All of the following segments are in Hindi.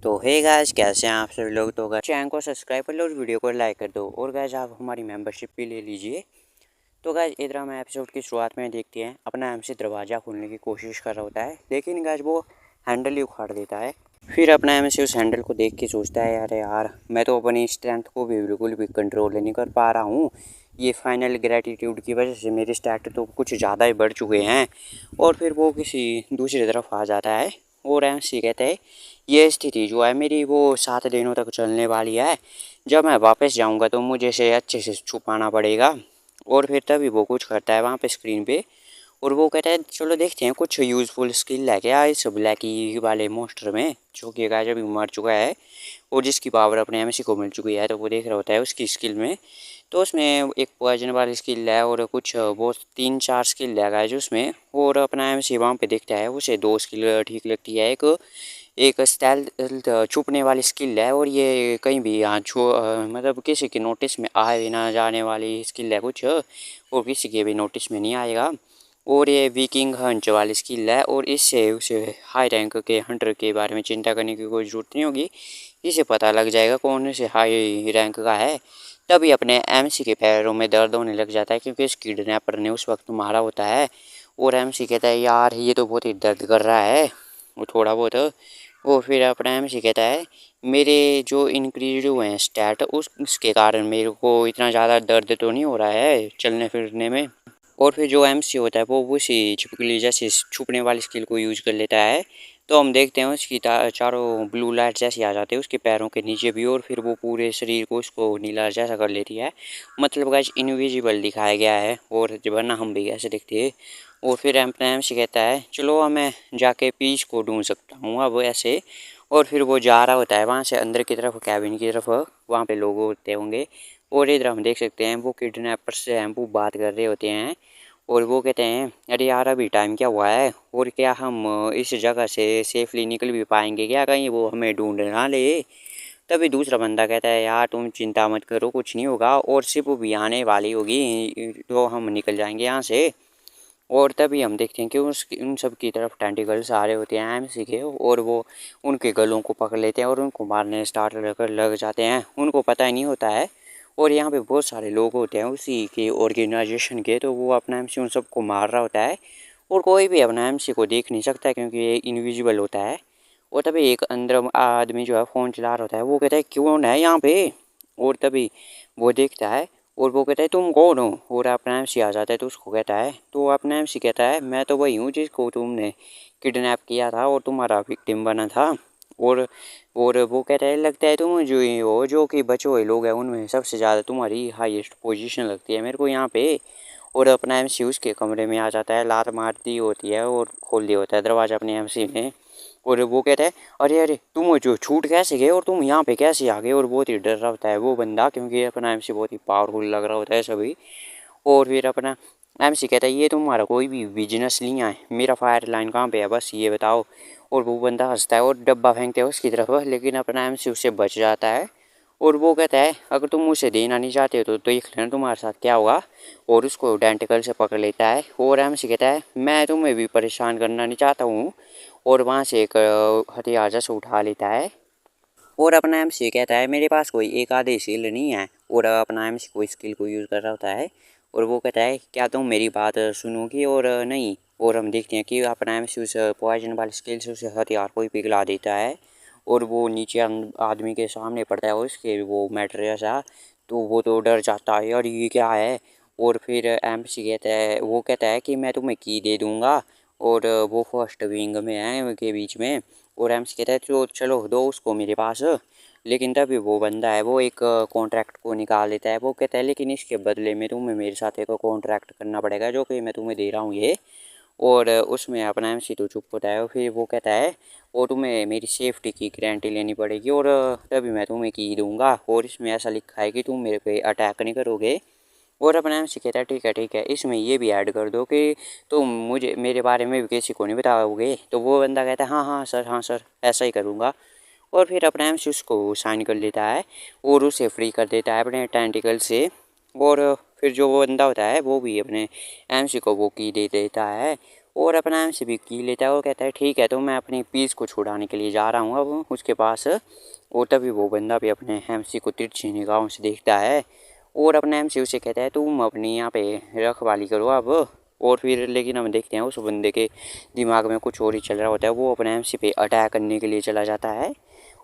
तो हे गाइस, कैसे हैं आप सभी लोग। तो गाइस चैनल को सब्सक्राइब कर लो और वीडियो को लाइक कर दो और गाइस आप हमारी मेंबरशिप भी ले लीजिए। तो गाइस इधर हम एपिसोड की शुरुआत में देखते हैं अपना एमसी दरवाज़ा खोलने की कोशिश कर रहा होता है, लेकिन गाइस वो हैंडल ही उखाड़ देता है। फिर अपना एमसी उस हैंडल को देख के सोचता है, अरे यार मैं तो अपनी स्ट्रेंथ को भी बिल्कुल भी कंट्रोल नहीं कर पा रहा हूँ। ये फाइनल ग्रेटिट्यूड की वजह से मेरे स्टैट तो कुछ ज़्यादा ही बढ़ चुके हैं। और फिर वो किसी दूसरी तरफ आ जाता है और एमसी कहते हैं ये स्थिति जो है मेरी वो 7 दिनों तक चलने वाली है। जब मैं वापस जाऊंगा तो मुझे इसे अच्छे से छुपाना पड़ेगा। और फिर तभी वो कुछ करता है वहाँ पे स्क्रीन पे, और वो कहता है चलो देखते हैं कुछ यूज़फुल स्किल है क्या इस ब्लैकी वाले मोस्टर में, जो कि गाइस अभी मर चुका है और जिसकी पावर अपने एमसी को मिल चुकी है। तो वो देख रहा होता है उसकी स्किल में, तो उसमें एक पॉइजन वाली स्किल है और कुछ वो 3-4 स्किल है गाइस उसमें। और अपना एमसी वहाँ पे देखता है उसे 2 स्किल ठीक लगती है। एक एक स्टाइल छुपने वाली स्किल है और ये कहीं भी यहाँ मतलब किसी के नोटिस में आए ना जाने वाली स्किल है कुछ, और किसी के भी नोटिस में नहीं आएगा। और ये वीकिंग हंच वाली स्किल है और इससे उसे हाई रैंक के हंटर के बारे में चिंता करने की कोई ज़रूरत नहीं होगी। इसे पता लग जाएगा कौन से हाई रैंक का है। तभी अपने एमसी के पैरों में दर्द होने लग जाता है क्योंकि इस किडनैपर ने उस वक्त मारा होता है। और एमसी कहता है यार ये तो बहुत ही दर्द कर रहा है वो थोड़ा बहुत। वो फिर अपना एमसी कहता है मेरे जो इंक्रीज हुए हैं स्टैट उसके कारण मेरे को इतना ज़्यादा दर्द तो नहीं हो रहा है चलने फिरने में। और फिर जो एमसी होता है वो उसी छिपकली जैसे छुपने वाली स्किल को यूज़ कर लेता है। तो हम देखते हैं उसकी चारों ब्लू लाइट जैसी आ जाती है उसके पैरों के नीचे भी, और फिर वो पूरे शरीर को उसको नीला जैसा कर लेती है। मतलब गाइस इनविजिबल दिखाया गया है, और वरना हम भी ऐसे दिखते हैं। और फिर एमसी कहता है चलो मैं जाके पीच को ढूंढ सकता हूँ अब ऐसे। और फिर वो जा रहा होता है वहाँ से अंदर की तरफ कैबिन की तरफ, वहाँ पे लोग होते होंगे। और इधर हम देख सकते हैं वो किडनैपर से हम वो बात कर रहे होते हैं और वो कहते हैं अरे यार अभी टाइम क्या हुआ है और क्या हम इस जगह से सेफली निकल भी पाएंगे क्या, कहीं वो हमें ढूंढ ना ले। तभी दूसरा बंदा कहता है यार तुम चिंता मत करो कुछ नहीं होगा और सिर्फ भी आने वाली होगी तो हम निकल जाएंगे यहाँ से। और तभी हम देखते हैं कि उन सब की तरफ टेंटिकल्स आ रहे होते हैं एमसी के, और वो उनके गलों को पकड़ लेते हैं और उनको मारने स्टार्ट लग जाते हैं। उनको पता ही नहीं होता है। और यहाँ पे बहुत सारे लोग होते हैं उसी के ऑर्गेनाइजेशन के, तो वो अपना एमसी उन सबको मार रहा होता है और कोई भी अपना एमसी को देख नहीं सकता क्योंकि ये इनविजिबल होता है। और तभी एक अंदर आदमी जो है फ़ोन चला रहा होता है, वो कहता है कौन है यहाँ पे। और तभी वो देखता है और वो कहता है तुम कौन हो, और अपना एमसी आ जाता है तो उसको कहता है, तो अपना एमसी कहता है मैं तो वही हूँ जिसको तुमने किडनैप किया था और तुम्हारा विक्टिम बना था। और और वो कहता है लगता है तुम जो ही हो जो कि बचे हुए लोग हैं उनमें सबसे ज़्यादा तुम्हारी हाईएस्ट पोजीशन लगती है मेरे को यहाँ पे। और अपना एमसी उसके कमरे में आ जाता है, लात मार दी होती है और खोल दिया होता है दरवाज़ा अपने एमसी ने। और वो कहता है अरे अरे तुम जो छूट कैसे गए और तुम यहाँ पे कैसे आ गए। और बहुत ही डर रहा होता है वो बंदा क्योंकि अपना एमसी बहुत ही पावरफुल लग रहा होता है सभी। और फिर अपना एमसी कहता है ये तुम्हारा कोई भी बिजनेस नहीं है, मेरा फायर लाइन कहाँ पे है बस ये बताओ। और वो बंदा हंसता है और डब्बा फेंकते है उसकी तरफ, लेकिन अपना एमसी उससे बच जाता है। और वो कहता है अगर तुम मुझे देना नहीं चाहते हो तो देख लेना तुम्हारे साथ क्या होगा। और उसको डेंटिकल से पकड़ लेता है और एमसी कहता है मैं तुम्हें भी परेशान करना नहीं चाहता हूँ। और वहाँ से एक हथियार जैसा उठा लेता है और अपना एमसी कहता है मेरे पास कोई एक आधे स्किल नहीं है। और अपना एमसी कोई स्किल को यूज़ कर रहा होता है और वो कहता है क्या तुम मेरी बात सुनोगी और नहीं। और हम देखते हैं कि अपना एमसी उस पॉइजन वाली स्किल से उस हथियार को ही पिघला देता है और वो नीचे आदमी के सामने पड़ता है उसके वो मैटर जैसा। तो वो तो डर जाता है और ये क्या है। और फिर एमसी कहता है वो कहता है कि मैं तुम्हें की दे दूँगा, और वो फर्स्ट विंग में है उनके बीच में। और एम्स कहता है तो चलो दो उसको मेरे पास। लेकिन तभी वो बंदा है वो एक कॉन्ट्रैक्ट को निकाल देता है। वो कहता है लेकिन इसके बदले में तुम्हें मेरे साथ एक कॉन्ट्रैक्ट करना पड़ेगा जो कि मैं तुम्हें दे रहा हूँ ये। और उसमें अपना एमसी तो चुप होता है। फिर वो कहता है और तुम्हें मेरी सेफ्टी की गारंटी लेनी पड़ेगी और तभी मैं तुम्हें की दूँगा। और इसमें ऐसा लिखा है कि तुम मेरे पे अटैक नहीं करोगे। और अपना एमसी कहता है ठीक है इसमें ये भी ऐड कर दो कि तुम मुझे मेरे बारे में भी किसी को नहीं बताओगे। तो वो बंदा कहता है हाँ सर ऐसा ही करूँगा। और फिर अपना एमसी उसको साइन कर लेता है और उसे फ्री कर देता है अपने टेंटिकल से। और फिर जो वो बंदा होता है वो भी अपने एमसी को वो की दे देता है। और अपना एमसी भी की लेता है और कहता है ठीक है, तो मैं अपनी पीस को छुड़ाने के लिए जा रहा हूँ अब उसके पास। और तभी वो बंदा भी अपने एमसी को तिरछी निगाहों से देखता है और अपना एमसी उसे कहता है तुम अपनी यहाँ पे रखवाली करो अब। और फिर लेकिन हम देखते हैं उस बंदे के दिमाग में कुछ और ही चल रहा होता है, वो अपने एमसी पे अटैक करने के लिए चला जाता है।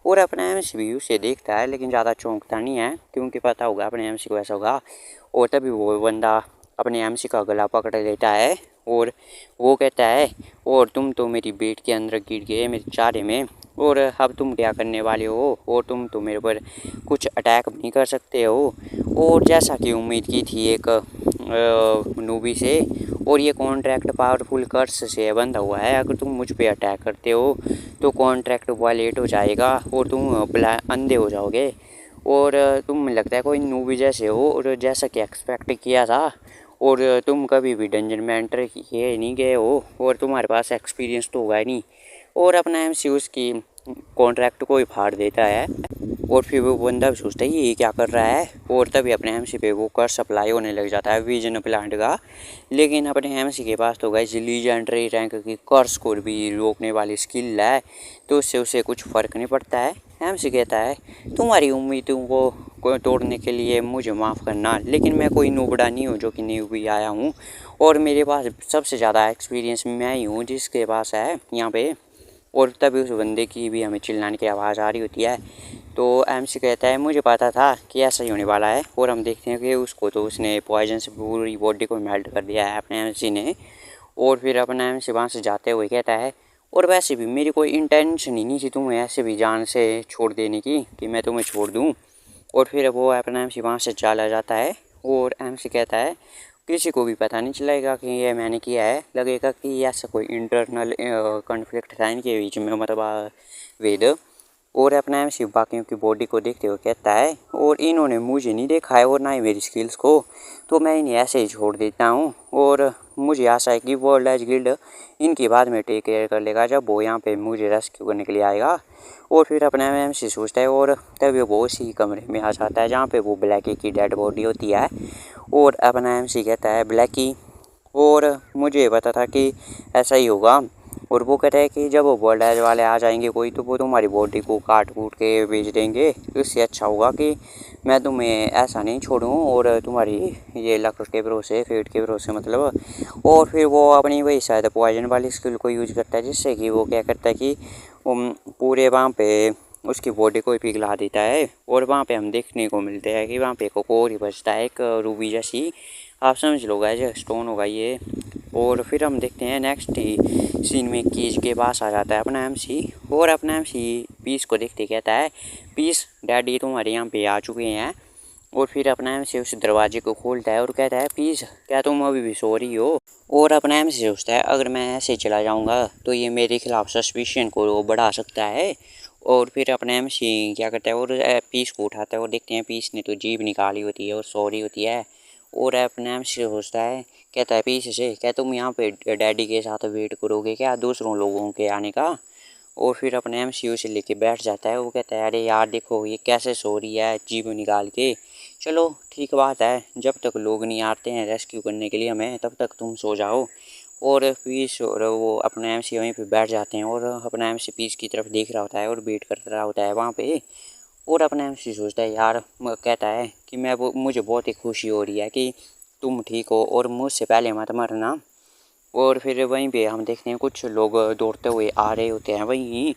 और अपना एमसी भी उसे देखता है लेकिन ज़्यादा चौंकता नहीं है क्योंकि पता होगा अपने एमसी को ऐसा होगा। और तभी वो बंदा अपने एमसी का गला पकड़ लेता है और वो कहता है और तुम तो मेरी बेट के अंदर गिर गए मेरे चारे में, और अब तुम क्या करने वाले हो, और तुम तो मेरे पर कुछ अटैक नहीं कर सकते हो। और जैसा कि उम्मीद की थी एक नूबी से, और ये कॉन्ट्रैक्ट पावरफुल कर्स से बंधा हुआ है, अगर तुम मुझ पे अटैक करते हो तो कॉन्ट्रैक्ट वायलेट हो जाएगा और तुम अंधे हो जाओगे। और तुम लगता है कोई नूबी जैसे हो और जैसा कि एक्सपेक्ट किया था, और तुम कभी भी डंजन में एंटर किए नहीं गए हो और तुम्हारे पास एक्सपीरियंस तो होगा ही नहीं। और अपना एमसी उसकी कॉन्ट्रैक्ट को ही फाड़ देता है। और फिर वो बंदा भी सोचता है ये क्या कर रहा है, और तभी अपने एमसी पे वो कर्स सप्लाई होने लग जाता है विजन प्लांट का। लेकिन अपने एमसी के पास तो गाइस लीजेंडरी रैंक की कर्स को भी रोकने वाली स्किल है, तो उससे उसे कुछ फ़र्क नहीं पड़ता है। एमसी कहता है तुम्हारी उम्मीदों को तोड़ने के लिए मुझे माफ़ करना, लेकिन मैं कोई नूबड़ा नहीं हूँ जो कि न्यू भी आया हूँ, और मेरे पास सबसे ज़्यादा एक्सपीरियंस मैं ही हूँ जिसके पास है यहाँ पे। और तभी उस बंदे की भी हमें चिल्लाने की आवाज़ आ रही होती है। तो एमसी कहता है मुझे पता था कि ऐसा ही होने वाला है, और हम देखते हैं कि उसको तो उसने पॉइजन से पूरी बॉडी को मेल्ट कर दिया है अपने एमसी ने। और फिर अपना एमसी वहाँ से जाते हुए कहता है और वैसे भी मेरी कोई इंटेंशन ही नहीं थी तुम्हें ऐसे भी जान से छोड़ देने की कि मैं तुम्हें छोड़ दूँ। और फिर वो अपना एमसी वहाँ से चला जाता है और एमसी कहता है किसी को भी पता नहीं चलेगा कि ये मैंने किया है, लगेगा कि ऐसा कोई इंटरनल कॉन्फ्लिक्ट था इनके बीच में, मतलब वेद। और अपना एमसी बाकियों की बॉडी को देखते हुए कहता है और इन्होंने मुझे नहीं देखा है और ना ही मेरी स्किल्स को, तो मैं इन्हें ऐसे ही छोड़ देता हूँ। और मुझे आशा है कि वर्ल्ड एज गिल्ड इनकी बाद में टेक केयर कर लेगा जब वो यहाँ पे मुझे रेस्क्यू करने के लिए आएगा। और फिर अपने एमसी सोचता है और तभी वो उसी कमरे में आ जाता है जहाँ पे वो ब्लैकी की डेड बॉडी होती है। और अपना एमसी कहता है ब्लैकी, और मुझे पता था कि ऐसा ही होगा। और वो कहता है कि जब वो वर्ल्ड एज वाले आ जाएंगे कोई, तो वो तुम्हारी बॉडी को काट कूट के बेच देंगे, तो इससे अच्छा होगा कि मैं तुम्हें ऐसा नहीं छोड़ूं और तुम्हारी ये लक के भरोसे, फेट के भरोसे मतलब। और फिर वो अपनी वही शायद पॉइजन वाली स्किल को यूज करता है जिससे कि वो क्या करता है कि वो पूरे वहाँ पे उसकी बॉडी को ही पिघला देता है। और वहाँ पे हम देखने को मिलते हैं कि वहाँ पे एक और ही बचता है एक रूबी जैसी, आप समझ लो गाइस स्टोन होगा ये। और फिर हम देखते हैं नेक्स्ट ही सीन में कीज के पास आ जाता है अपना एमसी, और अपना एमसी पीस को देखते कहता है पीस डैडी तुम्हारे यहाँ पे आ चुके हैं। और फिर अपना एमसी उस दरवाजे को खोलता है और कहता है पीस क्या तुम अभी भी सो रही हो। और अपना एमसी सोचता है अगर मैं ऐसे चला जाऊँगा तो ये मेरे खिलाफ सस्पिशन को बढ़ा सकता है। और फिर अपना एमसी क्या करता है और पीस को उठाता है और देखते हैं पीस ने तो जीभ निकाली होती है और सो रही होती है। और अपने एमसी सोचता है, कहता है पीस से क्या तुम यहाँ पे डैडी के साथ वेट करोगे क्या दूसरों लोगों के आने का। और फिर अपने एमसीयू से लेके बैठ जाता है। वो कहता है अरे यार देखो ये कैसे सो रही है जीभ निकाल के, चलो ठीक बात है, जब तक लोग नहीं आते हैं रेस्क्यू करने के लिए हमें तब तक तुम सो जाओ। और पीस और वो अपना एमसी वहीं पे बैठ जाते हैं और अपना एमसी पीस की तरफ देख रहा होता है और वेट कर रहा होता है वहाँ पे। और अपना एमसी सोचता है यार, कहता है कि मुझे बहुत ही खुशी हो रही है कि तुम ठीक हो और मुझसे पहले मत मरना। और फिर वहीं पे हम देखते हैं कुछ लोग दौड़ते हुए आ रहे होते हैं वहीं,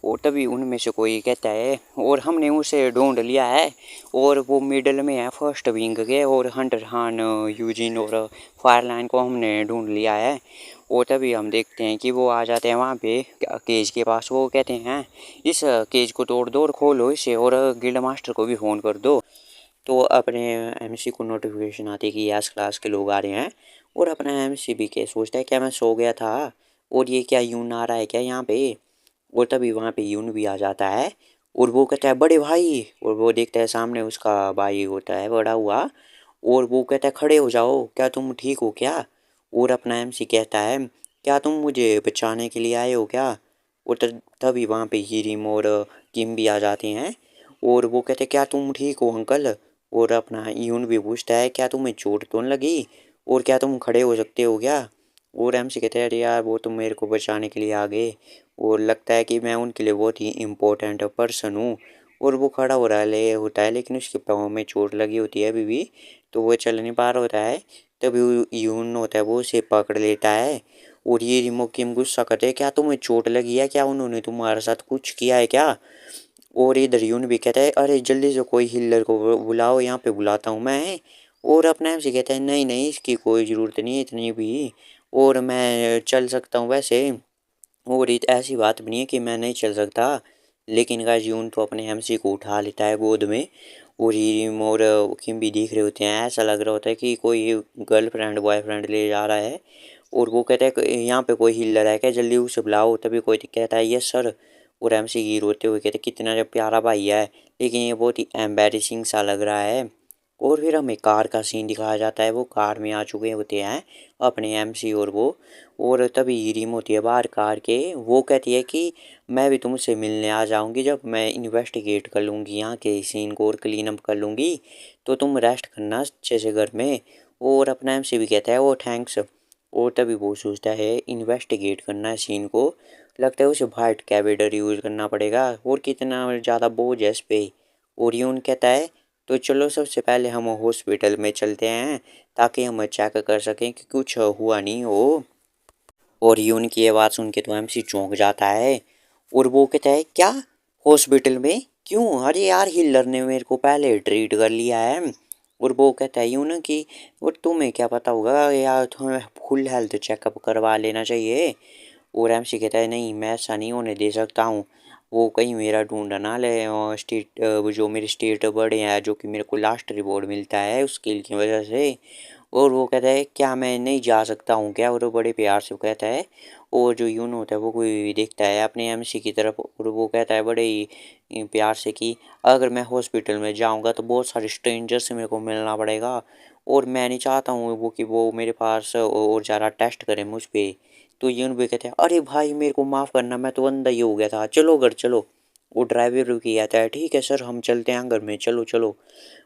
और तभी उनमें से कोई कहता है और हमने उसे ढूंढ लिया है, और वो मिडल में है फर्स्ट विंग के, और हंटर हान यूजिन और फायरलाइन को हमने ढूंढ लिया है। और तभी हम देखते हैं कि वो आ जाते हैं वहाँ पे केज के पास। वो कहते हैं इस केज को तोड़ दो और खोलो इसे, और गिल्ड मास्टर को भी फ़ोन कर दो। तो अपने एमसी को नोटिफिकेशन आती है कि यस क्लास के लोग आ रहे हैं। और अपना एमसी भी के सोचता है क्या मैं सो गया था और ये क्या यून आ रहा है क्या यहाँ पे। और तभी वहाँ पे यून भी आ जाता है और वो कहता है बड़े भाई, और वो देखता है सामने उसका भाई होता है बड़ा हुआ। और वो कहता है खड़े हो जाओ, क्या तुम ठीक हो क्या। और अपना एमसी कहता है क्या तुम मुझे बचाने के लिए आए हो क्या। और तभी वहाँ पे हीरिम और किम भी आ जाते हैं, और वो कहते हैं क्या तुम ठीक हो अंकल। और अपना यून भी पूछता है क्या तुम्हें चोट तो नहीं लगी और क्या तुम खड़े हो सकते हो क्या। और एमसी कहते हैं अरे यार वो तो मेरे को बचाने के लिए आ गए और लगता है कि मैं उनके लिए बहुत ही इम्पोर्टेंट पर्सन हूँ। और वो खड़ा हो रहा है होता है लेकिन उसके पाँव में चोट लगी होती है अभी भी, तो वो चल नहीं पा रहा होता है। तभी यून होता है वो उसे पकड़ लेता है और ये रिमो किम गुस्सा करते हैं क्या तुम्हें चोट लगी है, क्या उन्होंने तुम्हारे साथ कुछ किया है क्या। और इधर यून भी कहता है अरे जल्दी से कोई हिल्लर को बुलाओ, यहाँ पे बुलाता हूँ मैं। और अपने आप से कहता है नहीं नहीं इसकी कोई ज़रूरत नहीं है इतनी भी, और मैं चल सकता हूँ वैसे। और ऐसी बात भी नहीं है कि मैं नहीं चल सकता। लेकिन गाइस यून तो अपने एमसी को उठा लेता है गोद में और हीरिम और किम भी देख रहे होते हैं। ऐसा लग रहा होता है कि कोई गर्लफ्रेंड बॉयफ्रेंड ले जा रहा है। और वो कहता है कि यहाँ पे कोई हिल्लर है क्या, जल्दी उसे बुलाओ। तभी कोई कहता है यस सर। और एमसी की रोते हुए कहते कितना जब प्यारा भाई है, लेकिन ये बहुत ही एम्बेरसिंग सा लग रहा है। और फिर हमें कार का सीन दिखाया जाता है, वो कार में आ चुके होते हैं अपने एमसी और वो। और तभी हीरिम होती है बाहर कार के, वो कहती है कि मैं भी तुमसे मिलने आ जाऊंगी जब मैं इन्वेस्टिगेट कर लूँगी यहाँ के सीन को और क्लीन अप कर लूँगी, तो तुम रेस्ट करना अच्छे से घर में। और अपना एमसी भी कहता है वो थैंक्स। और तभी वो सोचता है इन्वेस्टिगेट करना है सीन को, लगता है उसे वाइट कैवेडर यूज़ करना पड़ेगा और कितना ज़्यादा बोझ है इस पे। और यून कहता है तो चलो सबसे पहले हम हॉस्पिटल में चलते हैं ताकि हम चेक कर सकें कि कुछ हुआ नहीं हो। और यून की ये बात सुन के तो एमसी चौंक जाता है और वो कहता है क्या हॉस्पिटल में क्यों, अरे यार हिल्लर ने मेरे को पहले ट्रीट कर लिया है। और वो कहता है यूं ना कि और तुम्हें क्या पता होगा यार, तुम्हें फुल हेल्थ चेकअप करवा लेना चाहिए। और एमसी कहता है नहीं मैं ऐसा नहीं होने दे सकता हूँ, वो कहीं मेरा ढूंढ ना ले और स्टेट वो जो मेरे स्टेट बड़े हैं जो कि मेरे को लास्ट रिवॉर्ड मिलता है उस स्किल की वजह से। और वो कहता है क्या मैं नहीं जा सकता हूँ क्या, और वो बड़े प्यार से कहता है। और जो यून होता है वो कोई देखता है अपने एमसी की तरफ और वो कहता है बड़े ही प्यार से कि अगर मैं हॉस्पिटल में जाऊँगा तो बहुत सारे स्ट्रेंजर से मेरे को मिलना पड़ेगा और मैं नहीं चाहता हूँ वो कि वो मेरे पास और ज़्यादा टेस्ट करें मुझ पर। तो यून भी कहते हैं अरे भाई मेरे को माफ़ करना, मैं तो अंधा ही हो गया था, चलो घर चलो। वो ड्राइवर भी कहता है ठीक है सर हम चलते हैं घर में, चलो चलो।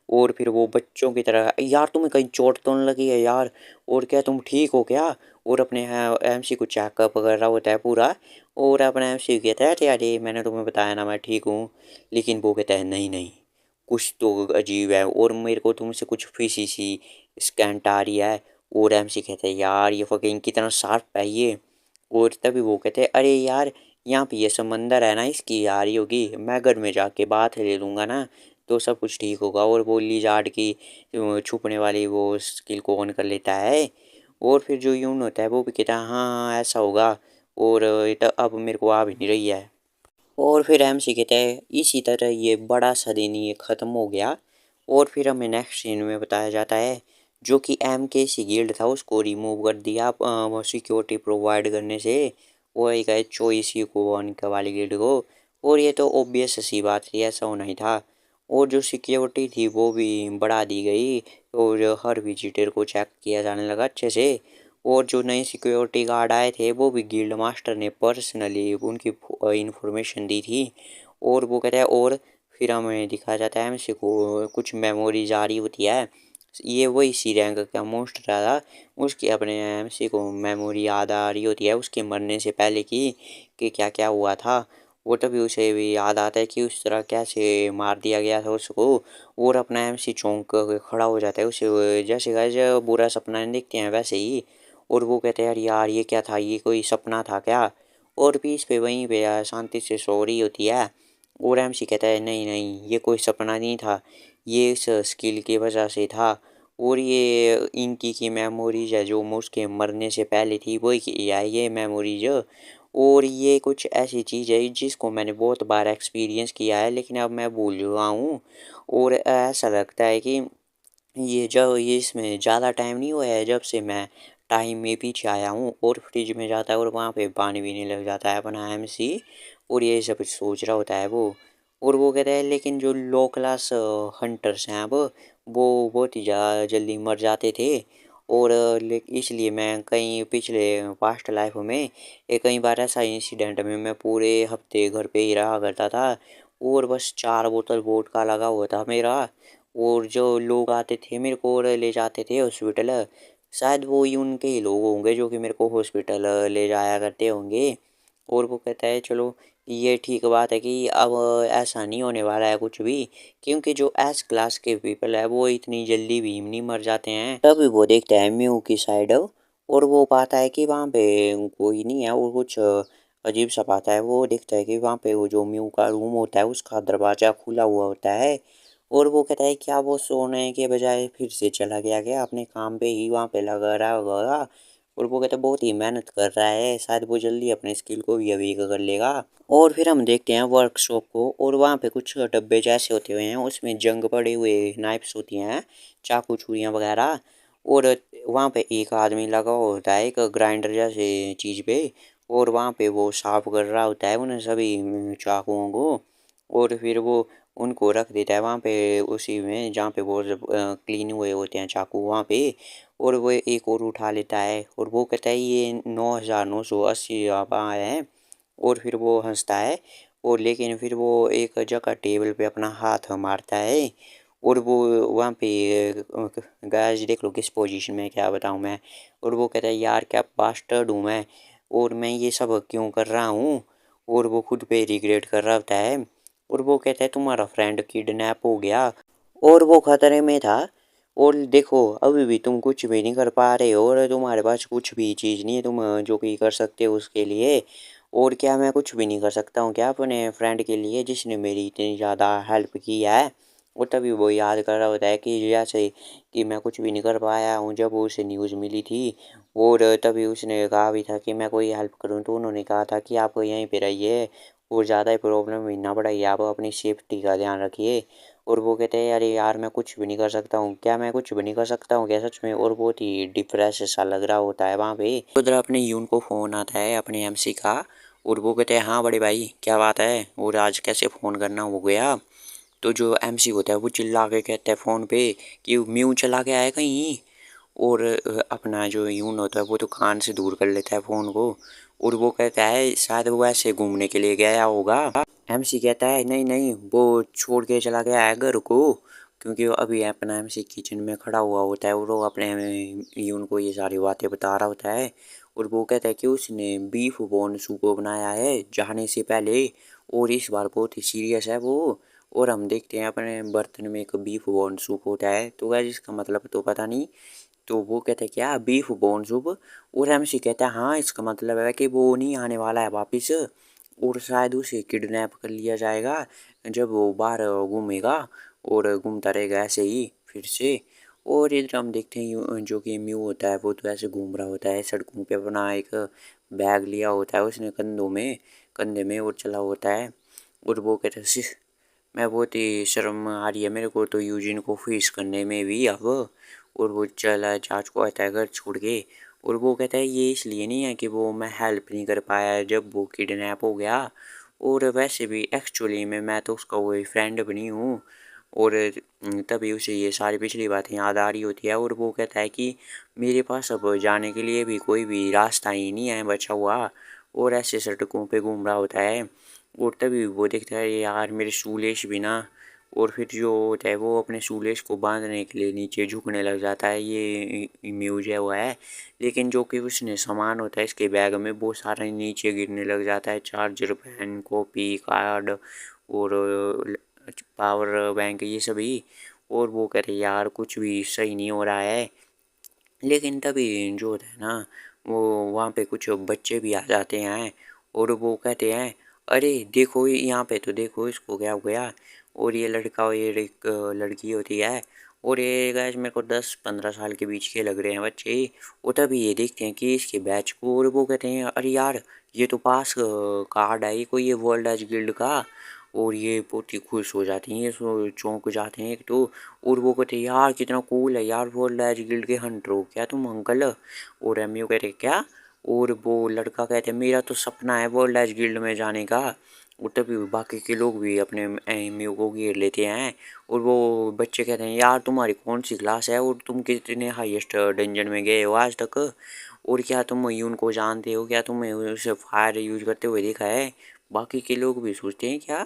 और फिर वो बच्चों की तरह यार तुम्हें कहीं चोट तो नहीं लगी है यार, और क्या तुम ठीक हो क्या। और अपने एमसी को चेकअप कर रहा होता है पूरा। और अपना एमसी कहता है अरे मैंने तुम्हें बताया ना मैं ठीक हूँ। लेकिन वो कहता है नहीं नहीं कुछ तो अजीब है और मेरे को तुमसे कुछ फिशी सी स्कैंट आ रही है। और एमसी कहते हैं यार ये फकिंग कितना शार्प है ये। और तभी वो कहते हैं अरे यार यहाँ पे ये समंदर है ना इसकी आ रही होगी, मैं घर में जाके बात ले लूँगा ना तो सब कुछ ठीक होगा। और वो लीजार्ड की छुपने वाली वो स्किल को ऑन कर लेता है। और फिर जो यून होता है वो भी कहता है हाँ हाँ ऐसा होगा। और अब मेरे को आ भी नहीं रही है। और फिर एमसी कहता है इसी तरह ये बड़ा सा दिन ये ख़त्म हो गया। और फिर हमें नेक्स्ट सीन में बताया जाता है जो कि एम के सी गिल्ड था उसको रिमूव कर दिया सिक्योरिटी प्रोवाइड करने से, वो एक है चॉइस ही को उनका वाली गिल्ड को। और ये तो ऑब्वियस सी बात थी ऐसा होना ही था। और जो सिक्योरिटी थी वो भी बढ़ा दी गई और हर विजिटर को चेक किया जाने लगा अच्छे से। और जो नए सिक्योरिटी गार्ड आए थे वो भी गिल्ड मास्टर ने पर्सनली उनकी इंफॉर्मेशन दी थी। और वो कहता है और फिर हमें दिखाया जाता है एमसी को कुछ मेमोरी आ रही होती है। ये वही सी रैंक का मोस्टर था, उसकी अपने एमसी को मेमोरी याद आ रही होती है उसके मरने से पहले की कि क्या क्या हुआ था। वो तभी उसे भी याद आता है कि उस तरह कैसे मार दिया गया था उसको। और अपना एमसी चौंक के खड़ा हो जाता है उसे जैसे गाइस बुरा सपना नहीं देखते हैं वैसे ही। और वो कहते हैं यार ये क्या था, ये कोई सपना था क्या। और भी इस पे वहीं पे शांति से सो रही होती है। और एमसी कहता है नहीं नहीं ये कोई सपना नहीं था, ये इस स्किल की वजह से था। और ये इनकी की मेमोरीज है जो उसके मरने से पहले थी वही की है ये मेमोरीज। और ये कुछ ऐसी चीज़ है जिसको मैंने बहुत बार एक्सपीरियंस किया है लेकिन अब मैं भूल चुका हूँ। और ऐसा लगता है कि ये जब ये इसमें ज़्यादा टाइम नहीं हुआ है जब से मैं टाइम में पीछे आया हूँ। और फ्रिज में जाता है और वहाँ पे पानी पीने लग जाता है अपना एमसी। और ये सब सोच रहा होता है वो। और वो कहता है लेकिन जो लो क्लास हंटर्स हैं अब वो बहुत ही ज़्यादा जल्दी मर जाते थे। और इसलिए मैं कई पिछले पास्ट लाइफ में कई बार ऐसा इंसिडेंट में मैं पूरे हफ्ते घर पे ही रहा करता था और बस 4 बोतल वोडका लगा हुआ था मेरा। और जो लोग आते थे मेरे को और ले जाते थे हॉस्पिटल, शायद वो ही उनके ही लोग होंगे जो कि मेरे को हॉस्पिटल ले जाया करते होंगे। और वो कहता है चलो ये ठीक बात है कि अब ऐसा नहीं होने वाला है कुछ भी, क्योंकि जो एस क्लास के पीपल है वो इतनी जल्दी भी नहीं मर जाते हैं। तभी वो देखता है म्यू की साइड और वो पाता है कि वहाँ पे कोई नहीं है और कुछ अजीब सा पाता है। वो देखता है कि वहाँ पे वो जो म्यू का रूम होता है उसका दरवाज़ा खुला हुआ होता है। और वो कहता है क्या वो सोने के बजाय फिर से चला गया क्या अपने काम पे ही वहाँ पे लगा रहा होगा। और वो कहता है बहुत ही मेहनत कर रहा है, शायद वो जल्दी अपने स्किल को भी अभी कर लेगा। और फिर हम देखते हैं वर्कशॉप को और वहाँ पे कुछ डब्बे जैसे होते हुए हैं, उसमें जंग पड़े हुए नाइफ्स होती हैं, चाकू छुरियाँ वगैरह। और वहाँ पे एक आदमी लगा हुआ होता है एक ग्राइंडर जैसे चीज़ पे, और वहाँ पे वो साफ कर रहा होता है उन सभी चाकुओं को। और फिर वो उनको रख देता है वहाँ पे उसी में जहाँ पे वो क्लीन हुए होते हैं चाकू वहाँ पे। और वो एक और उठा लेता है और वो कहता है ये 9,980 आप आए हैं। और फिर वो हंसता है और लेकिन फिर वो एक जगह टेबल पे अपना हाथ मारता है। और वो वहाँ पे गाइस देख लो किस पोजीशन में, क्या बताऊँ मैं। और वो कहता है यार क्या बास्टर्ड हूँ मैं, और मैं ये सब क्यों कर रहा हूँ। और वो खुद पे रिग्रेट कर रहा होता है। और वो कहता है तुम्हारा फ्रेंड किडनैप हो गया और वो खतरे में था, और देखो अभी भी तुम कुछ भी नहीं कर पा रहे हो और तुम्हारे पास कुछ भी चीज़ नहीं है तुम जो कि कर सकते हो उसके लिए। और क्या मैं कुछ भी नहीं कर सकता हूँ क्या अपने फ्रेंड के लिए जिसने मेरी इतनी ज़्यादा हेल्प की है। और तभी वो याद कर रहा होता है कि जैसे कि मैं कुछ भी नहीं कर पाया हूँ जब उसे न्यूज़ मिली थी। और तभी उसने कहा भी था कि मैं कोई हेल्प करूँ, तो उन्होंने कहा था कि आप यहीं पे रहिए और ज़्यादा प्रॉब्लम भी ना बढ़ाइए, आप अपनी सेफ्टी का ध्यान रखिए। और वो कहते हैं अरे यार मैं कुछ भी नहीं कर सकता हूँ क्या, मैं कुछ भी नहीं कर सकता हूँ क्या सच में। और बहुत ही डिप्रेस सा लग रहा होता है वहाँ पे। उधर अपने यून को फ़ोन आता है अपने एमसी का, और वो कहते हैं हाँ बड़े भाई क्या बात है और आज कैसे फ़ोन करना हो गया। तो जो एमसी होता है वो चिल्ला के कहता है फ़ोन पे कि म्यू चला गया है कहीं। और अपना जो यून होता है वो तो कान से दूर कर लेता है फ़ोन को। और वो कहता है शायद वो ऐसे घूमने के लिए गया होगा। एमसी कहता है नहीं नहीं वो छोड़ के चला गया है घर को, क्योंकि वो अभी अपना एमसी किचन में खड़ा हुआ होता है और वो अपने यून को ये सारी बातें बता रहा होता है। और वो कहता है कि उसने बीफ बोन सूप बनाया है जाने से पहले, और इस बार बहुत ही सीरियस है वो। और हम देखते हैं अपने बर्तन में एक बीफ बोन सूप होता है, तो वह इसका मतलब तो पता नहीं। तो वो कहते हैं क्या बीफ बोन सूप, और एमसी कहता है हाँ इसका मतलब है कि वो नहीं आने वाला है वापस, और शायद उसे किडनैप कर लिया जाएगा जब वो बाहर घूमेगा और घूमता रहेगा ऐसे ही फिर से। और इधर हम देखते हैं जो कि म्यू होता है वो तो ऐसे घूम रहा होता है सड़कों पे, अपना एक बैग लिया होता है उसने कंधे में और चला होता है। और वो कहता है "सिस, मैं बहुत ही शर्म आ रही है मेरे को तो यूजिन को फेस करने में भी अब"। और वो चला चाच को आता है घर छोड़ के। और वो कहता है ये इसलिए नहीं है कि वो मैं हेल्प नहीं कर पाया जब वो किडनैप हो गया, और वैसे भी एक्चुअली में मैं तो उसका वही फ्रेंड बनी हूँ। और तभी उसे ये सारी पिछली बातें याद आ रही होती है, और वो कहता है कि मेरे पास अब जाने के लिए भी कोई भी रास्ता ही नहीं है बचा हुआ, और ऐसे सड़कों पे घूम रहा होता है। और तभी वो देखता है यार मेरे शूलेश भी ना। और फिर जो होता है वो अपने शूलेश को बांधने के लिए नीचे झुकने लग जाता है, ये म्यूज है हुआ है। लेकिन जो कि उसने सामान होता है इसके बैग में वो सारा नीचे गिरने लग जाता है, चार्जर पेन कॉपी कार्ड और पावर बैंक ये सभी। और वो कह रहे यार कुछ भी सही नहीं हो रहा है। लेकिन तभी जो होता है ना वो वहाँ पे कुछ बच्चे भी आ जाते हैं, और वो कहते हैं अरे देखो यहाँ पे तो देखो इसको क्या हो गया। और ये लड़का और ये एक लड़की होती है, और ये गैस मेरे को 10-15 साल के बीच के लग रहे हैं बच्चे। और तभी ये देखते हैं कि इसके बैच को, और वो कहते हैं अरे यार ये तो पास कार्ड है ये कोई ये वर्ल्ड एज गिल्ड का। और ये बहुत ही खुश हो जाती हैं, ये चौंक जाते हैं एक तो। और वो कहते हैं यार कितना कूल है यार वर्ल्ड एज गिल्ड के हंटर हो क्या तुम अंकल। और एमयू कहते क्या, और वो लड़का कहते हैं मेरा तो सपना है वर्ल्ड एज गिल्ड में जाने का। और तभी बाकी के लोग भी अपने एमयू को घेर लेते हैं। और वो बच्चे कहते हैं यार तुम्हारी कौन सी क्लास है और तुम कितने हाईएस्ट डंजन में गए हो आज तक, और क्या तुम यून को जानते हो, क्या तुमने उसे फायर यूज करते हुए देखा है। बाकी के लोग भी सोचते हैं क्या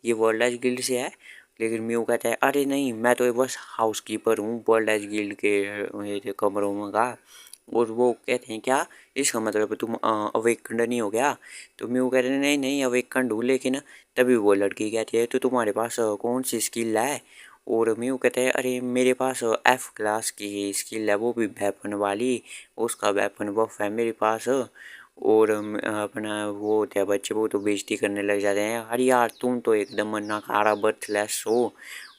ये वर्ल्ड एज गिल्ड से है। लेकिन म्यू कहता है अरे नहीं, मैं तो बस हाउस कीपर हूँ वर्ल्ड एज गिल्ड के ये कमरों में का। और वो कहते हैं क्या, इसका मतलब तुम अवेकंड नहीं हो गया। तो म्यू कहते हैं नहीं नहीं अवेकंड हूँ, लेकिन तभी वो लड़की कहती है तो तुम्हारे पास कौन सी स्किल है। और म्यू कहते हैं अरे मेरे पास एफ क्लास की स्किल है, वो भी वेपन वाली, उसका वेपन बफ है मेरे पास। और अपना वो होते हैं बच्चे, वो तो बेइज्जती करने लग जाते हैं, अरे यार तुम तो एकदम नकारा बर्थलेस हो।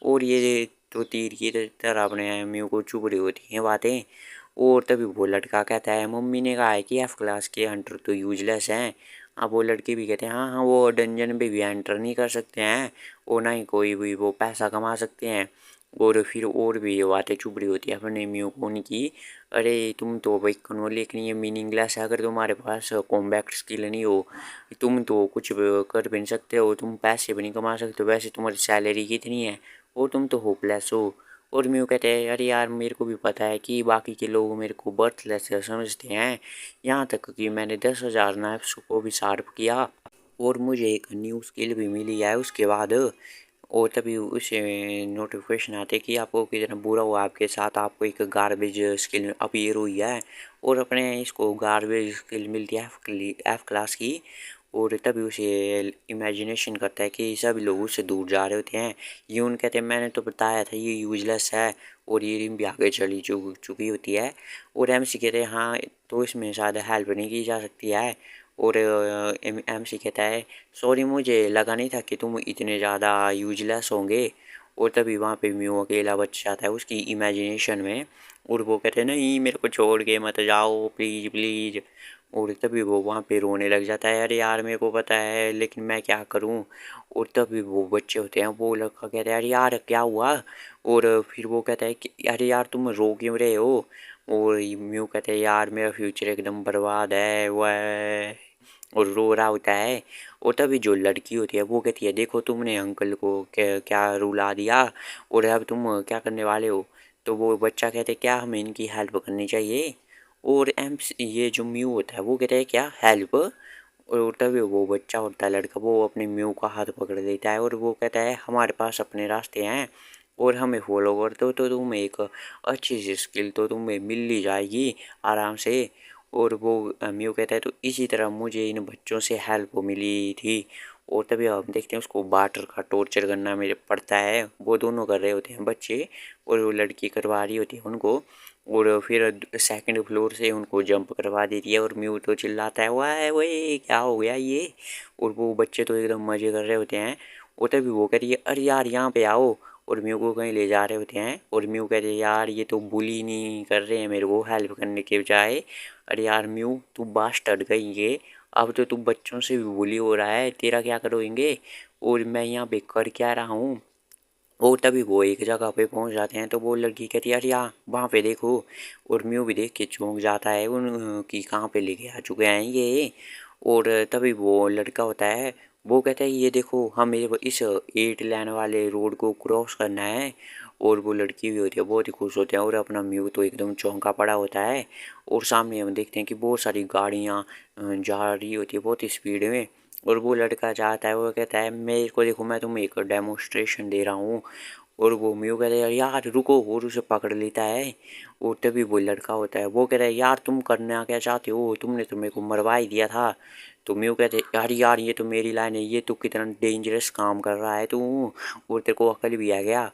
और ये तो तीर की तरह अपने म्यू को चुभ रही होती हैं बातें। और तभी वो लड़का कहता है मम्मी ने कहा है कि एफ क्लास के हंटर तो यूजलेस हैं। अब वो लड़के भी कहते हैं हाँ हाँ वो डंजन में भी एंटर नहीं कर सकते हैं, और ना ही कोई भी वो पैसा कमा सकते हैं। और फिर और भी ये बातें चुभ रही होती है अपने म्यू को उनकी, अरे तुम तो भाई कनो, लेकिन ये मीनिंगलेस है अगर तुम्हारे पास कॉम्बैक्ट स्किल नहीं हो। तुम तो कुछ कर भी नहीं सकते हो, तुम पैसे भी नहीं कमा सकते हो, वैसे तुम्हारी सैलरी कितनी है, और तुम तो होपलेस हो। और म्यू कहते हैं अरे यार मेरे को भी पता है कि बाकी के लोग मेरे को बर्थलेस समझते हैं, यहाँ तक कि मैंने 10,000 नाइफ्स को भी शार्प किया, और मुझे एक न्यू स्किल भी मिली है उसके बाद। और तभी उसे नोटिफिकेशन आते कि आपको कितना बुरा हुआ आपके साथ, आपको एक गार्बेज स्किल अपीयर हुई है। और अपने इसको गार्बेज स्किल मिलती है एफ क्लास की। और तभी उसे इमेजिनेशन करता है कि सभी लोग उससे दूर जा रहे होते हैं। यून कहते हैं मैंने तो बताया था ये यूजलेस है, और ये रिम भी आगे चली चुकी होती है। और एमसी कहते हैं हाँ तो इसमें शायद हेल्प नहीं की जा सकती है। और एमसी कहता है सॉरी मुझे लगा नहीं था कि तुम इतने ज़्यादा यूजलेस होंगे। और तभी वहाँ पे म्यू अकेला बच जाता है उसकी इमेजिनेशन में। और वो कहते हैं नहीं मेरे को छोड़ के मत जाओ प्लीज़ प्लीज़। और तभी वो वहाँ पे रोने लग जाता है, अरे यार मेरे को पता है लेकिन मैं क्या करूँ। और तभी वो बच्चे होते हैं, वो लड़का कहता है अरे यार क्या हुआ। और फिर वो कहता है कि अरे यार तुम रो क्यों रहे हो। और म्यू कहते हैं यार मेरा फ्यूचर एकदम बर्बाद है वह, और रो रहा होता है। और तभी जो लड़की होती है वो कहती है देखो तुमने अंकल को क्या क्या रुला दिया, और अब तुम क्या करने वाले हो। तो वो बच्चा कहते हैं क्या हमें इनकी हेल्प करनी चाहिए। और ये जो म्यू होता है वो कहता है क्या हेल्प। और तभी वो बच्चा होता है लड़का, वो अपने म्यू का हाथ पकड़ लेता है और वो कहता है हमारे पास अपने रास्ते हैं, और हमें फॉलो कर दो तो तुम्हें एक अच्छी सी स्किल तो तुम्हें मिल ही जाएगी आराम से। और वो म्यू कहता है तो इसी तरह मुझे इन बच्चों से हेल्प मिली थी। और तभी हम देखते हैं उसको वाटर का टॉर्चर करना मेरे पड़ता है, वो दोनों कर रहे होते हैं बच्चे, और वो लड़की करवा रही होती है उनको। और फिर सेकंड फ्लोर से उनको जंप करवा देती है, और म्यू तो चिल्लाता है वाह वही क्या हो गया ये। और वो बच्चे तो एकदम मज़े कर रहे होते हैं। और तभी वो कह रही है अरे यार यहाँ पे आओ, और म्यू को कहीं ले जा रहे होते हैं। और म्यू कहते हैं यार ये तो बुली नहीं कर रहे हैं मेरे को हेल्प करने के बजाय, अरे यार म्यू तू बास्टर्ड गई ये, अब तो तू बच्चों से भी बुली हो रहा है, तेरा क्या करोगे। और मैं यहाँ पे कर क्या रहा हूँ। और तभी वो एक जगह पे पहुंच जाते हैं, तो वो लड़की कहती है अरे यार वहाँ पे देखो। और म्यू भी देख के चौंक जाता है उन कि कहाँ पे लेके आ चुके हैं ये। और तभी वो लड़का होता है, वो कहता है ये देखो हमें इस 8 लेन वाले रोड को क्रॉस करना है। और वो लड़की भी होती है बहुत ही खुश होते हैं, और अपना म्यू तो एकदम चौंका पड़ा होता है। और सामने हम देखते हैं कि बहुत सारी गाड़ियाँ जा रही होती है बहुत ही स्पीड में। और वो लड़का चाहता है, वो कहता है मेरे को देखो मैं तुम्हें एक डेमोस्ट्रेशन दे रहा हूँ। और वो म्यू कहता है यार रुको, और उसे पकड़ लेता है। और तभी वो लड़का होता है वो कहता है यार तुम करना क्या चाहते हो, तुमने तो मेरे को मरवा ही दिया था। तो म्यू कहते हैं यार यार ये तो मेरी लाइन है, ये तो कितना डेंजरस काम कर रहा है तू, और तेरे को अकल भी आ गया।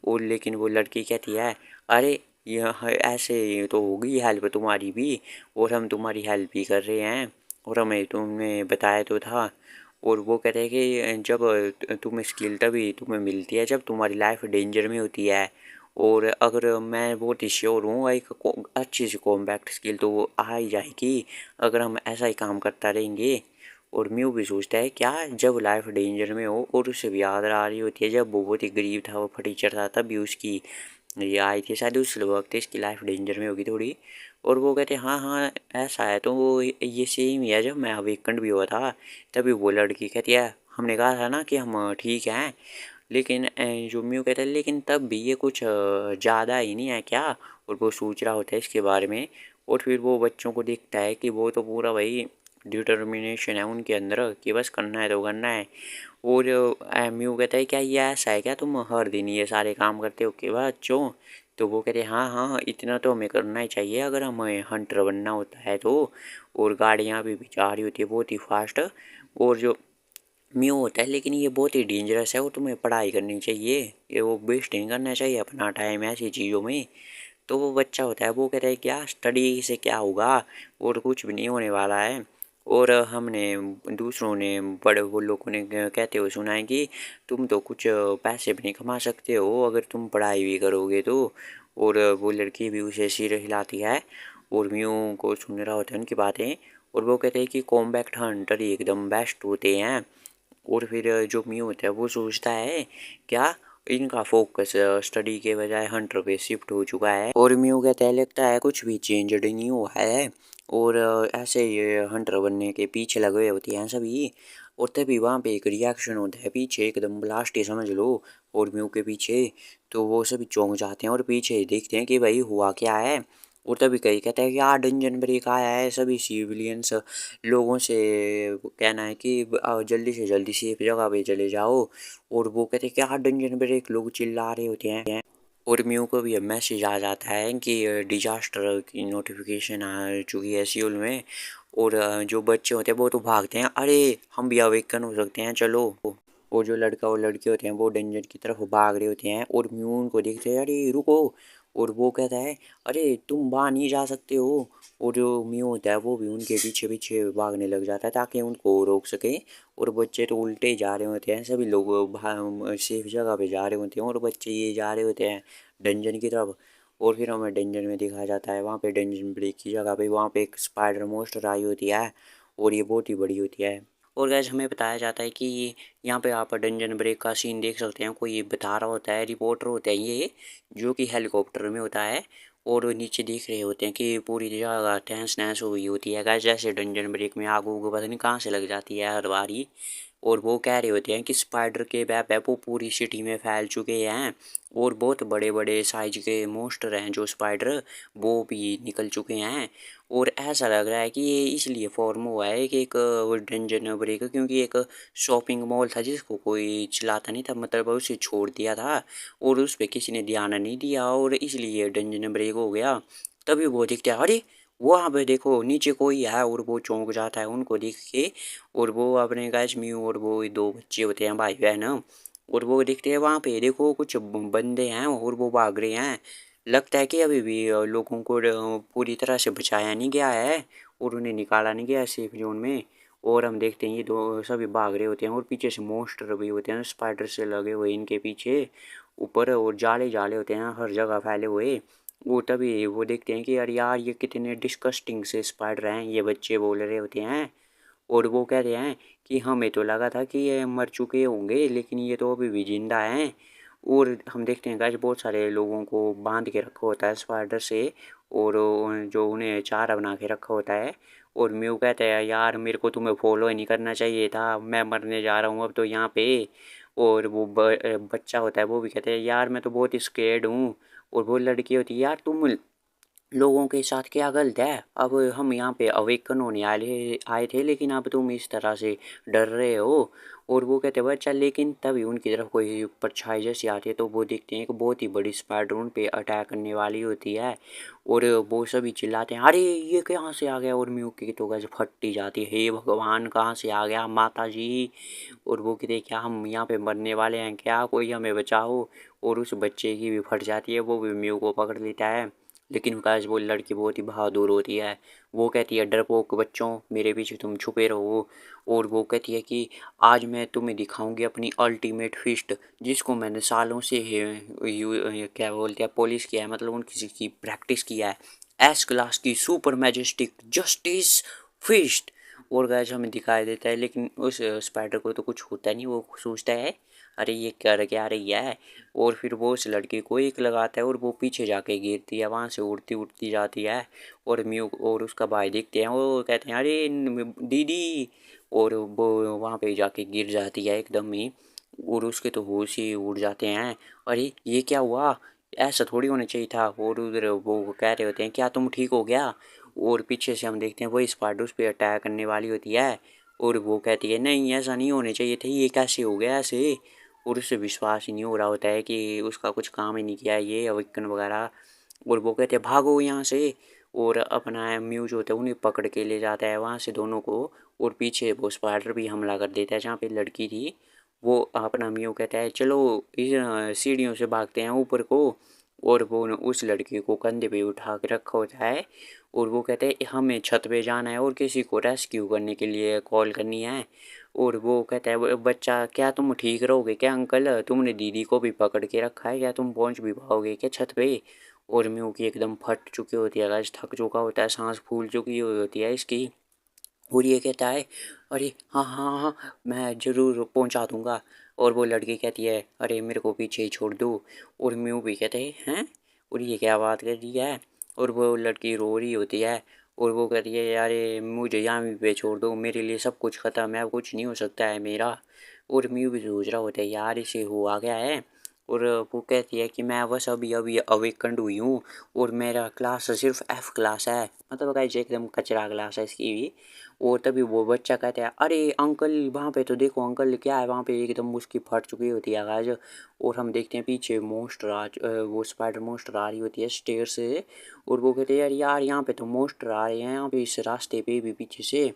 और लेकिन वो लड़की कहती है अरे यह ऐसे तो होगी हेल्प तुम्हारी भी, और हम तुम्हारी हेल्प भी कर रहे हैं, और हमें तुमने बताया तो था। और वो कहते हैं कि जब तुम्हें स्किल तभी तुम्हें मिलती है जब तुम्हारी लाइफ डेंजर में होती है। और अगर मैं बहुत ही श्योर हूँ एक अच्छी सी कॉम्बैक्ट स्किल तो वो आ ही जाएगी अगर हम ऐसा ही काम करता रहेंगे। और म्यू भी सोचता है क्या जब लाइफ डेंजर में हो, और उसे भी याद आ रही होती है जब वो बहुत ही गरीब था, वो फटीचर था, तभी उसकी ये आई थी शायद उस वक्त इसकी लाइफ डेंजर में होगी थोड़ी। और वो कहते हैं हाँ हाँ ऐसा है, तो वो ये सेम ही है जब मैं अवेकंड भी हुआ था। तभी वो लड़की कहती है हमने कहा था ना कि हम ठीक हैं, लेकिन जो म्यू कहता है लेकिन तब भी ये कुछ ज़्यादा ही नहीं है क्या। और वो सोच रहा होता है इसके बारे में। और फिर वो बच्चों को देखता है कि वो तो पूरा भाई डिटर्मिनेशन है उनके अंदर कि बस करना है तो करना है। और म्यू कहता है क्या ये ऐसा है क्या तुम हर दिन ये सारे काम करते हो कि बच्चों। तो वो कहते हैं हाँ हाँ इतना तो हमें करना ही चाहिए अगर हमें हंटर बनना होता है तो। और गाड़ियाँ भी जा रही होती है बहुत ही फास्ट। और जो म्यू होता है लेकिन ये बहुत ही डेंजरस है और तुम्हें पढ़ाई करनी चाहिए, ये वो वेस्ट नहीं करना चाहिए अपना टाइम ऐसी चीज़ों में। तो वो बच्चा होता है वो कहता है क्या स्टडी से क्या होगा और कुछ भी नहीं होने वाला है। और हमने दूसरों ने बड़े वो लोगों ने कहते हुए सुना है कि तुम तो कुछ पैसे भी नहीं कमा सकते हो अगर तुम पढ़ाई भी करोगे तो। और वो लड़की भी उसे सिर हिलाती है और म्यू को सुन रहा होता है उनकी बातें। और वो कहते हैं कि कॉम्बैक्ट हंटर ही एकदम बेस्ट होते हैं। और फिर जो म्यू होता है वो सोचता है क्या इनका फोकस स्टडी के बजाय हंटर पे शिफ्ट हो चुका है। और म्यू कहता है लगता है कुछ भी चेंज्ड नहीं हुआ है। और ऐसे ये हंटर बनने के पीछे लगे होते हैं सभी। और तभी वहाँ पे एक रिएक्शन होता है पीछे एकदम ब्लास्ट ही समझ लो। और म्यू के पीछे तो वो सभी चौंक जाते हैं और पीछे देखते हैं कि भाई हुआ क्या है। और तभी कई कहता है कि यार डंजन ब्रेक आया है सभी सिविलियंस लोगों से कहना है कि जल्दी से जल्दी सेफ जगह पे चले जाओ। और वो कहते हैं कि यार डंजन ब्रेक लोग चिल्ला रहे होते हैं। और म्यू को भी अब मैसेज आ जाता है कि डिजास्टर की नोटिफिकेशन आ चुकी है सियोल में। और जो बच्चे होते हैं वो तो भागते हैं अरे हम भी अवेकन हो सकते हैं चलो। और जो लड़का और लड़के होते हैं वो डेंजर की तरफ भाग रहे होते हैं और म्यू उनको देखते हैं अरे रुको। और वो कहता है अरे तुम बाहर नहीं जा सकते हो। और जो म्यू होता है वो भी उनके पीछे पीछे भागने लग जाता है ताकि उनको रोक सके। और बच्चे तो उल्टे ही जा रहे होते हैं सभी लोग सेफ जगह पे जा रहे होते हैं और बच्चे ये जा रहे होते हैं डंजन की तरफ। और फिर हमें डंजन में दिखाया जाता है वहाँ पे डंजन ब्रेक की जगह पे वहाँ पे एक स्पाइडर मोस्टर आई होती है। और ये बहुत ही बड़ी होती है। और गैस हमें बताया जाता है कि यहाँ पे आप डंजन ब्रेक का सीन देख सकते हैं कोई बता रहा होता है रिपोर्टर होता है ये जो कि हेलीकॉप्टर में होता है। और नीचे देख रहे होते हैं कि पूरी जगह तहस नहस हुई होती है गैस जैसे डंजन ब्रेक में आग उग पता नहीं कहाँ से लग जाती है हर बारी। और वो कह रहे होते हैं कि स्पाइडर के वेब है वो पूरी सिटी में फैल चुके हैं। और बहुत बड़े बड़े साइज के मोस्टर हैं जो स्पाइडर वो भी निकल चुके हैं। और ऐसा लग रहा है कि ये इसलिए फॉर्म हुआ है कि एक डंजन ब्रेक क्योंकि एक शॉपिंग मॉल था जिसको कोई चलाता नहीं था मतलब उसे छोड़ दिया था। और उस पर किसी ने ध्यान नहीं दिया और इसलिए डंजन ब्रेक हो गया। तभी वो दिखता है अरे वहाँ पे देखो नीचे कोई है और वो चौंक जाता है उनको देख के। और वो अपने गैस म्यू और वो दो बच्चे होते हैं भाई बहन। और वो देखते हैं वहाँ पे देखो कुछ बंदे हैं और वो भाग रहे हैं। लगता है कि अभी भी लोगों को पूरी तरह से बचाया नहीं गया है और उन्हें निकाला नहीं गया सेफ जोन में। और हम देखते हैं ये दो सभी भाग रहे होते हैं और पीछे से मॉन्स्टर भी होते हैं स्पाइडर से लगे हुए इनके पीछे ऊपर और जाले जाले होते हैं हर जगह फैले हुए। वो तभी वो देखते हैं कि यार यार ये कितने डिस्कस्टिंग से स्पाइडर हैं ये बच्चे बोल रहे होते हैं। और वो कह रहे हैं कि हमें तो लगा था कि ये मर चुके होंगे लेकिन ये तो अभी भी जिंदा हैं। और हम देखते हैं गाइस बहुत सारे लोगों को बांध के रखा होता है स्पाइडर से। और जो उन्हें चारा बना के रखा होता है। और म्यू कहता है यार मेरे को तुम्हें फॉलो ही नहीं करना चाहिए था मैं मरने जा रहा हूँ अब तो यहाँ पे। और वो बच्चा होता है वो भी कहता है यार मैं तो बहुत स्केर्ड हूँ। और वो लड़की होती है यार तुम लोगों के साथ क्या गलत है अब हम यहाँ पे अवेकन होने आए आए थे लेकिन अब तुम इस तरह से डर रहे हो। और वो कहते हैं बच्चा लेकिन तभी उनकी तरफ कोई परछाई जैसी आती है तो वो देखते हैं कि बहुत ही बड़ी स्पाइडर उन पे अटैक करने वाली होती है। और वो सभी चिल्लाते हैं अरे ये कहाँ से आ गया और म्यू की तो गज फटी जाती है हे भगवान कहाँ से आ गया माता जी। और वो कहते क्या हम यहाँ पे मरने वाले हैं क्या कोई हमें बचाओ। और उस बच्चे की भी फट जाती है वो भी म्यू को पकड़ लेता है। लेकिन काश वो लड़की बहुत ही बहादुर होती है। वो कहती है डरपोक बच्चों मेरे पीछे तुम छुपे रहो। और वो कहती है कि आज मैं तुम्हें दिखाऊंगी अपनी अल्टीमेट फिस्ट जिसको मैंने सालों से क्या बोलते हैं पॉलिश किया है मतलब उनकी की प्रैक्टिस किया है एस क्लास की सुपर मैजेस्टिक जस्टिस फिस्ट। और गैस हमें दिखाई देता है लेकिन उस स्पाइडर को तो कुछ होता नहीं वो सोचता है अरे ये कर क्या रही है। और फिर वो उस लड़के को एक लगाता है और वो पीछे जाके गिरती है वहाँ से उड़ती उड़ती जाती है। और म्यू और उसका भाई देखते हैं वो कहते हैं अरे दीदी। और वो वहाँ पे जाके गिर जाती है एकदम ही। और उसके तो होश ही उड़ जाते हैं अरे ये क्या हुआ ऐसा थोड़ी होना चाहिए था। और उधर वो कह रहे होते हैं क्या तुम ठीक हो गया। और पीछे से हम देखते हैं वही स्पाइडर उस पर अटैक करने वाली होती है और वो कहती है नहीं ऐसा नहीं होने चाहिए थे, ये कैसे हो गया ऐसे। और उससे विश्वास ही नहीं हो रहा होता है कि उसका कुछ काम ही नहीं किया है ये अविक्न वगैरह। और वो कहते हैं भागो यहाँ से, और अपना म्यूज होता है उन्हें पकड़ के ले जाता है वहाँ से दोनों को। और पीछे वो स्पाइडर भी हमला कर देता है जहाँ पे लड़की थी। वो अपना म्यू कहता है चलो इस सीढ़ियों से भागते हैं ऊपर को। और वो उस लड़की को कंधे पे उठा के रखा होता है और वो कहते हैं हमें छत पे जाना है और किसी को रेस्क्यू करने के लिए कॉल करनी है। और वो कहता है बच्चा क्या तुम ठीक रहोगे क्या अंकल, तुमने दीदी को भी पकड़ के रखा है, क्या तुम पहुंच भी पाओगे क्या छत पे। और म्यू की एकदम फट चुकी होती है गाइस, थक चुका होता है, सांस फूल चुकी होती है इसकी। और ये कहता है अरे हाँ हाँ हाँ मैं ज़रूर पहुंचा दूंगा। और वो लड़की कहती है अरे मेरे को पीछे ही छोड़ दो। और म्यू भी कहते हैं और ये क्या बात कर रही है। और वो लड़की रो रही होती है और वो कहती है यार मुझे यहाँ पे छोड़ दो, मेरे लिए सब कुछ ख़त्म है, अब कुछ नहीं हो सकता है मेरा। और म्यू भी सोच रहा होता है यार इसे हुआ क्या है। और वो कहती है कि मैं बस अभी अभी अवेकंड हुई हूँ और मेरा क्लास सिर्फ एफ़ क्लास है, मतलब गाइस एकदम कचरा क्लास है इसकी भी। और तभी वो बच्चा कहता है अरे अंकल वहाँ पे तो देखो अंकल क्या है वहाँ पे, एकदम उसकी फट चुकी होती है गाइस। और हम देखते हैं पीछे वो स्पाइडर मोस्टर आ रही होती है स्टेयर से। और वो कहते हैं यार यार यहाँ पे तो मोस्टर आ रहे हैं यहाँ पे इस रास्ते पे भी पीछे से।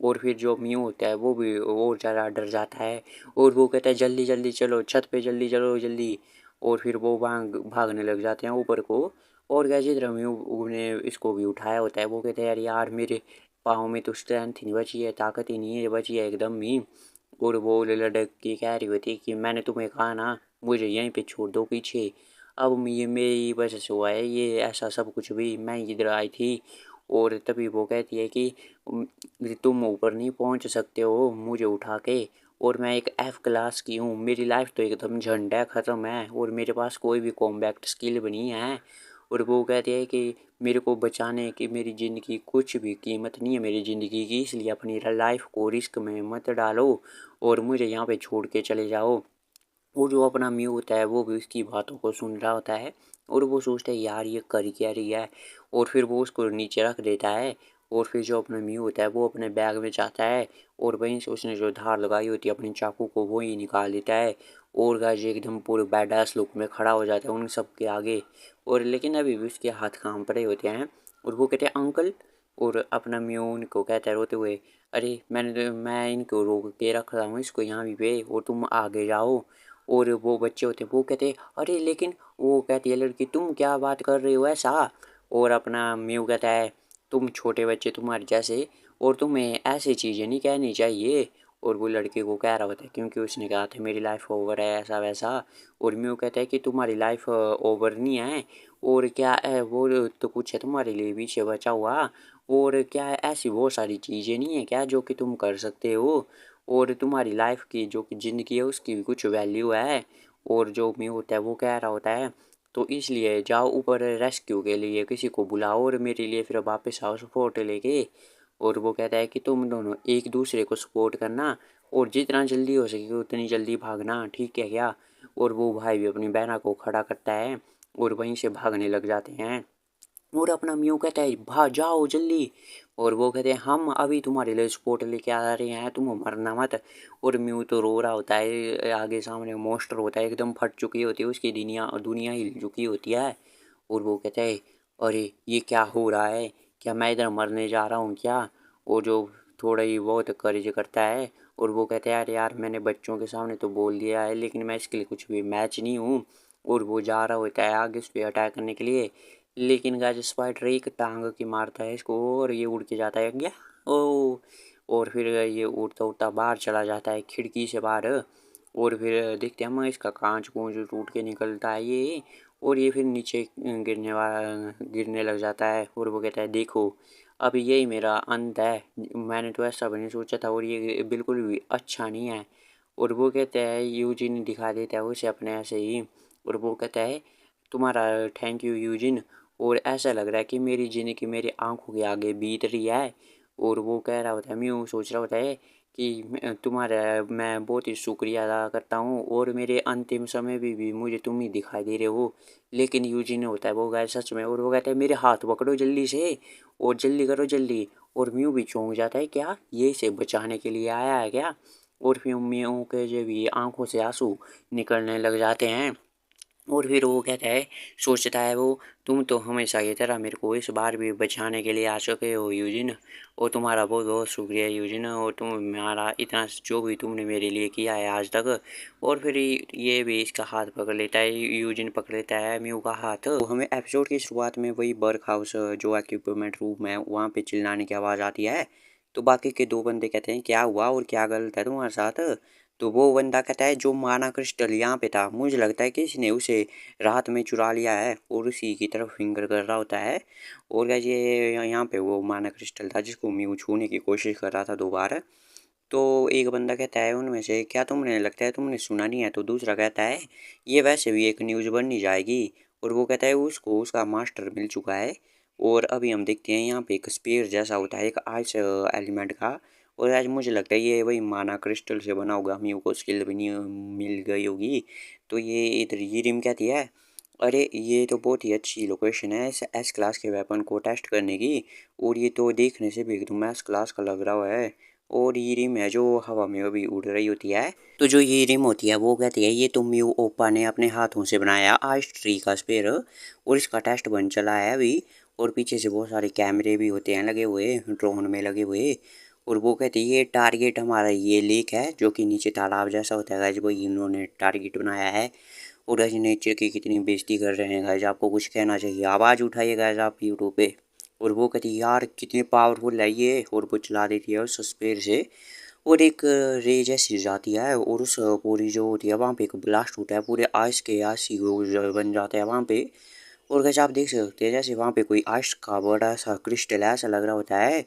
और फिर जो म्यू होता है वो भी और ज़्यादा डर जाता है और वो कहता है जल्दी जल्दी चलो छत पे, जल्दी चलो जल्दी। और फिर वो भागने लग जाते हैं ऊपर को। और क्या जिस तरह म्यू ने इसको भी उठाया होता है वो कहते हैं यार यार मेरे पाँव में तो स्ट्रेंथ ही नहीं बची है, ताकत ही नहीं है बची है एकदम ही। और वो लड़की कह रही होती है कि मैंने तुम्हें कहा ना मुझे यहीं पे छोड़ दो पीछे, अब ये मेरी वजह से हुआ है ये ऐसा सब कुछ भी, मैं इधर आई थी। और तभी वो कहती है कि तुम ऊपर नहीं पहुंच सकते हो मुझे उठा के, और मैं एक एफ़ क्लास की हूँ, मेरी लाइफ तो एकदम झंड है ख़त्म है और मेरे पास कोई भी कॉम्बैक्ट स्किल भी नहीं है। और वो कहती है कि मेरे को बचाने की मेरी ज़िंदगी कुछ भी कीमत नहीं है मेरी ज़िंदगी की, इसलिए अपनी लाइफ को रिस्क में मत डालो और मुझे यहाँ पे छोड़ के चले जाओ। वो जो अपना म्यू होता है वो भी उसकी बातों को सुन रहा होता है और वो सोचता है यार ये कर क्या रही है। और फिर वो उसको नीचे रख देता है और फिर जो अपना म्यू होता है वो अपने बैग में जाता है और वहीं से उसने जो धार लगाई होती है अपनी चाकू को वो ही निकाल देता है। और गाइस एकदम पूरे बैडास लुक में खड़ा हो जाता है उन सब के आगे। और लेकिन अभी भी उसके हाथ कांप रहे होते हैं और वो कहते हैं अंकल। और अपना म्यू उनको कहता है रोते हुए अरे मैं इनको रोक के रख रहा हूँ इसको यहाँ भी पे और तुम आगे जाओ। और वो बच्चे होते हैं वो कहते अरे लेकिन, वो कहती है लड़की तुम क्या बात कर रहे हो ऐसा। और अपना म्यू कहता है तुम छोटे बच्चे तुम्हारे जैसे और तुम्हें ऐसी चीज़ें नहीं कहनी चाहिए। और वो लड़के को कह रहा होता है क्योंकि उसने कहा था मेरी लाइफ ओवर है ऐसा वैसा। और म्यू कहता है कि तुम्हारी लाइफ ओवर नहीं है और क्या है वो तो कुछ है तुम्हारे लिए पीछे बचा हुआ। और क्या है ऐसी बहुत सारी चीज़ें नहीं है क्या जो कि तुम कर सकते हो, और तुम्हारी लाइफ की जो कि ज़िंदगी है उसकी भी कुछ वैल्यू है। और जो म्यू होता है वो कह रहा होता है तो इसलिए जाओ ऊपर रेस्क्यू के लिए किसी को बुलाओ और मेरे लिए फिर वापस आओ सपोर्ट लेके। और वो कहता है कि तुम दोनों एक दूसरे को सपोर्ट करना और जितना जल्दी हो सके उतनी जल्दी भागना, ठीक है क्या। और वो भाई भी अपनी बहना को खड़ा करता है और वहीं से भागने लग जाते हैं। और अपना म्यू कहता है भाग जाओ जल्दी। और वो कहते हैं हम अभी तुम्हारे लिए सपोर्ट लेके आ रहे हैं तुम मरना मत। और म्यू तो रो रहा होता है, आगे सामने मोस्टर होता है एकदम फट चुकी होती है उसकी दुनिया दुनिया हिल चुकी होती है। और वो कहता है अरे ये क्या हो रहा है, क्या मैं इधर मरने जा रहा हूँ क्या। और जो थोड़ा ही बहुत करेज करता है और वो कहता है यार यार मैंने बच्चों के सामने तो बोल दिया है लेकिन मैं इसके लिए कुछ भी मैच नहीं हूँ। और वो जा रहा होता है आगे उस पर अटैक करने के लिए, लेकिन गाइस स्पाइडर एक टांग की मारता है इसको और ये उड़ के जाता है गया ओ। और फिर ये उड़ता उड़ता बाहर चला जाता है खिड़की से बाहर। और फिर देखते हैं हम इसका कांच कूंच टूट के निकलता है ये। और ये फिर नीचे गिरने लग जाता है और वो कहता है देखो अब यही मेरा अंत है, मैंने तो ऐसा भी नहीं सोचा था और ये बिल्कुल भी अच्छा नहीं है। और वो कहता है यूजिन दिखा देता है उसे अपने ऐसे ही। और वो कहता है तुम्हारा थैंक यू यूजिन, और ऐसा लग रहा है कि मेरी ज़िंदगी मेरी आंखों के आगे बीत रही है। और वो कह रहा होता है म्यू सोच रहा होता है कि तुम्हारा मैं बहुत ही शुक्रिया अदा करता हूँ और मेरे अंतिम समय में भी मुझे तुम ही दिखाई दे रहे हो। लेकिन यूजिन होता है वो गाय सच में, और वो कहता है मेरे हाथ पकड़ो जल्दी से और जल्दी करो जल्दी। और म्यू भी चौंक जाता है, क्या ये इसे बचाने के लिए आया है क्या। और फिर म्यू के जो भी आंखों से आंसू निकलने लग जाते हैं। और फिर वो कहता है, सोचता है वो, तुम तो हमेशा की तरह मेरे को इस बार भी बचाने के लिए आ चुके हो यूजिन, और तुम्हारा बहुत बहुत शुक्रिया यूजिन, और तुम्हारा इतना जो भी तुमने मेरे लिए किया है आज तक। और फिर ये भी इसका हाथ पकड़ लेता है, यूजिन पकड़ लेता है म्यू का हाथ। तो हमें एपिसोड की शुरुआत में वही बर्क हाउस जो इक्विपमेंट रूम है वहाँ पे चिल्लाने की आवाज़ आती है। तो बाकी के दो बंदे कहते हैं क्या हुआ और क्या गलत है तुम्हारे साथ। तो वो बंदा कहता है जो माना क्रिस्टल यहाँ पे था, मुझे लगता है कि इसने उसे रात में चुरा लिया है और उसी की तरफ फिंगर कर रहा होता है। और क्या ये यहाँ पे वो माना क्रिस्टल था जिसको म्यू छूने की कोशिश कर रहा था दोबारा। तो एक बंदा कहता है उनमें से, क्या तुमने लगता है तुमने सुना नहीं है। तो दूसरा कहता है ये वैसे भी एक न्यूज़ बननी जाएगी। और वो कहता है उसको उसका मास्टर मिल चुका है। और अभी हम देखते हैं यहाँ पे एक स्पेयर जैसा होता है एक आइस एलिमेंट का। और आज मुझे लगता है ये वही माना क्रिस्टल से बना होगा, म्यू को स्किल भी नहीं मिल गई होगी। तो ये इधर ये रिम कहती है, अरे ये तो बहुत ही अच्छी लोकेशन है इस एस क्लास के वेपन को टेस्ट करने की। और ये तो देखने से भी एकदम एस क्लास का लग रहा है। और ये रिम है जो हवा में अभी उड़ रही होती है। तो जो ये रिम होती है वो कहती है ये तो म्यू ओपा ने अपने हाथों से बनाया आइस ट्री का स्पेयर, और इसका टेस्ट बन चला है अभी। और पीछे से बहुत सारे कैमरे भी होते हैं लगे हुए, ड्रोन में लगे हुए। और वो कहती है ये टारगेट हमारा ये लेक है जो कि नीचे तालाब जैसा होता है गाइस, वही इन्होंने टारगेट बनाया है। और गाइस नेचर की कितनी बेइज्जती कर रहे हैं गाइस, आपको कुछ कहना चाहिए, आवाज़ उठाइए गाइस आप यूट्यूब पे। और वो कहती है यार कितने पावरफुल है ये, और वो चला देती है उस स्पेयर से। और एक रे जैसी जाती है और उस पूरी जो होती है वहाँ पे एक ब्लास्ट होता है, पूरे आइस के आइसी बन जाते हैं वहाँ पे। और कैसे आप देख सकते हैं जैसे वहाँ पे कोई आइस का बड़ा सा क्रिस्टल ऐसा लग रहा होता है।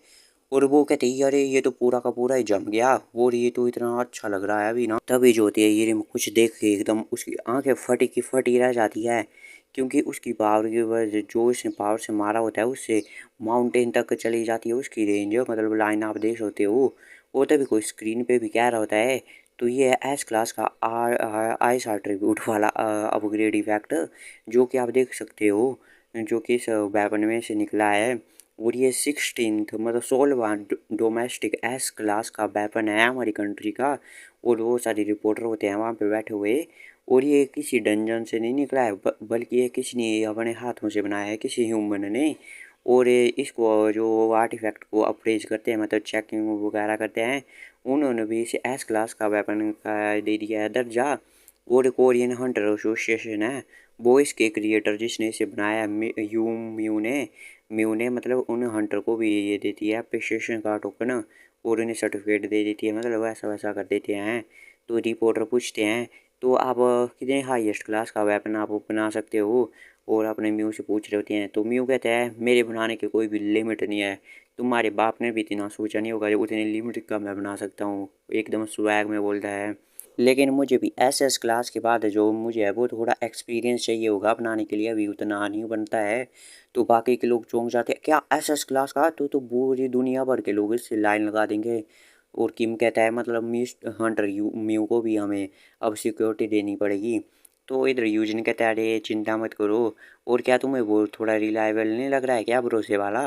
और वो कहते हैं अरे ये तो पूरा का पूरा ही जम गया, और ये तो इतना अच्छा लग रहा है अभी ना। तभी जो होती है ये कुछ देख के एकदम उसकी आंखें फटी की फटी रह जाती है। क्योंकि उसकी पावर की वजह जो इसने पावर से मारा होता है उससे माउंटेन तक चली जाती है उसकी रेंज, मतलब लाइन आप देख सकते हो। वो तभी कोई स्क्रीन पे भी कह रहा होता है। तो ये है एस क्लास का आइस एट्रीब्यूट वाला अपग्रेड इफेक्ट, जो कि आप देख सकते हो जो कि इस वेपन में से निकला है। और ये 16th मतलब 16वां डोमेस्टिक एस क्लास का वेपन है हमारी कंट्री का। और वो सारे रिपोर्टर होते हैं वहाँ पे बैठे हुए। और ये किसी डंजन से नहीं निकला है बल्कि ये किसी ने अपने हाथों से बनाया है, किसी ह्यूमन ने। और ये इसको जो आर्टिफैक्ट को अप्रेज करते हैं मतलब चेकिंग वगैरह करते हैं, उन्होंने भी इसे एस क्लास का वेपन का दे दिया है दर्जा। और कोरियन हंटर एसोसिएशन है वो इसके क्रिएटर जिसने इसे बनाया म्यू ने मतलब उन हंटर को भी ये देती है अप्रिशिएशन का टोकन, और उन्हें सर्टिफिकेट दे देती है, मतलब वैसा वैसा कर देते हैं। तो रिपोर्टर पूछते हैं तो आप कितने हाईएस्ट क्लास का वेपन आप बना सकते हो। और अपने म्यू से पूछ रहे होते हैं तो म्यू कहता है मेरे बनाने के कोई भी लिमिट नहीं है, तुम्हारे बाप ने भी इतना सोचा नहीं होगा उतनी लिमिट का मैं बना सकता हूँ, एकदम स्वैग में बोलता है। लेकिन मुझे भी एस क्लास के बाद जो मुझे है वो थोड़ा एक्सपीरियंस चाहिए होगा अपनाने के लिए, अभी उतना नहीं बनता है। तो बाकी के लोग चौंक जाते हैं, क्या एस क्लास का, तो पूरी दुनिया भर के लोग इससे लाइन लगा देंगे। और किम कहता है मतलब मिस हंटर म्यू को भी हमें अब सिक्योरिटी देनी पड़ेगी। तो इधर यूजन कहता है अरे चिंता मत करो, और क्या तुम्हें वो थोड़ा रिलायबल नहीं लग रहा है क्या, भरोसे वाला।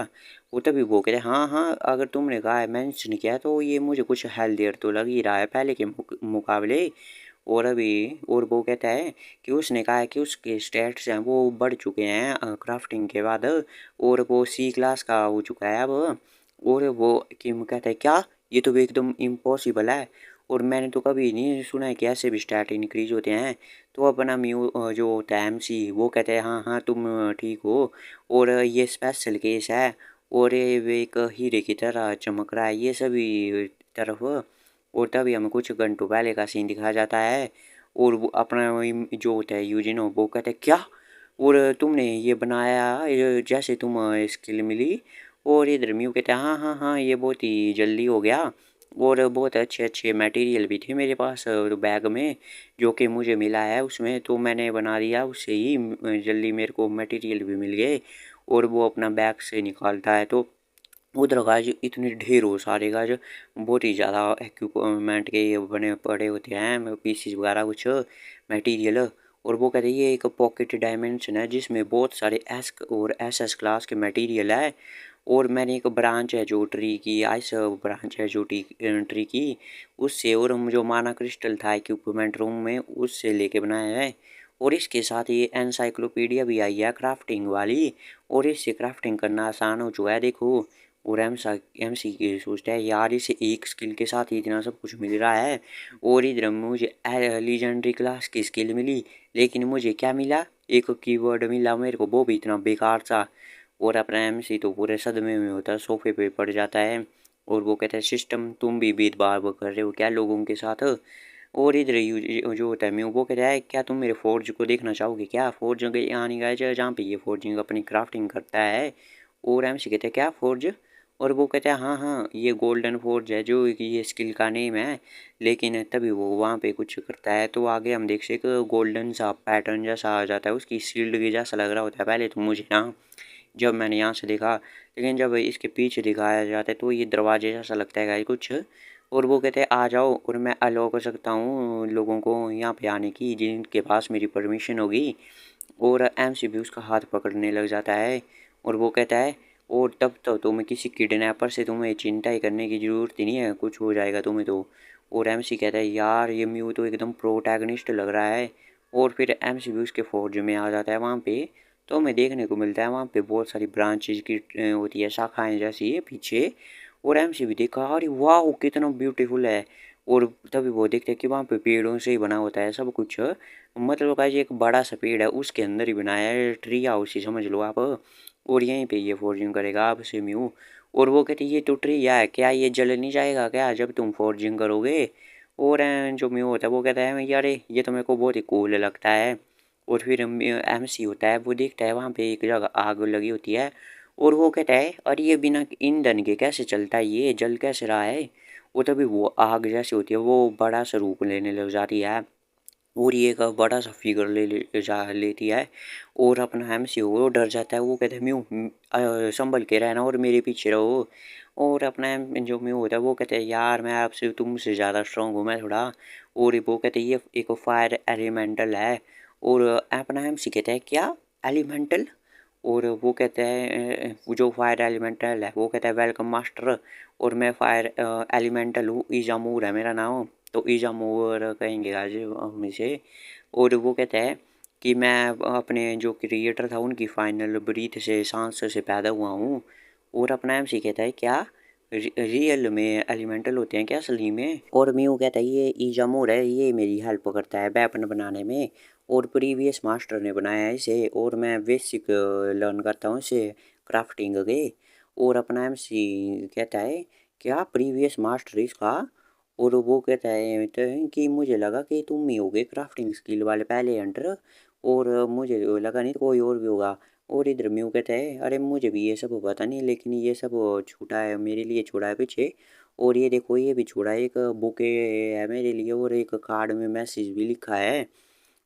वो तभी वो कहते हैं हाँ हाँ अगर तुमने कहा है मेंशन किया तो ये मुझे कुछ हेल्दियर तो लग ही रहा है पहले के मुकाबले। और अभी और वो कहता है कि उसने कहा है कि उसके स्टेट्स हैं वो बढ़ चुके हैं क्राफ्टिंग के बाद, और वो सी क्लास का हो चुका है अब। और वो किम कहता है क्या, ये तो एकदम इम्पॉसिबल है, और मैंने तो कभी नहीं सुना है कि ऐसे भी स्टैट इंक्रीज होते हैं। तो अपना म्यू जो होता है एमसी वो कहते हैं हाँ हाँ तुम ठीक हो, और ये स्पेशल केस है, और ये एक हीरे की तरह चमक रहा है ये सभी तरफ। और तभी हमें कुछ घंटों पहले का सीन दिखाया जाता है। और वो अपना वही जो होता है यूजिनो वो कहते हैं क्या, और तुमने ये बनाया जैसे तुम स्किल मिली। और इधर म्यू कहते हैं हाँ हाँ हाँ ये बहुत ही जल्दी हो गया, और बहुत अच्छे अच्छे मटेरियल भी थे मेरे पास बैग में जो कि मुझे मिला है उसमें, तो मैंने बना दिया उससे ही जल्दी मेरे को मटेरियल भी मिल गए। और वो अपना बैग से निकालता है तो उधर गाइस इतने ढेरों सारे गाइस बहुत ही ज़्यादा इक्विपमेंट के ये बने पड़े होते हैं पीसीज वगैरह कुछ मटेरियल। और वो कहते हैं ये एक पॉकेट डायमेंशन है जिसमें बहुत सारे एस और एसएस क्लास के मटेरियल है। और मैंने एक ब्रांच है जो ट्री की आइस ब्रांच है जो ट्री की उससे, और जो माना क्रिस्टल था इक्विपमेंट रूम में उससे लेके बनाया है। और इसके साथ ये एनसाइक्लोपीडिया भी आई है क्राफ्टिंग वाली, और इससे क्राफ्टिंग करना आसान हो चुका है देखो। और एम सी के सोचता है यार इसे एक स्किल के साथ ही इतना सब कुछ मिल रहा है। और इधर मुझे लीजेंडरी क्लास की स्किल मिली, लेकिन मुझे क्या मिला, एक कीवर्ड मिला मेरे को, वो भी इतना बेकार सा। और अपना एमसी तो पूरे सदमे में होता है, सोफे पे पड़ जाता है। और वो कहता है सिस्टम तुम भी भेदभाव कर रहे हो क्या लोगों के साथ। और इधर जो होता है मैं वो कहता है क्या तुम मेरे फोर्ज को देखना चाहोगे क्या, फोर्ज यहाँ नहीं गया जहाँ पे ये फोर्जिंग अपनी क्राफ्टिंग करता है। और एमसी कहते हैं क्या फोर्ज। और वो कहता है हाँ हाँ ये गोल्डन फोर्ज है जो कि ये स्किल का नेम है। लेकिन तभी वो वहाँ पे कुछ करता है तो आगे हम देख सकते गोल्डन सा पैटर्न जैसा आ जाता है, उसकी शील्ड के जैसा लग रहा होता है पहले तो मुझे ना, जब मैंने यहाँ से देखा। लेकिन जब इसके पीछे दिखाया जाता है तो ये दरवाजे जैसा लगता है गाइस कुछ। और वो कहते हैं आ जाओ और मैं अलाउ कर सकता हूँ लोगों को यहाँ पे आने की जिनके पास मेरी परमिशन होगी। और एमसी भी उसका हाथ पकड़ने लग जाता है। और वो कहता है और तब तो तुम्हें किसी किडनैपर से तुम्हें चिंता ही करने की ज़रूरत ही नहीं है, कुछ हो जाएगा तुम्हें तो। और एमसी कहता है यार ये म्यू तो एकदम प्रोटैगनिस्ट लग रहा है। और फिर एमसी भी उसके फौज में आ जाता है वहाँ पे। तो हमें देखने को मिलता है वहाँ पे बहुत सारी ब्रांचेज की होती है शाखाएँ जैसी है पीछे। और एमसी भी देखा अरे वाह कितना ब्यूटीफुल है। और तभी वो देखते हैं कि वहाँ पे पेड़ों से ही बना होता है सब कुछ, मतलब का एक बड़ा सा पेड़ है उसके अंदर ही बनाया है, ट्री हाउस ही समझ लो आप। और यहीं पे ये फोर्जिंग करेगा आपसे म्यू। और वो कहती है ये तो ट्री है क्या ये जल नहीं जाएगा क्या जब तुम फोर्जिंग करोगे। और जो म्यू होता है वो कहता है यार ये तो मेरे को बहुत ही कूल लगता है। और फिर एमसी होता है वो देखता है वहाँ पे एक जगह आग लगी होती है। और वो कहता है अरे ये बिना ईंधन के कैसे चलता है ये जल कैसे रहा है। वो तभी वो आग जैसी होती है वो बड़ा सा रूप लेने लग जाती है। और ये एक बड़ा सा फिगर जा लेती है। और अपना एमसी वो डर जाता है वो कहता है म्यू संभल के रहना और मेरे पीछे रहो। और अपना जो म्यू होता है वो कहते हैं यार मैं आपसे तुमसे ज़्यादा स्ट्रॉन्ग हूँ मैं थोड़ा। और वो कहते हैं ये एक फायर एलिमेंटल है। और अपना एमसी कहता है क्या एलिमेंटल। और वो कहता है वो जो फायर एलिमेंटल है वो कहता है वेलकम मास्टर। और मैं फायर एलिमेंटल हूँ ईजामूर है मेरा नाम। तो ईजामूर कहेंगे आज हम इसे। और वो कहता है कि मैं अपने जो क्रिएटर था उनकी फाइनल ब्रीथ से सांस से पैदा हुआ हूँ। और अपना एमसी कहता है क्या रियल में एलिमेंटल होते हैं क्या असली में। और म्यू कहता है ये ईजामूर है ये मेरी हेल्प करता है वेपन बनाने में। और प्रीवियस मास्टर ने बनाया है इसे और मैं बेसिक लर्न करता हूँ इसे क्राफ्टिंग के। और अपना एमसी कहता है क्या प्रीवियस मास्टर इसका। और वो कहता है तो कि मुझे लगा कि तुम ही होगे क्राफ्टिंग स्किल वाले पहले हंटर। और मुझे लगा नहीं कोई और भी होगा। और इधर म्यू कहता है अरे मुझे भी ये सब पता नहीं लेकिन ये सब छूटा है मेरे लिए छोड़ा है पीछे। और ये देखो ये भी छोड़ा है एक बुके है मेरे लिए और एक कार्ड में मैसेज भी लिखा है।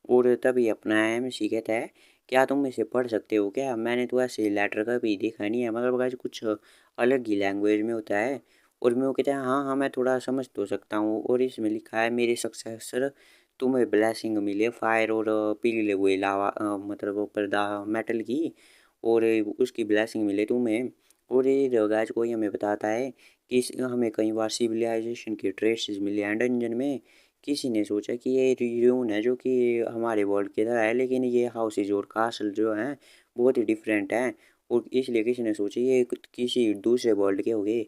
और तभी अपना एमसी कहता है क्या तुम इसे पढ़ सकते हो क्या, मैंने तो ऐसे लेटर का भी देखा नहीं है मगर गाइस कुछ अलग ही लैंग्वेज में होता है। और मैं वो कहता है हाँ हाँ मैं थोड़ा समझ तो सकता हूँ। और इसमें लिखा है मेरे सक्सेसर तुम्हें ब्लेसिंग मिले फायर और पीले हुए लावा मतलब वो पर्दा मेटल की। और उसकी ब्लेसिंग मिले तुम्हें। और ये गाइस कोई हमें बताता है कि हमें कई बार सिविलाइजेशन के ट्रेसेस मिले हैं डंजन में। किसी ने सोचा कि ये र्यून है जो कि हमारे वर्ल्ड की तरह है लेकिन ये हाउसेज और कासल जो हैं बहुत ही डिफरेंट हैं। और इसलिए किसी ने सोचा ये किसी दूसरे वर्ल्ड के होंगे।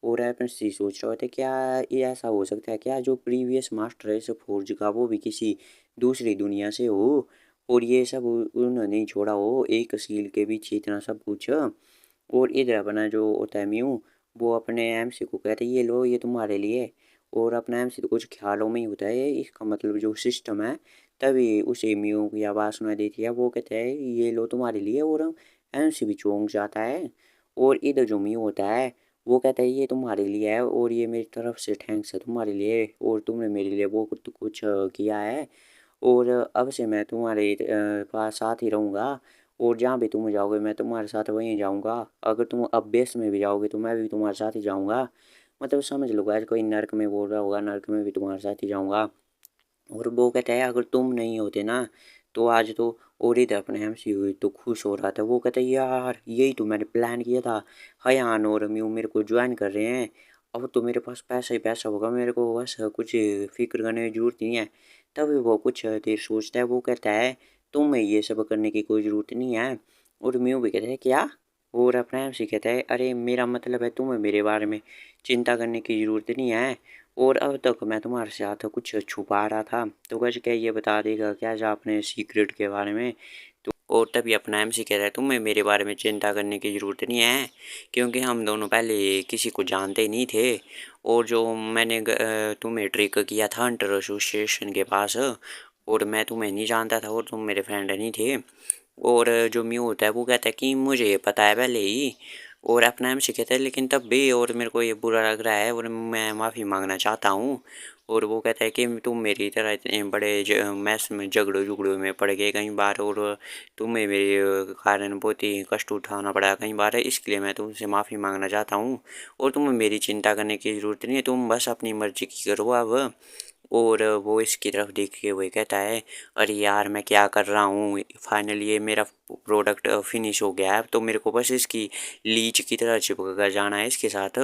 और अपन सी सोच रहे थे क्या ये ऐसा हो सकता है क्या जो प्रीवियस मास्टर है इस फोर्ज का वो भी किसी दूसरी दुनिया से हो। और ये सब उन्होंने ही छोड़ा हो एक सील के पीछे इतना सब कुछ। और इधर अपना जो होता है म्यू वो अपने एमसी को कहते हैं ये लो ये तुम्हारे लिए। और अपना एमसी तो कुछ ख्यालों में ही होता है इसका मतलब जो सिस्टम है। तभी उसे म्यू की आवाज़ सुनाई देती है वो कहता है ये लो तुम्हारे लिए। और एमसी भी चौंक जाता है। और इधर जो म्यू होता है वो कहता है ये तुम्हारे लिए है और ये मेरी तरफ से थैंक्स है तुम्हारे लिए और तुमने मेरे लिए वो कुछ किया है। और अब से मैं तुम्हारे पास साथ ही रहूँगा। और जहाँ भी तुम जाओगे मैं तुम्हारे साथ वहीं जाऊँगा। अगर तुम अभ्यास में भी जाओगे तो मैं भी तुम्हारे साथ ही जाऊँगा। मतलब समझ लो गाइस, कोई नर्क में बोल रहा होगा, नर्क में भी तुम्हारे साथ ही जाऊँगा। और वो कहता है अगर तुम नहीं होते ना तो आज तो और इधर अपने एमसी हुई तो खुश हो रहा था। वो कहता है यार यही तो मैंने प्लान किया था, हयान और म्यू मेरे को ज्वाइन कर रहे हैं। अब तो मेरे पास पैसा ही पैसा होगा, मेरे को बस कुछ फिक्र करने की जरूरत नहीं है। तभी वो कुछ देर सोचता है। वो कहता है तुम्हें ये सब करने की कोई ज़रूरत नहीं है। और म्यू भी कहता है क्या। और अपना एमसी कहता है अरे मेरा मतलब है तुम्हें मेरे बारे में चिंता करने की ज़रूरत नहीं है। और अब तक मैं तुम्हारे साथ कुछ छुपा रहा था तो कुछ क्या ये बता देगा क्या जो आपने सीक्रेट के बारे में। तो और तभी अपना एमसी कह रहा है तुम्हें मेरे बारे में चिंता करने की ज़रूरत नहीं है, क्योंकि हम दोनों पहले किसी को जानते ही नहीं थे। और जो मैंने तुम्हें ट्रिक किया था हंटर एसोसिएशन के पास, और मैं तुम्हें नहीं जानता था और तुम मेरे फ्रेंड नहीं थे। और जो म्यू होता है वो कहता है कि मुझे ये पता है पहले ही। और अपना एम सी कहता है लेकिन तब भी और मेरे को ये बुरा लग रहा है और मैं माफ़ी मांगना चाहता हूँ। और वो कहता है कि तुम मेरी तरह इतने बड़े मैस में झगड़ों झुगड़ों में पड़ गए कई बार, और तुम्हें मेरे कारण बहुत ही कष्ट उठाना पड़ा कई बार, इसके लिए मैं तुमसे माफ़ी मांगना चाहता हूँ। और तुम्हें मेरी चिंता करने की ज़रूरत नहीं है, तुम बस अपनी मर्ज़ी की करो अब। और वो इसकी तरफ देख के वही कहता है अरे यार मैं क्या कर रहा हूँ, फाइनली ये मेरा प्रोडक्ट फिनिश हो गया है, तो मेरे को बस इसकी लीच की तरह चिपक कर जाना है इसके साथ।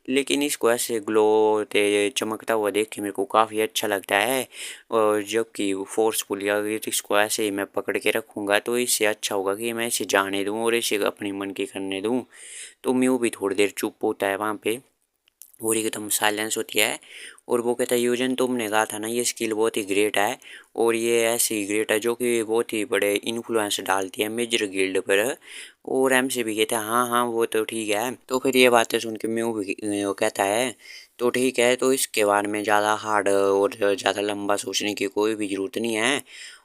लेकिन इसको ऐसे ग्लो ते चमकता हुआ देख के मेरे को काफ़ी अच्छा लगता है। और जबकि फोर्सफुली अगर इसको ऐसे ही मैं पकड़ के रखूँगा तो इससे अच्छा होगा कि मैं इसे जाने दूँ और इसे अपनी मन की करने दूँ। तो म्यू भी थोड़ी देर चुप होता है वहाँ पे और एकदम साइलेंस होती है। और वो कहता है यूजन तुमने कहा था ना ये स्किल बहुत ही ग्रेट है, और ये ऐसी ग्रेट है जो कि बहुत ही बड़े इन्फ्लुएंस डालती है मेजर गिल्ड पर। और एम से भी कहता है हाँ हाँ वो तो ठीक है। तो फिर ये बातें सुन के म्यू भी वो कहता है तो ठीक है, तो इसके बारे में ज़्यादा हार्ड और ज़्यादा लंबा सोचने की कोई भी ज़रूरत नहीं है।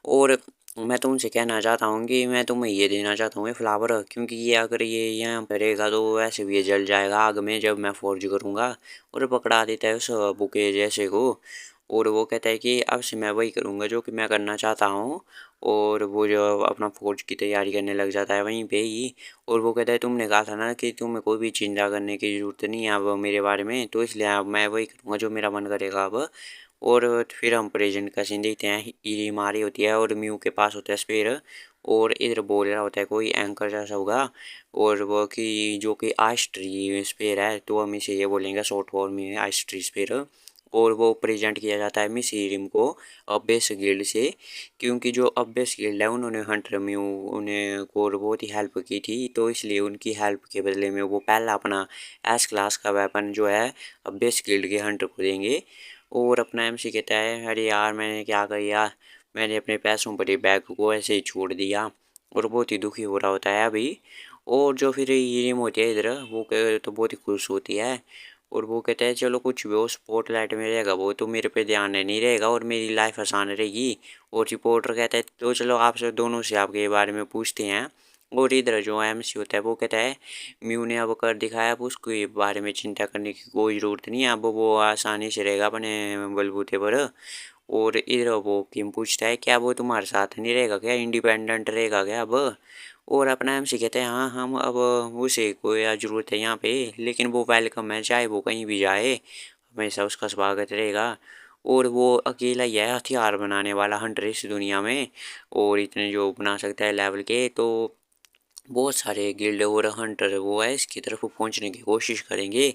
और मैं तुमसे कहना चाहता हूँ कि मैं तुम्हें ये देना चाहता हूँ ये फ्लावर, क्योंकि ये अगर ये यहाँ पर रहेगा तो वैसे भी ये जल जाएगा आग में जब मैं फोर्ज करूँगा। और पकड़ा देता है उस बुके जैसे को। और वो कहता है कि अब से मैं वही करूँगा जो कि मैं करना चाहता हूँ। और वो जो अपना फौज की तैयारी करने लग जाता है वहीं पे ही। और वो कहता है तुमने कहा था ना कि तुम्हें कोई भी चिंता करने की ज़रूरत नहीं है अब मेरे बारे में, तो इसलिए अब मैं वही करूँगा जो मेरा मन करेगा अब। और फिर हम प्रेजेंट का सीन देखते हैं। ईरी मारी होती है और म्यू के पास होता है स्पेयर, और इधर बोल रहा होता है कोई एंकर जैसा होगा। और वो कि जो कि आइस्ट्री स्पेयर है तो हम इसे ये बोलेंगे शॉर्ट फॉर्म में आइस्ट्री स्पेयर। और वो प्रेजेंट किया जाता है मिस ईरिम को अब्बेस गिल्ड से, क्योंकि जो अब्बेस गिल्ड है उन्होंने हंटर म्यू उन्हें को बहुत ही हेल्प की थी, तो इसलिए उनकी हेल्प के बदले में वो पहला अपना एस क्लास का वेपन जो है अब्बेस गिल्ड के हंटर को देंगे। और अपना एमसी कहता है अरे यार मैंने क्या किया, मैंने अपने पैसों पर ही बैग को ऐसे ही छोड़ दिया। और बहुत ही दुखी हो रहा होता है अभी। और जो फिर हीरिम होती है इधर वो तो बहुत ही खुश होती है। और वो कहता है चलो कुछ भी हो स्पॉटलाइट में रहेगा वो तो मेरे पे ध्यान नहीं रहेगा और मेरी लाइफ आसान रहेगी। और रिपोर्टर कहता है तो चलो आपसे दोनों से आपके बारे में पूछते हैं। और इधर जो एमसी होता है वो कहता है म्यू ने अब कर दिखाया, अब उसको ये बारे में चिंता करने की कोई ज़रूरत नहीं है, अब वो आसानी से रहेगा अपने बलबूते पर। और इधर वो किम पूछता है क्या वो तुम्हारे साथ नहीं रहेगा क्या, इंडिपेंडेंट रहेगा क्या अब। और अपना एमसी कहते हैं हाँ हम अब उसे कोई ज़रूरत है यहाँ पे, लेकिन वो वेलकम है चाहे वो कहीं भी जाए, हमेशा उसका स्वागत रहेगा। और वो अकेला ही है हथियार बनाने वाला हंटर इस दुनिया में, और इतने जो बना सकता है लेवल के। तो बहुत सारे गिल्ड और हंटर वो है इसकी तरफ पहुंचने की कोशिश करेंगे।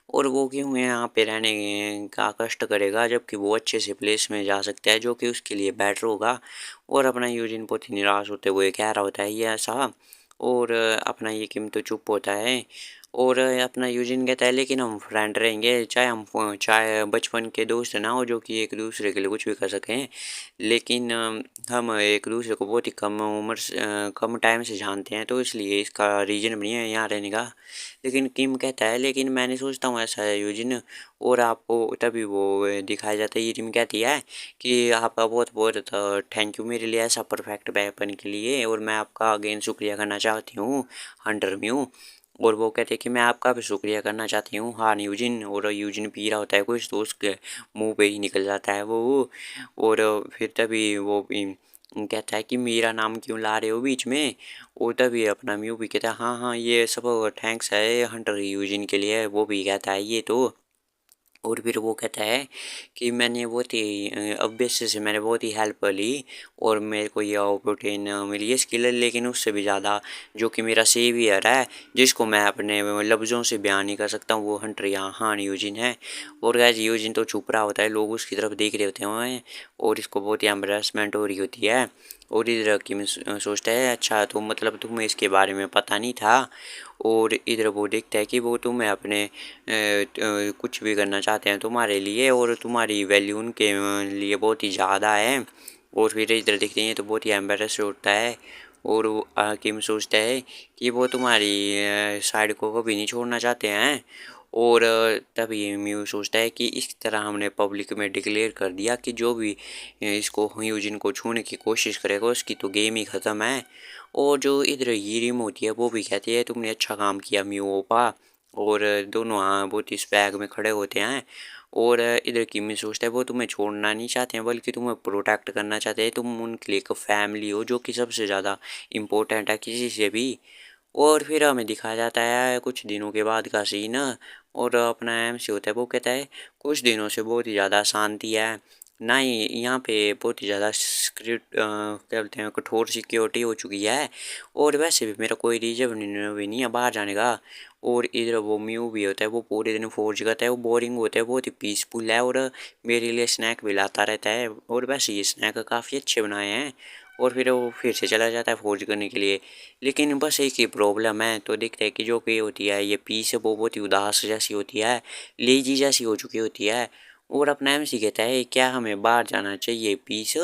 और वो क्यों यहाँ पे रहने का कष्ट करेगा जबकि वो अच्छे से प्लेस में जा सकता है जो कि उसके लिए बेटर होगा। और अपना यूजिन बहुत ही निराश होते हुए कह रहा होता है ये ऐसा। और अपना ये किम तो चुप होता है। और अपना यूजिन कहता है लेकिन हम फ्रेंड रहेंगे, चाहे हम चाहे बचपन के दोस्त ना हो जो कि एक दूसरे के लिए कुछ भी कर सकें, लेकिन हम एक दूसरे को बहुत ही कम उम्र से कम टाइम से जानते हैं, तो इसलिए इसका रीज़न नहीं है यहाँ रहने का। लेकिन किम कहता है लेकिन मैं नहीं सोचता हूँ ऐसा है यूजिन। और आपको तभी वो दिखाया जाता है, ये टीम कहती है कि आपका बहुत बहुत थैंक यू मेरे लिए ऐसा परफेक्ट वेपन के लिए, और मैं आपका अगेन शुक्रिया करना चाहती हूँ हंटर म्यू। और वो कहते हैं कि मैं आपका भी शुक्रिया करना चाहती हूँ हाँ यूजिन। और यूजिन पी रहा होता है कुछ तो उसके मुंह पे ही निकल जाता है वो। और फिर तभी वो कहता है कि मेरा नाम क्यों ला रहे हो बीच में। और तभी अपना म्यू भी कहता है हाँ हाँ ये सब थैंक्स है हंटर यूजिन के लिए। वो भी कहता है ये तो। और फिर वो कहता है कि मैंने बहुत ही ऑब्वियस से मैंने बहुत ही हेल्प ली और मेरे को ये प्रोटीन मिली है स्किल, लेकिन उससे भी ज़्यादा जो कि मेरा सेवियर है जिसको मैं अपने लफ्ज़ों से बयान नहीं कर सकता हूँ, वो हंटर यहाँ हान यूजिन है। और गैस यूजिन तो छुप रहा होता है, लोग उसकी तरफ देख रहे होते हैं और इसको बहुत ही एम्बेरसमेंट हो रही होती है। और इधर की मैं सोचता है अच्छा तो मतलब तुम्हें इसके बारे में पता नहीं था। और इधर वो देखता है कि वो तुम्हें अपने कुछ भी करना चाहते हैं तुम्हारे लिए और तुम्हारी वैल्यू उनके लिए बहुत ही ज़्यादा है। और फिर इधर देखते हैं तो बहुत ही एम्बेरस होता है। और वो किम सोचता है कि वो तुम्हारी साइड को कभी नहीं छोड़ना चाहते हैं। और तभी म्यू सोचता है कि इस तरह हमने पब्लिक में डिक्लेयर कर दिया कि जो भी इसको ह्यूजिन को छूने की कोशिश करेगा उसकी तो गेम ही ख़त्म है। और जो इधर हीरिम होती है वो भी कहती है तुमने अच्छा काम किया म्यू ओपा। और दोनों हाँ बहुत इस बैग में खड़े होते हैं। और इधर किमी सोचता है वो तुम्हें छोड़ना नहीं चाहते हैं बल्कि तुम्हें प्रोटेक्ट करना चाहते हैं, तुम उनके लिए एक फैमिली हो जो कि सबसे ज़्यादा इम्पोर्टेंट है किसी से भी। और फिर हमें दिखाया जाता है कुछ दिनों के बाद का सीन। और अपना एमसी होता है वो कहता है कुछ दिनों से बहुत ही ज़्यादा शांति है ना ही यहाँ पे बहुत ही ज़्यादा स्क्रिप्ट क्या बोलते हैं कठोर सिक्योरिटी हो चुकी है। और वैसे भी मेरा कोई रीजन भी नहीं है बाहर जाने का। और इधर वो म्यू भी होता है वो पूरे दिन फौज करता है, वो बोरिंग होता है बहुत ही पीसफुल है और मेरे लिए स्नैक भी लाता रहता है। और वैसे ये स्नैक काफ़ी अच्छे बनाए हैं। और फिर वो फिर से चला जाता है फौज करने के लिए। लेकिन बस एक ही प्रॉब्लम है, तो दिखता है कि जो कि होती है ये पीस है वो बहुत ही उदास जैसी होती है, लेजी जैसी हो चुकी होती है। और अपना एमसी कहता है क्या हमें बाहर जाना चाहिए पीस।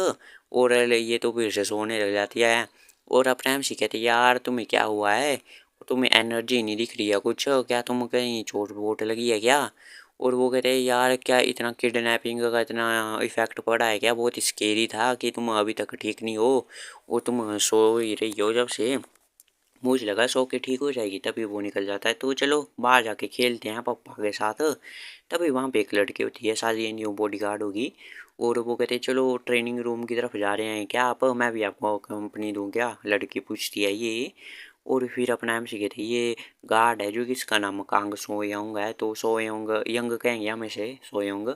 और ये तो फिर से सोने लग जाती है। और अपना एमसी कहते हैं यार तुम्हें क्या हुआ है, तुम्हें एनर्जी नहीं दिख रही है कुछ, क्या तुम कहीं चोट वोट लगी है क्या। और वो कहते हैं यार क्या इतना किडनैपिंग का इतना इफेक्ट पड़ा है क्या, बहुत स्केरी था कि तुम अभी तक ठीक नहीं हो और तुम सो ही रही हो जब से। मुझे लगा सो के ठीक हो जाएगी, तभी वो निकल जाता है तो चलो बाहर जाके खेलते हैं पापा के साथ। तभी वहाँ पे एक लड़की होती है शायद ये न्यू बॉडी गार्ड होगी। और वो कहते हैं चलो ट्रेनिंग रूम की तरफ जा रहे हैं क्या आप, मैं भी आपको कंपनी दूँ क्या, लड़की पूछती है ये। और फिर अपना एमसी कहते हैं ये गार्ड है जो कि इसका नाम कांग सोयोंग है, तो सोयोंग यंग कहेंगे हमें से सोयोंग।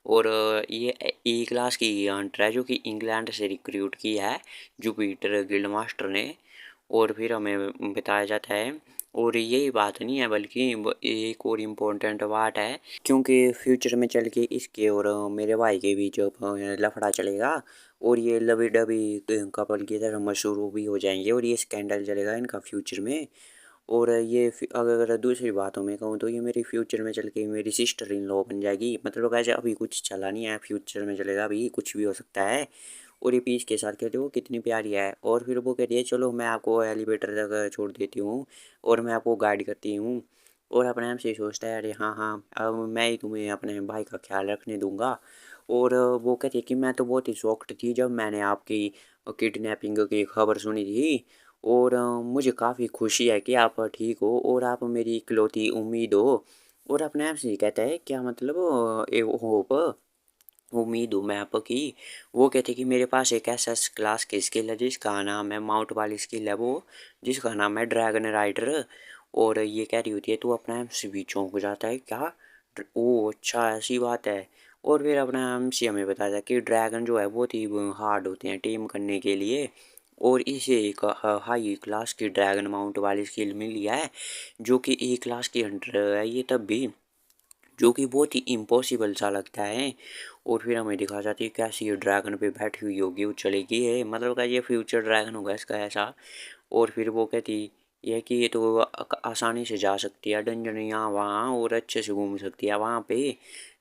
और ये ई क्लास की हंटर है जो कि इंग्लैंड से रिक्रूट की है जुपिटर गिल्ड मास्टर ने। और फिर हमें बताया जाता है और यही बात नहीं है बल्कि एक और इम्पोर्टेंट बात है, क्योंकि फ्यूचर में चल के इसके और मेरे भाई के बीच लफड़ा चलेगा और ये लवी डबी कपल की तरह मशहूर भी हो जाएंगे और ये स्कैंडल चलेगा इनका फ्यूचर में। और ये अगर दूसरी बातों में कहूँ तो ये मेरी फ्यूचर में चल के मेरी सिस्टर इन लॉ बन जाएगी, मतलब ऐसे अभी कुछ चला नहीं है फ्यूचर में चलेगा अभी कुछ भी हो सकता है। और ये पीस के साथ कहते हो कितनी प्यारी है। और फिर वो कहती है चलो मैं आपको एलिवेटर तक छोड़ देती हूँ और मैं आपको गाइड करती हूँ। और अपने आप से सोचता है अरे हाँ हाँ अब मैं ही तुम्हें अपने भाई का ख्याल रखने दूंगा। और वो कहती है कि मैं तो बहुत ही शॉक्ड थी जब मैंने आपकी किडनैपिंग की खबर सुनी थी। और मुझे काफ़ी खुशी है कि आप ठीक हो और आप मेरी इकलौती उम्मीद हो। और अपने आप से कहता है क्या मतलब होप उम्मीद हूँ मैं आपकी। वो कहते कि मेरे पास एक ऐसा क्लास की स्किल है जिसका नाम है माउंट वाली स्किल है वो, जिसका नाम है ड्रैगन राइडर। और ये कह रही होती है तो अपना एम सी भी चौंक जाता है क्या, ओ अच्छा ऐसी बात है। और फिर अपना एम सी हमें बताया था कि ड्रैगन जो है बहुत ही हार्ड होते हैं टीम करने के लिए। और इसे एक हाई क्लास की ड्रैगन माउंट वाली स्किल मिली है जो कि ए क्लास की हंटर है ये तब भी, जो कि बहुत ही इम्पॉसिबल सा लगता है। और फिर हमें दिखा जाती है कैसी ये ड्रैगन पे बैठी हुई होगी वो चलेगी है, मतलब का ये फ्यूचर ड्रैगन होगा इसका ऐसा। और फिर वो कहती है कि ये तो आसानी से जा सकती है डंजन यहाँ वहाँ और अच्छे से घूम सकती है वहाँ पे।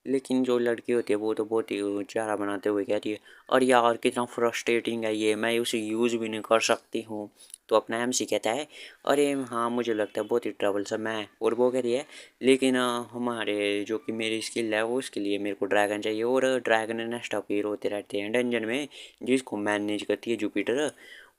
लेकिन जो लड़की होती है वो तो बहुत ही चेहरा बनाते हुए कहती है और यार कितना फ्रस्ट्रेटिंग है ये, मैं उसे यूज़ भी नहीं कर सकती हूँ। तो अपना एमसी कहता है अरे हाँ मुझे लगता है बहुत ही ट्रबलसम है। और वो कह रही है लेकिन हमारे जो कि मेरी स्किल है वो उसके लिए मेरे को ड्रैगन चाहिए और ड्रैगन नेक्स्ट अपीयर होते रहते हैं डंजन में जिसको मैनेज करती है जुपिटर।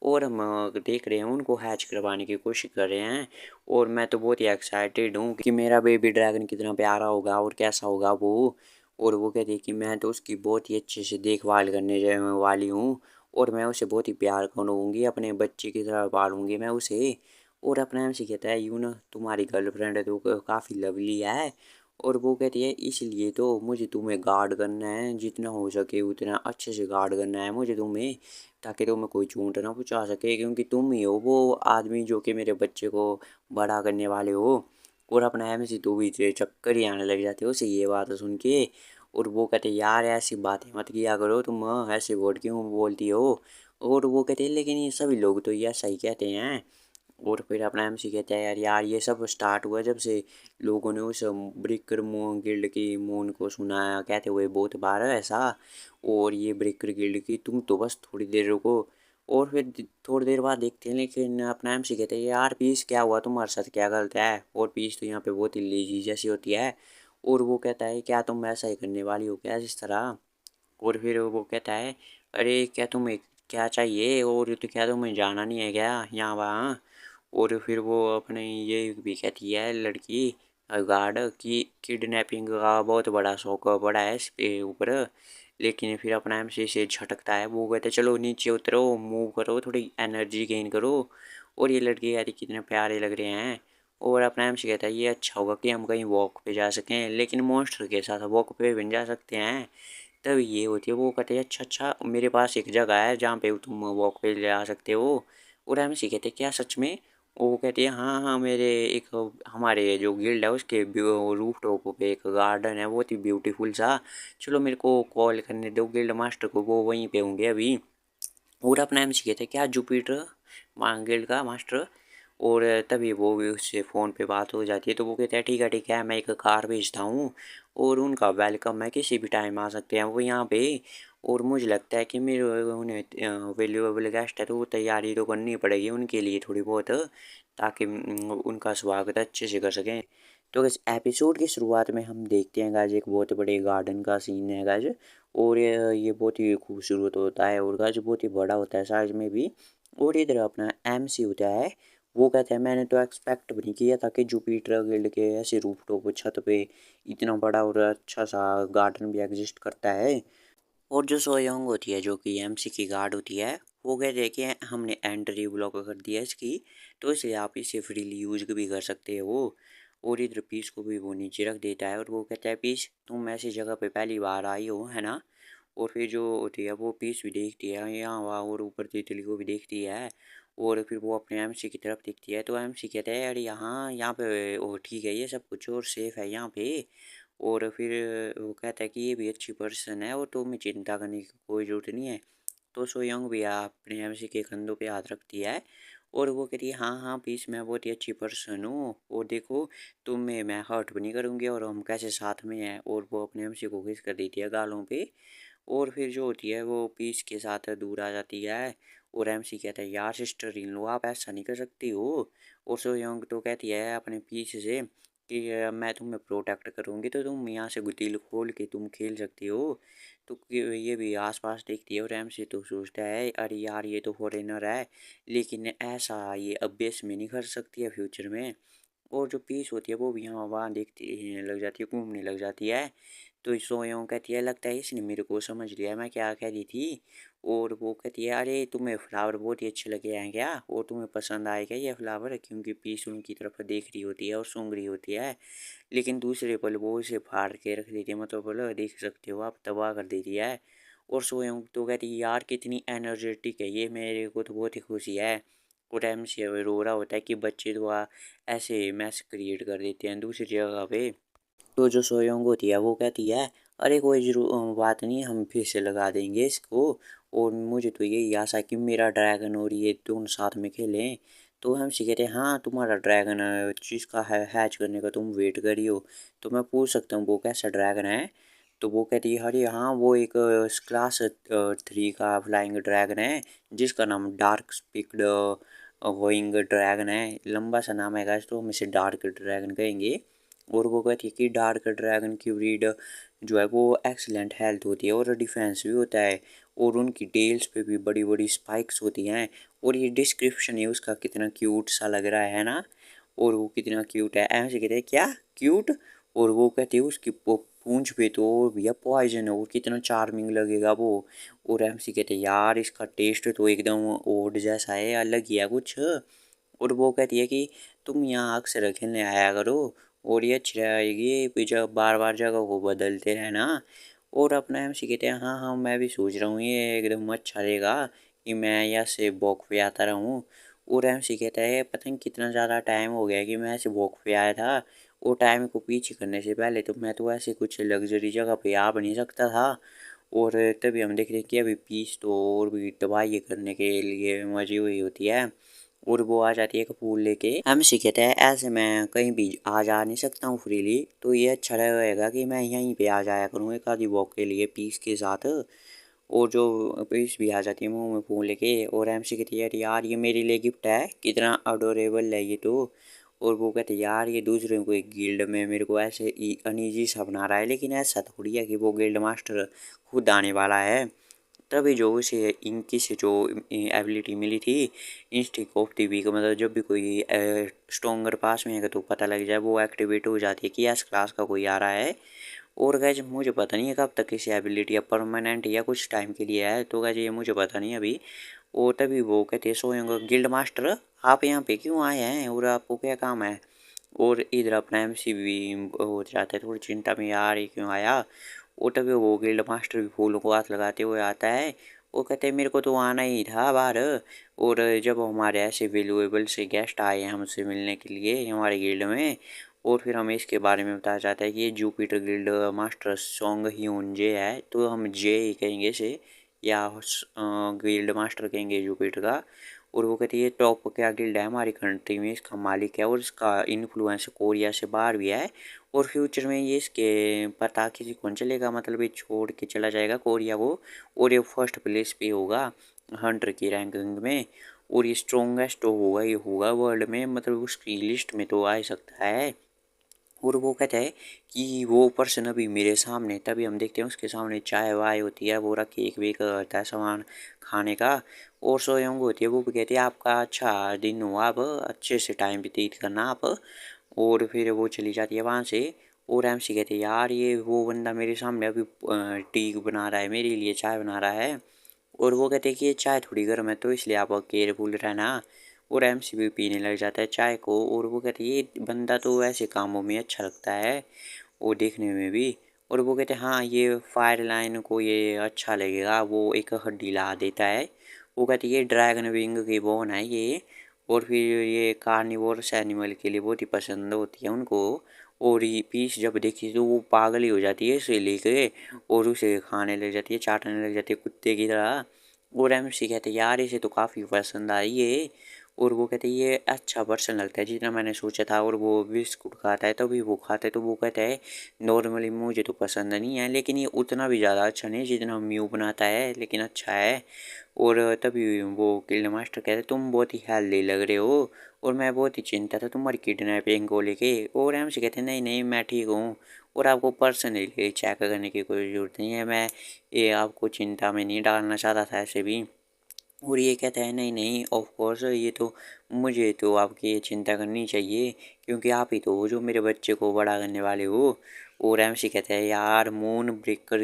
और हम देख रहे हैं उनको हैच करवाने की कोशिश कर रहे हैं। और मैं तो बहुत ही एक्साइटेड हूँ कि मेरा बेबी ड्रैगन कितना प्यारा होगा और कैसा होगा वो। और वो कहती है कि मैं तो उसकी बहुत ही अच्छे से देखभाल करने वाली हूँ और मैं उसे बहुत ही प्यार करूँगी, अपने बच्चे की तरह पालूँगी मैं उसे। और अपना एमसी कहता है, यूँ ना तुम्हारी गर्लफ्रेंड है तो काफ़ी लवली है। और वो कहती है इसलिए तो मुझे तुम्हें गार्ड करना है, जितना हो सके उतना अच्छे से गार्ड करना है मुझे तुम्हें, ताकि तुम्हें कोई चोट ना पहुँचा सके, क्योंकि तुम ही हो वो आदमी जो कि मेरे बच्चे को बड़ा करने वाले हो। और अपना एमसी तो भी चक्कर ही आने लग जाते हो उसे ये बात सुन के। और वो कहते यार ऐसी बातें मत किया करो तुम, ऐसे वर्ड क्यों बोलती हो। और वो कहते लेकिन ये सभी लोग तो ये सही कहते हैं। और फिर अपना एमसी कहता है यार यार ये सब स्टार्ट हुआ जब से लोगों ने उस ब्रिकर मोन गिल्ड की मोन को सुनाया कहते हुए बहुत बार है ऐसा। और ये ब्रिकर गिल्ड की तुम तो बस थोड़ी देर रुको। और फिर थोड़ी देर बाद देखते हैं, लेकिन अपना एमसी कहते हैं यार पीस क्या हुआ, तुम्हारे साथ क्या गलत है। और पीस तो यहाँ पे बहुत ही लेजी जैसी होती है। और वो कहता है क्या तुम ऐसा ही करने वाली हो क्या इस तरह। और फिर वो कहता है अरे क्या तुम्हें क्या चाहिए, और तो क्या तुम्हें जाना नहीं है क्या यहाँ वहाँ। और फिर वो अपने ये भी कहती है लड़की गार्ड की किडनैपिंग का बहुत बड़ा शौक पड़ा है इस पे ऊपर। लेकिन फिर अपना एमसी से झटकता है, वो कहते चलो नीचे उतरो, मूव करो, थोड़ी एनर्जी गेन करो। और ये लड़की कहती कितने प्यारे लग रहे हैं। और अपना एमसी कहता है ये अच्छा होगा कि हम कहीं वॉक पे जा सकें, लेकिन मॉन्स्टर के साथ वॉक पे भी जा सकते हैं। तब ये होती है, वो कहते हैं अच्छा अच्छा मेरे पास एक जगह है जहाँ पे तुम वॉक पे जा सकते हो। और एमसी कहते क्या सच में। वो कहती है हाँ हाँ मेरे एक हमारे जो गिल्ड है उसके रूफ टॉप पे एक गार्डन है बहुत ही ब्यूटीफुल सा, चलो मेरे को कॉल करने दो गिल्ड मास्टर को, वो वहीं पे होंगे अभी। और अपना एमसी कहते क्या जुपिटर गिल्ड का मास्टर। और तभी वो भी उससे फ़ोन पे बात हो जाती है, तो वो कहता है ठीक है मैं एक कार भेजता हूँ और उनका वेलकम है, किसी भी टाइम आ सकते हैं वो यहाँ पे। और मुझे लगता है कि मेरे उन्हें वैल्यूएबल गेस्ट है तो वो तैयारी तो करनी पड़ेगी उनके लिए थोड़ी बहुत, ताकि उनका स्वागत अच्छे से कर सकें। तो इस एपिसोड की शुरुआत में हम देखते हैं गाइस एक बहुत बड़े गार्डन का सीन है गाइस। और ये बहुत ही खूबसूरत होता है और गाइस बहुत ही बड़ा होता है साइज में भी। और इधर अपना एमसी होता है, वो कहते हैं मैंने तो एक्सपेक्ट भी नहीं किया था कि जुपिटर गिल्ड के ऐसे रूफटॉप छत पे इतना बड़ा और अच्छा सा गार्डन भी एग्जिस्ट करता है। और जो सोयोंग होती है जो कि एमसी की गार्ड होती है, वो कहते हैं कि हमने एंट्री ब्लॉक कर दिया इसकी, तो इसे आप इसे फ्रीली यूज भी कर सकते हो। और इधर पीस को भी वो नीचे रख देता है और वो कहता है पीस तुम ऐसी जगह पे पहली बार आई हो है ना। और फिर जो होती है वो पीस भी देखती है यहाँ वहाँ और ऊपर तितली को भी देखती है। और फिर वो अपने एमसी की तरफ देखती है, तो एमसी कहता है अरे यहाँ यहाँ पे ओ ठीक है ये सब कुछ और सेफ है यहाँ पे। और फिर वो कहता है कि ये भी अच्छी पर्सन है और तो हमें चिंता करने की कोई ज़रूरत नहीं है। तो सोयोंग भी अपने एमसी के कंधों पे हाथ रखती है और वो कहती है हाँ हाँ प्लीज़ मैं बहुत ही अच्छी पर्सन हूँ और देखो तुम्हें मैं हर्ट भी नहीं करूँगी और हम कैसे साथ में हैं। और वो अपने एमसी को किस कर देती है गालों पे। और फिर जो होती है वो पीस के साथ दूर आ जाती है। और एमसी कहता है यार सिस्टर इन लो आप ऐसा नहीं कर सकती हो। और सोयोंग तो कहती है अपने पीस से कि मैं तुम्हें प्रोटेक्ट करूँगी तो तुम यहाँ से दिल खोल के तुम खेल सकती हो। तो ये भी आसपास देखती है और एमसी तो सोचता है अरे यार ये तो फॉरेनर है, लेकिन ऐसा ये अभ्यास में नहीं कर सकती है फ्यूचर में। और जो पीस होती है वो भी यहाँ वहाँ देखती लग जाती है, घूमने लग जाती है। तो सोयों कहती है लगता है इसने मेरे को समझ लिया मैं क्या कह रही थी। और वो कहती है अरे तुम्हें फ्लावर बहुत ही अच्छे लगे हैं क्या, और तुम्हें पसंद आए क्या ये फ्लावर, क्योंकि पीस उनकी तरफ देख रही होती है और सूंघ रही होती है। लेकिन दूसरे पल वो उसे फाड़ के रख देती है, मतलब बोलो देख सकते हो आप तबाह कर देती है। और सोयों तो कहती है यार कितनी एनर्जेटिक है ये, मेरे को तो बहुत ही खुशी है। और टाइम से रो रहा होता है कि बच्चे तो ऐसे मैस क्रिएट कर देते हैं दूसरी जगह पे। तो जो सोयोंग होती है वो कहती है अरे कोई जरूर बात नहीं हम फिर से लगा देंगे इसको। और मुझे तो यही आशा है कि मेरा ड्रैगन और ये दोनों साथ में खेलें। तो हम से कहते हैं हाँ तुम्हारा ड्रैगन जिसका है हैच करने का तुम वेट करी हो, तो मैं पूछ सकता हूँ वो कैसा ड्रैगन है। तो वो कहती है अरे हाँ वो एक क्लास 3 का फ्लाइंग ड्रैगन है जिसका नाम डार्क स्पिक्ड होइंग ड्रैगन है, लंबा सा नाम है गाइस तो हम इसे डार्क ड्रैगन कहेंगे। और वो कहती है कि डार्क ड्रैगन की ब्रीड जो है वो एक्सीलेंट हेल्थ होती है और डिफेंस भी होता है। और उनकी टेल्स पे भी बड़ी बड़ी स्पाइक्स होती हैं। और ये डिस्क्रिप्शन है उसका कितना क्यूट सा लग रहा है ना। और वो कितना क्यूट है ऐसे कहते हैं क्या क्यूट। और वो कहती है उसकी पूंछ पे तो भैया पॉइजन है और कितना चार्मिंग लगेगा वो। और एमसी कहते यार इसका टेस्ट तो एकदम ओड जैसा है, अलग ही है कुछ। और वो कहती है कि तुम यहाँ अक्सर खेलने आया करो और ये अच्छी रहेगी, फिर जब बार बार जगह को बदलते रहना। और अपना एमसी कहते हैं हाँ हाँ मैं भी सोच रहा हूँ ये एकदम अच्छा रहेगा कि मैं यहाँ से वॉक पे आता रहूँ। और एमसी कहता है पता नहीं कितना ज़्यादा टाइम हो गया कि मैं ऐसे वॉक पे आया था, और टाइम को पीछे करने से पहले तो मैं तो ऐसे कुछ लग्जरी जगह पे आ नहीं सकता था। और तभी हम देख रहे हैं कि अभी पीस तो और भी दवाई करने के लिए मजी हुई होती है। और वो आ जाती है कपूर लेके, हम कहते हैं ऐसे मैं कहीं भी आ जा नहीं सकता हूँ फ्रीली, तो ये अच्छा रहेगा कि मैं यहीं पे आ जाया करूँ एक आधी वॉक के लिए पीस के साथ। और जो पीस भी आ जाती है मुंह में फूल लेके, और एमसी कहती है यार ये मेरे लिए गिफ्ट है, कितना अडोरेबल है ये तो। और वो कहते यार ये दूसरे को एक गिल्ड में मेरे को ऐसे अनईजी सा बना रहा है, लेकिन ऐसा थोड़ी है कि वो गिल्ड मास्टर खुद आने वाला है। तभी जो उसे इनकी से जो एबिलिटी मिली थी इंस्टिक ऑफ द वीक, मतलब जब भी कोई स्ट्रोंगर पास में है तो पता लग जाए वो एक्टिवेट हो जाती है कि एस क्लास का कोई आ रहा है। और गैज मुझे पता नहीं है कब तक इसे एबिलिटी या परमानेंट या कुछ टाइम के लिए है, तो गैज ये मुझे पता नहीं अभी। और तभी वो कहते हैं सोएंगे गिल्ड मास्टर आप यहाँ पे क्यों आए हैं और आपको क्या काम है। और इधर अपना एमसी भी हो जाता है थोड़ी चिंता में यार ये क्यों आया। और तभी वो गिल्ड मास्टर भी फूलों को हाथ लगाते हुए आता है। वो कहते हैं मेरे को तो आना ही था बाहर, और जब हमारे ऐसे वैल्यूएबल से गेस्ट आए हैं हमसे मिलने के लिए हमारे गिल्ड में। और फिर हमें इसके बारे में बताया जाता है कि ये Jupiter guild master Song Hyun Je है, तो हम जे ही कहेंगे इसे, या गिल्ड मास्टर कहेंगे जुपिटर का। और वो कहती है टॉप क्या गिल्ड है हमारी कंट्री में, इसका मालिक है और इसका इन्फ्लुएंस कोरिया से बाहर भी है। और फ्यूचर में ये इसके पता किसी को चलेगा, मतलब ये छोड़ के चला जाएगा कोरिया को, और ये फर्स्ट प्लेस पे होगा हंटर की रैंकिंग में। और ये स्ट्रोंगेस्ट होगा, ये होगा वर्ल्ड में, मतलब उसकी लिस्ट में तो आ ही सकता है। और वो कहता है कि वो पर्सन अभी मेरे सामने, तभी हम देखते हैं उसके सामने चाय वाय होती है, वो रहा केक वेक रहता है सामान खाने का, और सोयंग होती है। वो भी कहती है आपका अच्छा दिन हो, आप अच्छे से टाइम व्यतीत करना आप। और फिर वो चली जाती है वहाँ से। और एमसी कहते हैं यार ये वो बंदा मेरे सामने अभी टी बना रहा है मेरे लिए, चाय बना रहा है। और वो कहते हैं कि ये चाय थोड़ी गर्म है तो इसलिए आप केयरफुल रहना। और एमसी भी पीने लग जाता है चाय को। और वो कहते हैं ये बंदा तो ऐसे कामों में अच्छा लगता है वो देखने में भी। और वो कहते हैं हाँ ये फायर लाइन को ये अच्छा लगेगा, वो एक हड्डी ला देता है। वो कहते हैं ये ड्रैगन विंग की बोन है ये। और फिर ये कार्निवोरस एनिमल के लिए बहुत ही पसंद होती है उनको। और ये पीस जब देखती तो वो पागल ही हो जाती है इसे लेके, और उसे खाने लग जाती है, चाटने लग जाती है कुत्ते की तरह। और एमसी कहते यार इसे तो काफ़ी पसंद आई ये। और वो कहते ये अच्छा पर्सन लगता है जितना मैंने सोचा था। और वो बिस्कुट खाता है तभी वो खाता है, तो वो कहता है नॉर्मली मुझे तो पसंद नहीं है, लेकिन ये उतना भी ज़्यादा अच्छा नहीं जितना म्यू बनाता है, लेकिन अच्छा है। और तभी वो किल्ड मास्टर कहते तुम बहुत ही हेल्दी लग रहे हो, और मैं बहुत ही चिंता था तुम्हारी किडनैपिंग को लेके। और एमसी कहते नहीं नहीं मैं ठीक हूँ, और आपको पर्सनली चेक करने की कोई ज़रूरत नहीं है, मैं ये आपको चिंता में नहीं डालना चाहता था ऐसे भी। और ये कहता है नहीं नहीं ऑफ कोर्स ये तो मुझे तो आपकी ये चिंता करनी चाहिए, क्योंकि आप ही तो हो जो मेरे बच्चे को बड़ा करने वाले हो। और एमसी कहते हैं यार मून ब्रेकर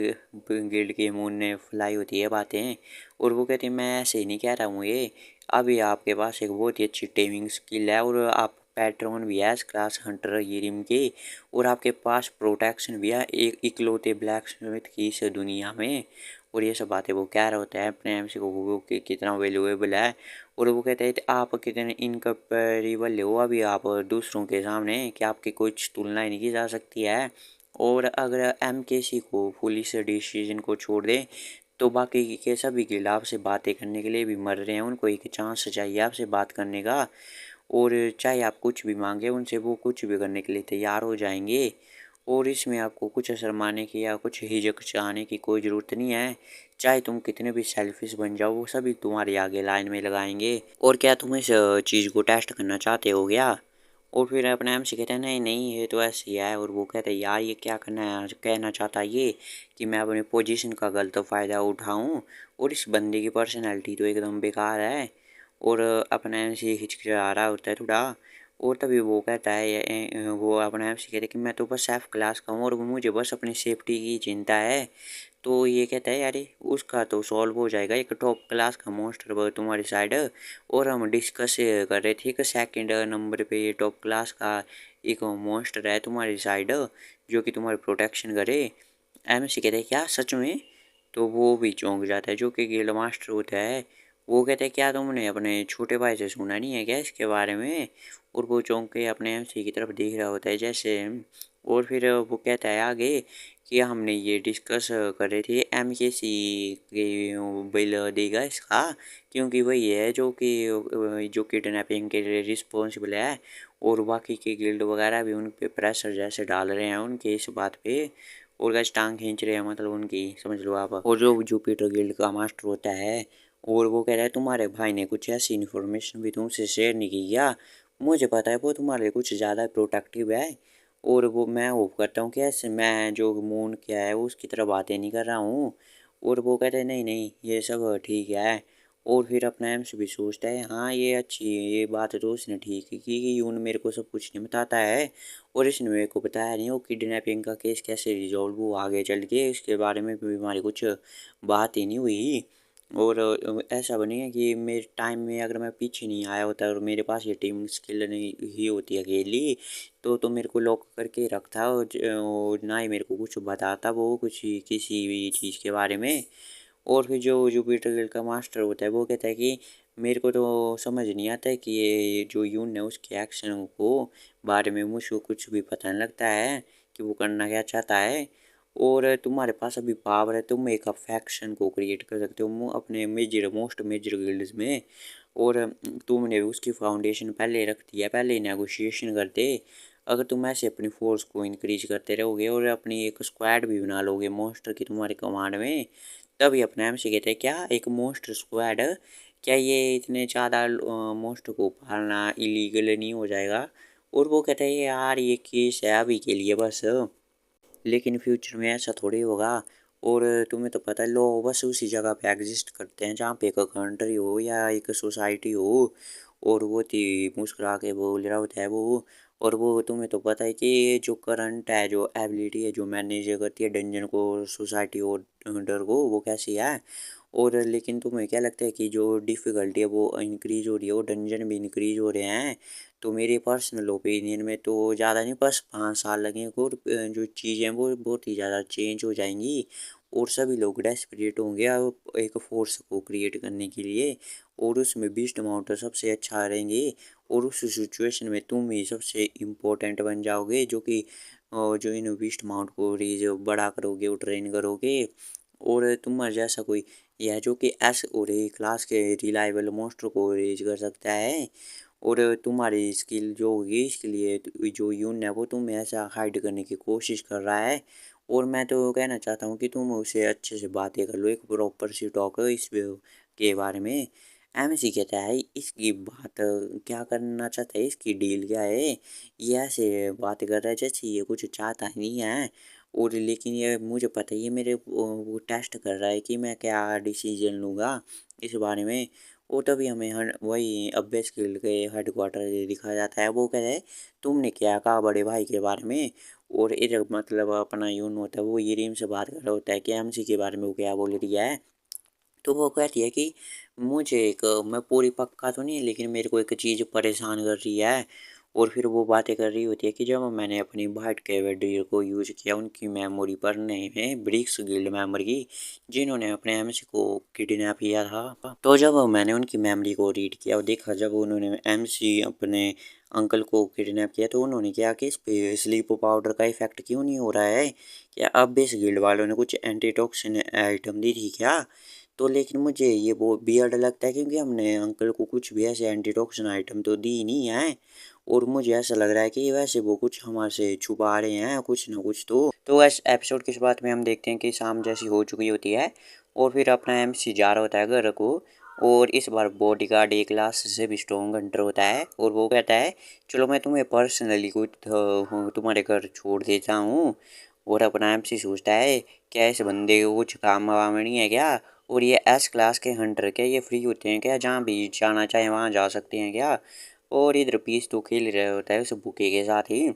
गिल्ड के मून ने फैलाई होती है बातें। और वो कहते हैं मैं ऐसे ही नहीं कह रहा हूँ ये, अभी आपके पास एक बहुत ही अच्छी टेमिंग स्किल है, और आप पैट्रॉन भी है इस क्लास हंटर ये रिम के। और आपके पास प्रोटेक्शन भी है एक इकलौते ब्लैक स्मिथ की इस दुनिया में। और ये सब बातें वो कह रहा होता है अपने एम सी को वो कि कितना वैल्यूएबल है। और वो कहते हैं आप कितने इनकम्पेरेबल हो अभी आप दूसरों के सामने, कि आपकी कुछ तुलना ही नहीं की जा सकती है। और अगर एम के सी को पुलिस डिसीजन को छोड़ दें तो बाकी के सभी गिल्ड आपसे बातें करने के लिए भी मर रहे हैं, उनको एक चांस चाहिए आपसे बात करने का। और चाहे आप कुछ भी मांगे उनसे वो कुछ भी करने के लिए तैयार हो जाएंगे। और इसमें आपको कुछ शर्माने की या कुछ हिचकिचाने की कोई ज़रूरत नहीं है, चाहे तुम कितने भी सेल्फिश बन जाओ वो सभी तुम्हारे आगे लाइन में लगाएंगे। और क्या तुम इस चीज़ को टेस्ट करना चाहते हो क्या। और फिर अपने एम से कहते हैं नहीं नहीं ये तो ऐसे ही है। और वो कहते हैं यार ये क्या करना है, कहना चाहता है ये कि मैं अपनी पोजीशन का गलत फ़ायदा उठाऊं, और इस बंदे की पर्सनैलिटी तो एकदम बेकार है। और अपना एम से हिचकिचा रहा होता है थोड़ा। और तभी वो कहता है वो अपने आप से कहते कि मैं तो बस F क्लास का हूँ और मुझे बस अपनी सेफ्टी की चिंता है। तो ये कहता है अरे उसका तो सॉल्व हो जाएगा, एक टॉप क्लास का मॉन्स्टर वो तुम्हारी साइड। और हम डिस्कस कर रहे थे कि सेकंड नंबर पे ये टॉप क्लास का एक मॉन्स्टर है तुम्हारी साइड जो कि तुम्हारी प्रोटेक्शन करे। MC कहते हैं क्या सच में? तो वो भी चौंक जाता है जो कि गिल्ड मास्टर होता है। वो कहते हैं क्या तुमने अपने छोटे भाई से सुना नहीं है क्या इसके बारे में? और वो चौंक के अपने MC की तरफ देख रहा होता है जैसे। और फिर वो कहता है आगे कि हमने ये डिस्कस कर रहे थे MKC के बिल देगा इसका, क्योंकि वही है जो किडनैपिंग के लिए रिस्पॉन्सिबल है। और बाकी के गिल्ड वगैरह भी उन पे प्रेशर जैसे डाल रहे हैं उनके इस बात पे। और गैस टांग खींच रहे हैं मतलब उनकी, समझ लो आप। और जो जुपिटर गिल्ड का मास्टर होता है और वो कह रहा है तुम्हारे भाई ने कुछ ऐसी इन्फॉर्मेशन भी तुमसे शेयर नहीं की क्या? मुझे पता है वो तुम्हारे लिए कुछ ज़्यादा प्रोटेक्टिव है। और वो मैं होप करता हूँ कि ऐसे मैं जो मून क्या है उसकी तरफ बातें नहीं कर रहा हूँ। और वो कहते हैं नहीं नहीं ये सब ठीक है। और फिर अपना एम से भी सोचता है हाँ ये अच्छी ये बात तो उसने ठीक है कि यून मेरे को सब कुछ नहीं बताता है। और इसने मेरे को बताया नहीं वो किडनैपिंग का केस कैसे रिजॉल्व हुआ आगे चल के, इसके बारे में भी हमारी कुछ बात ही नहीं हुई। और ऐसा बनी है कि मेरे टाइम में अगर मैं पीछे नहीं आया होता और मेरे पास ये टीम स्किल नहीं ही होती अकेली तो मेरे को लॉक करके रखता और ना ही मेरे को कुछ बताता वो कुछ किसी भी चीज़ के बारे में। और फिर जो जुपिटर गिल्ड का मास्टर होता है वो कहता है कि मेरे को तो समझ नहीं आता है कि ये जो यून है उसके एक्शन को बारे में मुझको कुछ भी पता नहीं लगता है कि वो करना क्या चाहता है। और तुम्हारे पास अभी पावर है, तुम एक फैक्शन को क्रिएट कर सकते हो अपने मोस्ट मेजर गिल्ड्स में। और तुमने उसकी फाउंडेशन पहले रख दिया, पहले नेगोशिएशन करते। अगर तुम ऐसे अपनी फोर्स को इंक्रीज करते रहोगे और अपनी एक स्क्वाड भी बना लोगे मोस्टर की तुम्हारे कमांड में, तभी अपने आप से कहते हैं क्या एक मोस्टर स्क्वाड, क्या ये इतने ज़्यादा मोस्ट को पालना इलीगल नहीं हो जाएगा? और वो कहते हैं यार ये केस है अभी के लिए बस, लेकिन फ्यूचर में ऐसा थोड़ी होगा। और तुम्हें तो पता है लोग बस उसी जगह पे एग्जिस्ट करते हैं जहाँ पे एक कंट्री हो या एक सोसाइटी हो। और वो थी मुस्कुरा के बोल रहा होता है वो। और वो तुम्हें तो पता है कि ये जो करंट है जो एबिलिटी है जो मैनेज करती है डंजन को सोसाइटी और डर को वो कैसी है? और लेकिन तुम्हें क्या लगता है कि जो डिफ़िकल्टी है वो इंक्रीज हो रही है और डंजन भी इंक्रीज हो रहे हैं? तो मेरे पर्सनल ओपिनियन में तो ज़्यादा नहीं बस 5 साल लगेंगे और जो चीज़ें वो बहुत ही ज़्यादा चेंज हो जाएंगी। और सभी लोग डेस्परेट होंगे अब एक फोर्स को क्रिएट करने के लिए। और उसमें बीस्ट माउंटर सबसे अच्छा रहेंगे। और उस सिचुएशन में तुम ही सबसे इम्पोर्टेंट बन जाओगे जो कि जो इन बीस्ट माउंट को रीज बड़ा करोगे और ट्रेन करोगे। और तुम्हारे जैसा कोई यह जो कि एस और ए क्लास के रिलायबल मोस्टर को रेज कर सकता है। और तुम्हारी स्किल जो होगी इसके लिए जो यून है वो तुम्हें ऐसा हाइड करने की कोशिश कर रहा है। और मैं तो कहना चाहता हूँ कि तुम उसे अच्छे से बातें कर लो, एक प्रॉपर सी टॉक के बारे में। MC कहता है इसकी बात क्या करना चाहता है, इसकी डील क्या है? ये ऐसे बात कर रहा है जैसे ये कुछ चाहता ही नहीं है। और लेकिन ये मुझे पता है ये मेरे वो टेस्ट कर रहा है कि मैं क्या डिसीजन लूँगा इस बारे में। और तभी हमें वही अब्बे स्किल के हेडक्वार्टर दिखाया जाता है। वो कहता है तुमने क्या कहा बड़े भाई के बारे में? और इधर मतलब अपना यून होता है वो ये रीम से बात कर रहा होता है कि MC के बारे में वो क्या बोल रही है। तो वो कहती है कि मुझे एक मैं पूरी पक्का तो नहीं लेकिन मेरे को एक चीज़ परेशान कर रही है। और फिर वो बातें कर रही होती है कि जब मैंने अपनी बाइट कैवेडियर को यूज़ किया उनकी मेमोरी पढ़ने में ब्रिक्स गिल्ड मेंबर की जिन्होंने अपने MC को किडनैप किया था, तो जब मैंने उनकी मेमोरी को रीड किया और देखा जब उन्होंने MC अपने अंकल को किडनैप किया तो उन्होंने क्या कि इस पे स्लीप पाउडर का इफेक्ट क्यों नहीं हो रहा है? क्या अब इस गिल्ड वालों ने कुछ एंटीटॉक्सिन आइटम दी थी क्या? तो लेकिन मुझे ये वो वियर्ड लगता है क्योंकि हमने अंकल को कुछ भी ऐसे एंटीटॉक्सिन आइटम तो दी ही नहीं है। और मुझे ऐसा लग रहा है कि वैसे वो कुछ हमारे से छुपा रहे हैं कुछ ना कुछ तो इस एपिसोड की शुरुआत में हम देखते हैं कि शाम जैसी हो चुकी होती है और फिर अपना MC जा रहा होता है घर को। और इस बार बॉडीगार्ड एक क्लास से भी स्ट्रॉन्ग हंटर होता है और वो कहता है चलो मैं तुम्हें पर्सनली कुछ तुम्हारे घर छोड़ देता हूँ। और अपना MC सोचता है क्या इस बंदे को कुछ काम वाम नहीं है क्या? और ये S क्लास के हंटर क्या ये फ्री होते हैं क्या, जहाँ भी जाना चाहे वहाँ जा सकते हैं क्या? और इधर पीस तो खेल रहा होता है उस बुके के साथ ही।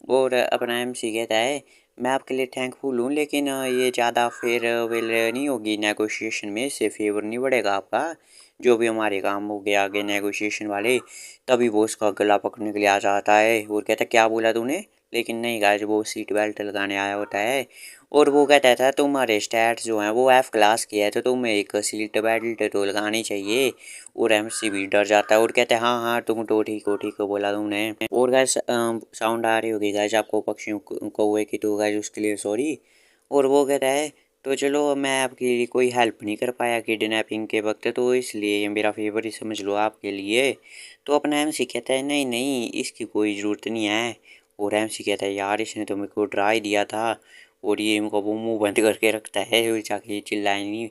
और अपना एमसी कहता है मैं आपके लिए थैंकफुल हूँ, लेकिन ये ज़्यादा फेयरवेल नहीं होगी नेगोशिएशन में, इससे फेवर नहीं बढ़ेगा आपका, जो भी हमारे काम हो गया आगे नेगोशिएशन वाले। तभी वो उसका गला पकड़ने के लिए आ जाता है और कहता है क्या बोला तूने, लेकिन नहीं गाइस वो सीट बेल्ट लगाने आया होता है। और वो कहता था तुम्हारे स्टैट्स जो हैं वो एफ क्लास के है, तो तुम्हें एक सीट बेल्ट तो लगानी चाहिए। और एमसी भी डर जाता है और कहता है हाँ हाँ तुम तो ठीक हो बोला तुमने। और गैस साउंड आ रही होगी गैस आपको पक्षियों कौवे की, तो गैस उसके लिए सॉरी। और वो कहता है तो चलो मैं आपकी कोई हेल्प नहीं कर पाया किडनैपिंग के वक्त, तो इसलिए ये मेरा फेवर ही समझ लो आपके लिए। तो अपना एमसी कहता है नहीं नहीं इसकी कोई ज़रूरत नहीं है। और एमसी कहता है यार इसने तो मेरे को डरा ही दिया था। और ये इनको वो मुंह बंद करके रखता है और जाके चिल्लाए नहीं।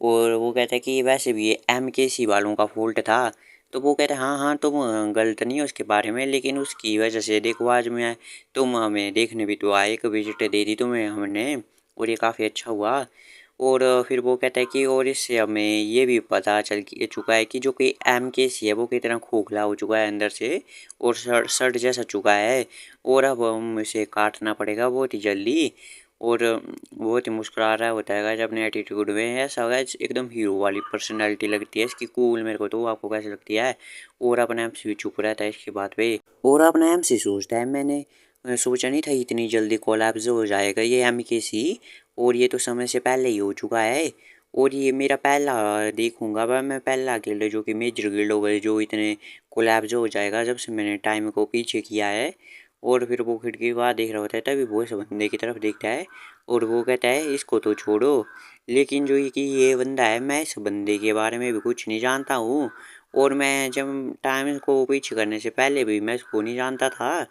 और वो कहता है कि वैसे भी ये MKC वालों का फॉल्ट था। तो वो कहते हैं हाँ हाँ तुम गलत नहीं हो उसके बारे में, लेकिन उसकी वजह से देखो आज मैं तुम हमें देखने भी तो आए, एक विजिट दे दी तुम्हें हमने और ये काफ़ी अच्छा हुआ। और फिर वो कहता है कि और इससे हमें ये भी पता चल चुका है कि जो कि MKC है वो कितना खोखला हो चुका है अंदर से और सड़ जैसा चुका है। और अब हम इसे काटना पड़ेगा बहुत ही जल्दी। और बहुत ही मुस्कुरा रहा होता है जब अपने एटीट्यूड में ऐसा गाइस एकदम हीरो वाली पर्सनैलिटी लगती है इसकी, कूल मेरे को तो। आपको कैसे लगती है? और अपना एमसी भी चुप रहता है इसकी बात पे। और अपना एमसी सोचता है मैंने सोचा नहीं था इतनी जल्दी कोलैप्स हो जाएगा ये MKC, और ये तो समय से पहले ही हो चुका है। और ये मेरा पहला देखूंगा मैं पहला गिल्ड जो कि मेजर गिल्ड हो गए जो इतने कोलैप्स हो जाएगा जब से मैंने टाइम को पीछे किया है। और फिर वो खिड़की के बाहर देख रहा होता है तभी वो इस बंदे की तरफ देखता है और वो कहता है इसको तो छोड़ो, लेकिन जो ये बंदा है मैं इस बंदे के बारे में भी कुछ नहीं जानता हूँ। और मैं जब टाइम को पीछे करने से पहले भी मैं इसको नहीं जानता था।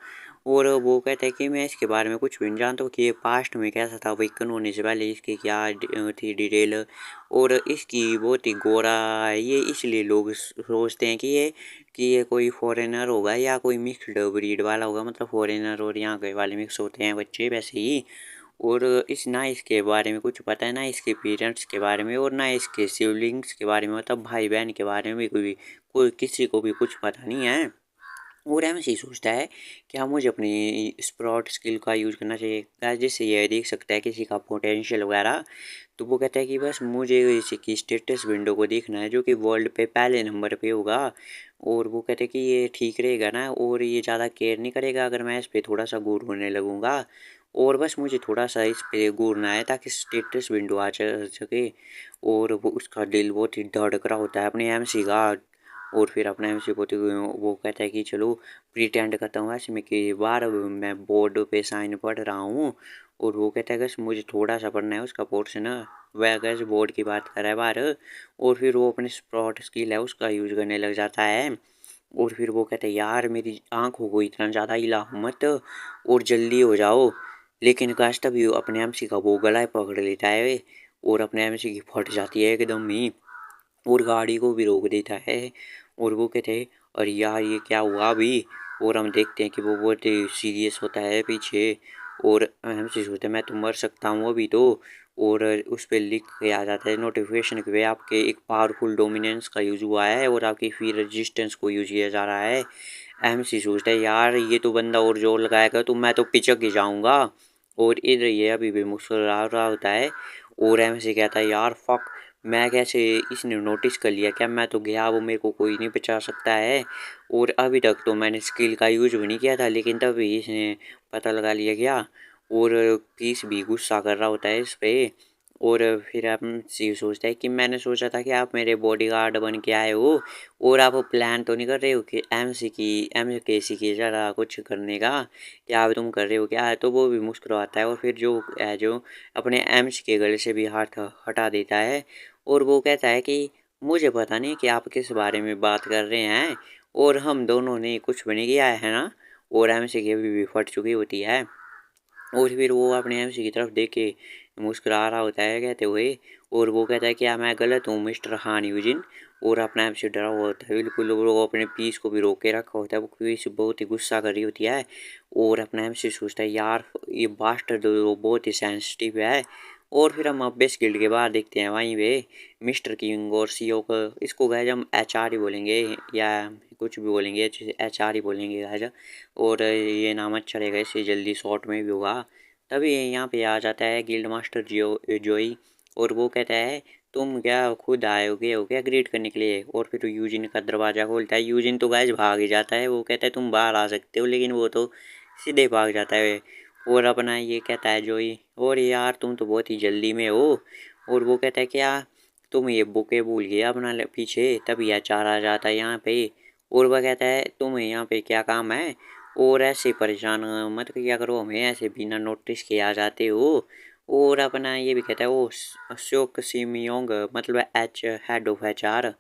और वो कहता है कि मैं इसके बारे में कुछ भी नहीं जानता हूँ कि ये पास्ट में कैसा था, वेकन होने से पहले इसकी क्या थी डिटेल। और इसकी बहुत ही गोरा है ये, इसलिए लोग सोचते हैं कि ये कोई फॉरेनर होगा या कोई मिक्स्ड ब्रीड वाला होगा, मतलब फॉरेनर और यहाँ के वाले मिक्स होते हैं बच्चे वैसे ही। और इस ना इसके बारे में कुछ पता है ना इसके पेरेंट्स के बारे में और ना इसके सिबलिंग्स के बारे में, मतलब भाई बहन के बारे में कोई किसी को भी कुछ पता नहीं है। और एमसी सोचता है कि हाँ मुझे अपनी स्प्रॉट स्किल का यूज़ करना चाहिए गाइस, जिससे ये देख सकता है किसी का पोटेंशियल वगैरह। तो वो कहता है कि बस मुझे इसी की स्टेटस विंडो को देखना है जो कि वर्ल्ड पे पहले नंबर पे होगा। और वो कहते हैं कि ये ठीक रहेगा ना, और ये ज़्यादा केयर नहीं करेगा अगर मैं इस पर थोड़ा सा गौर होने लगूंगा। और बस मुझे थोड़ा सा इस पे घूरना है ताकि स्टेटस विंडो आ सके। और वो उसका दिल बहुत ही धड़क रहा होता है अपने एमसी का। और फिर अपने एमसी को वो कहता है कि चलो प्रिटेंड करता हूँ ऐसे में कि बार मैं बोर्ड पे साइन पढ़ रहा हूँ। और वो कहता है बस मुझे थोड़ा सा पढ़ना है उसका पोर्शन है, वह गैस बोर्ड की बात कर रहा है बाहर। और फिर वो अपने स्प्रॉट स्किल है उसका यूज़ करने लग जाता है। और फिर वो कहते हैं यार मेरी आंखों को इतना ज़्यादा हिला मत और जल्दी हो जाओ। लेकिन काश तभी अपने एमसी का वो गला पकड़ लेता है और अपने एमसी की फट जाती है एकदम ही और गाड़ी को भी रोक देता है। और वो कहते हैं अरे यार ये क्या हुआ अभी। और हम देखते हैं कि वो बहुत सीरियस होता है पीछे। और हमसे सोचते हैं मैं तो मर सकता हूँ अभी तो। और उस पर लिख के आ जाता है नोटिफिकेशन के आपके एक पावरफुल डोमिनेंस का यूज़ हुआ है और आपकी फिर रेजिस्टेंस को यूज़ किया जा रहा है। एमसी सोचता है यार ये तो बंदा और जोर लगाएगा तो मैं तो पिचक ही जाऊंगा। और इधर ये अभी भी मुस्कुरा रहा होता है। और एमसी कहता है यार फक, मैं कैसे इसने नोटिस कर लिया क्या, मैं तो गया वो मेरे को कोई नहीं बचा सकता है। और अभी तक तो मैंने स्किल का यूज भी नहीं किया था लेकिन तभी इसने पता लगा लिया गया। और पीस भी गुस्सा कर रहा होता है इस पे। और फिर हम सी सोचता है कि मैंने सोचा था कि आप मेरे बॉडीगार्ड बन के आए हो और आप प्लान तो नहीं कर रहे हो कि MKC की ज़रा कुछ करने का, क्या तुम कर रहे हो क्या। तो वो भी मुस्कुराता है और फिर जो है जो अपने एम्स के गले से भी हाथ हटा देता है। और वो कहता है कि मुझे पता नहीं कि आप किस बारे में बात कर रहे हैं और हम दोनों ने कुछ भी नहीं किया है ना। और एमसी की अभी भी फट चुकी होती है। और फिर वो अपने एमसी की तरफ देख के मुस्कुरा रहा होता है कहते हुए। और वो कहता है क्या मैं गलत हूँ मिस्टर हान यूजिन। और अपना एमसी डरा हुआ होता है बिल्कुल, वो अपने पीस को भी रोक के रखा होता है, वो पीस बहुत ही गुस्सा कर रही होती है। और अपना एमसी सोचता है यार ये बास्टर्ड बहुत ही सेंसिटिव है और फिर हम अपेस गिल्ड के बाहर देखते हैं वहीं पे मिस्टर किंग और सीओ को, इसको गैज हम एचआर ही बोलेंगे या कुछ भी बोलेंगे, एचआर ही बोलेंगे गैज। और ये नाम अच्छा रहेगा, इससे जल्दी शॉर्ट में भी होगा। तभी यहाँ पे आ जाता है गिल्ड मास्टर जोई, और वो कहता है तुम क्या खुद आए हो क्या ग्रीट करने के लिए। और फिर यूजिन का दरवाज़ा खोलता है, यूजिन तो गैज भाग ही जाता है, वो कहता है तुम बाहर आ सकते हो, लेकिन वो तो सीधे भाग जाता है। और अपना ये कहता है जोई, और यार तुम तो बहुत ही जल्दी में हो। और वो कहता है क्या तुम ये बुके भूल गया अपना पीछे। तभी एचआर आ जाता है यहाँ पे, और वह कहता है तुम्हें यहाँ पे क्या काम है, और ऐसे परेशान मत किया करो हमें, ऐसे बिना नोटिस के आ जाते हो। और अपना ये भी कहता है वो अशोक सिमियोंग मतलब एच हेड ऑफ एचआर,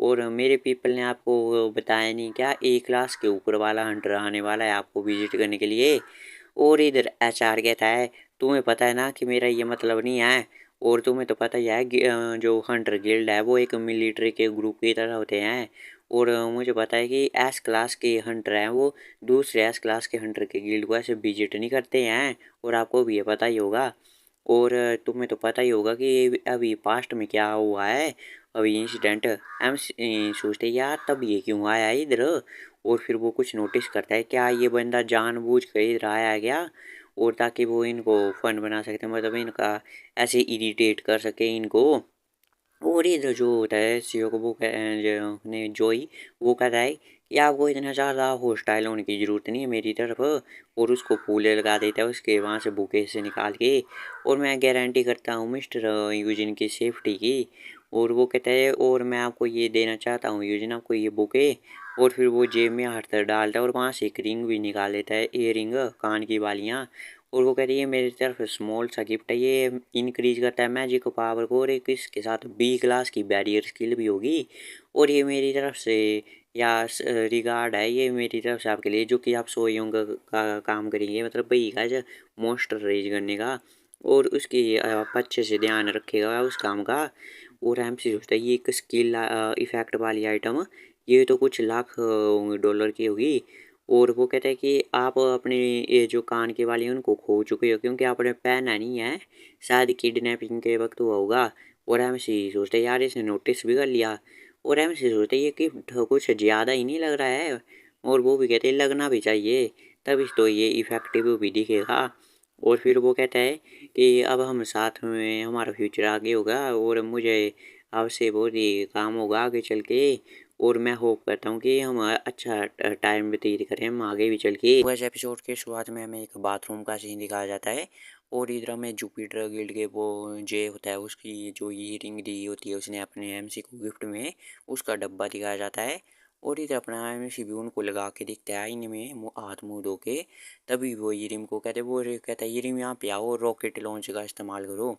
और मेरे पीपल ने आपको बताया नहीं क्या, ए क्लास के ऊपर वाला हंटर आने वाला है आपको विजिट करने के लिए। और इधर एचआर कहता है तुम्हें पता है ना कि मेरा ये मतलब नहीं है, और तुम्हें तो पता ही है जो हंटर गिल्ड है वो एक मिलिट्री के ग्रुप की तरह होते हैं। और मुझे पता है कि एस क्लास के हंटर हैं वो दूसरे एस क्लास के हंटर के गिल्ड को ऐसे विजिट नहीं करते हैं, और आपको भी ये पता ही होगा। और तुम्हें तो पता ही होगा कि अभी पास्ट में क्या हुआ है, अभी इंसिडेंट हम सोचते यार तब ये क्यों आया है इधर। और फिर वो कुछ नोटिस करता है क्या ये बंदा जानबूझ कर इधर आया है क्या, और ताकि वो इनको फन बना सकते, मतलब इनका ऐसे इरिटेट कर सके इनको। और इधर जो होता है सीओ को वो जो ने जोई वो कहता है कि आपको इतना ज़्यादा हॉस्टाइल होने की ज़रूरत नहीं है मेरी तरफ, और उसको फूले लगा देता है उसके वहाँ से बुके से निकाल के। और मैं गारंटी करता हूँ मिस्टर यूजिन की सेफ्टी की। और वो कहता है और मैं आपको ये देना चाहता हूँ यूजिन आपको ये बुके। और फिर वो जेब में हाथ डालता है और वहाँ से एक रिंग भी निकाल लेता है, इयर रिंग कान की बालियाँ। और वो कहती है मेरी तरफ स्मॉल सा गिफ्ट है, ये इंक्रीज करता है मैजिक पावर को, और एक इसके साथ बी क्लास की बैरियर स्किल भी होगी। और ये मेरी तरफ से या रिगार्ड है ये मेरी तरफ से आपके लिए, जो कि आप सोयोंग का काम करेंगे, मतलब वही का जो मॉन्स्टर रेज करने का। और उसकी आप अच्छे से ध्यान रखेगा उस काम का। और एमसी सोचता है ये एक स्किल इफेक्ट वाली आइटम, ये तो कुछ लाख डॉलर की होगी। और वो कहता है कि आप अपने ये जो कान के वाले हैं उनको खो चुके हो, क्योंकि आपने पहना नहीं है, शायद किडनैपिंग के वक्त हुआ होगा। और एमसी सोचते यार इसने नोटिस भी कर लिया। और एमसी सोचते ये कि कुछ ज़्यादा ही नहीं लग रहा है, और वो भी कहते लगना भी चाहिए तभी तो ये इफेक्टिव भी दिखेगा। और फिर वो कहता है कि अब हम साथ में हमारा फ्यूचर आगे होगा, और मुझे आपसे बहुत ही काम होगा आगे चल के। और मैं होप करता हूँ कि हम अच्छा टाइम व्यतीत करें हम आगे भी चल के। वैसे एपिसोड के शुरुआत में हमें एक बाथरूम का सीन दिखाया जाता है, और इधर हमें जुपिटर गिल्ड के वो जे होता है उसकी जो ये रिंग दी होती है उसने अपने एमसी को गिफ्ट में, उसका डब्बा दिखाया जाता है। और इधर अपना एमसी भी उनको लगा के दिखता है आईने में हाथ मुँह धो के। तभी वो यिरिम को कहते वो कहता है यिरिम यहाँ पे आओ रॉकेट लॉन्च का इस्तेमाल करो।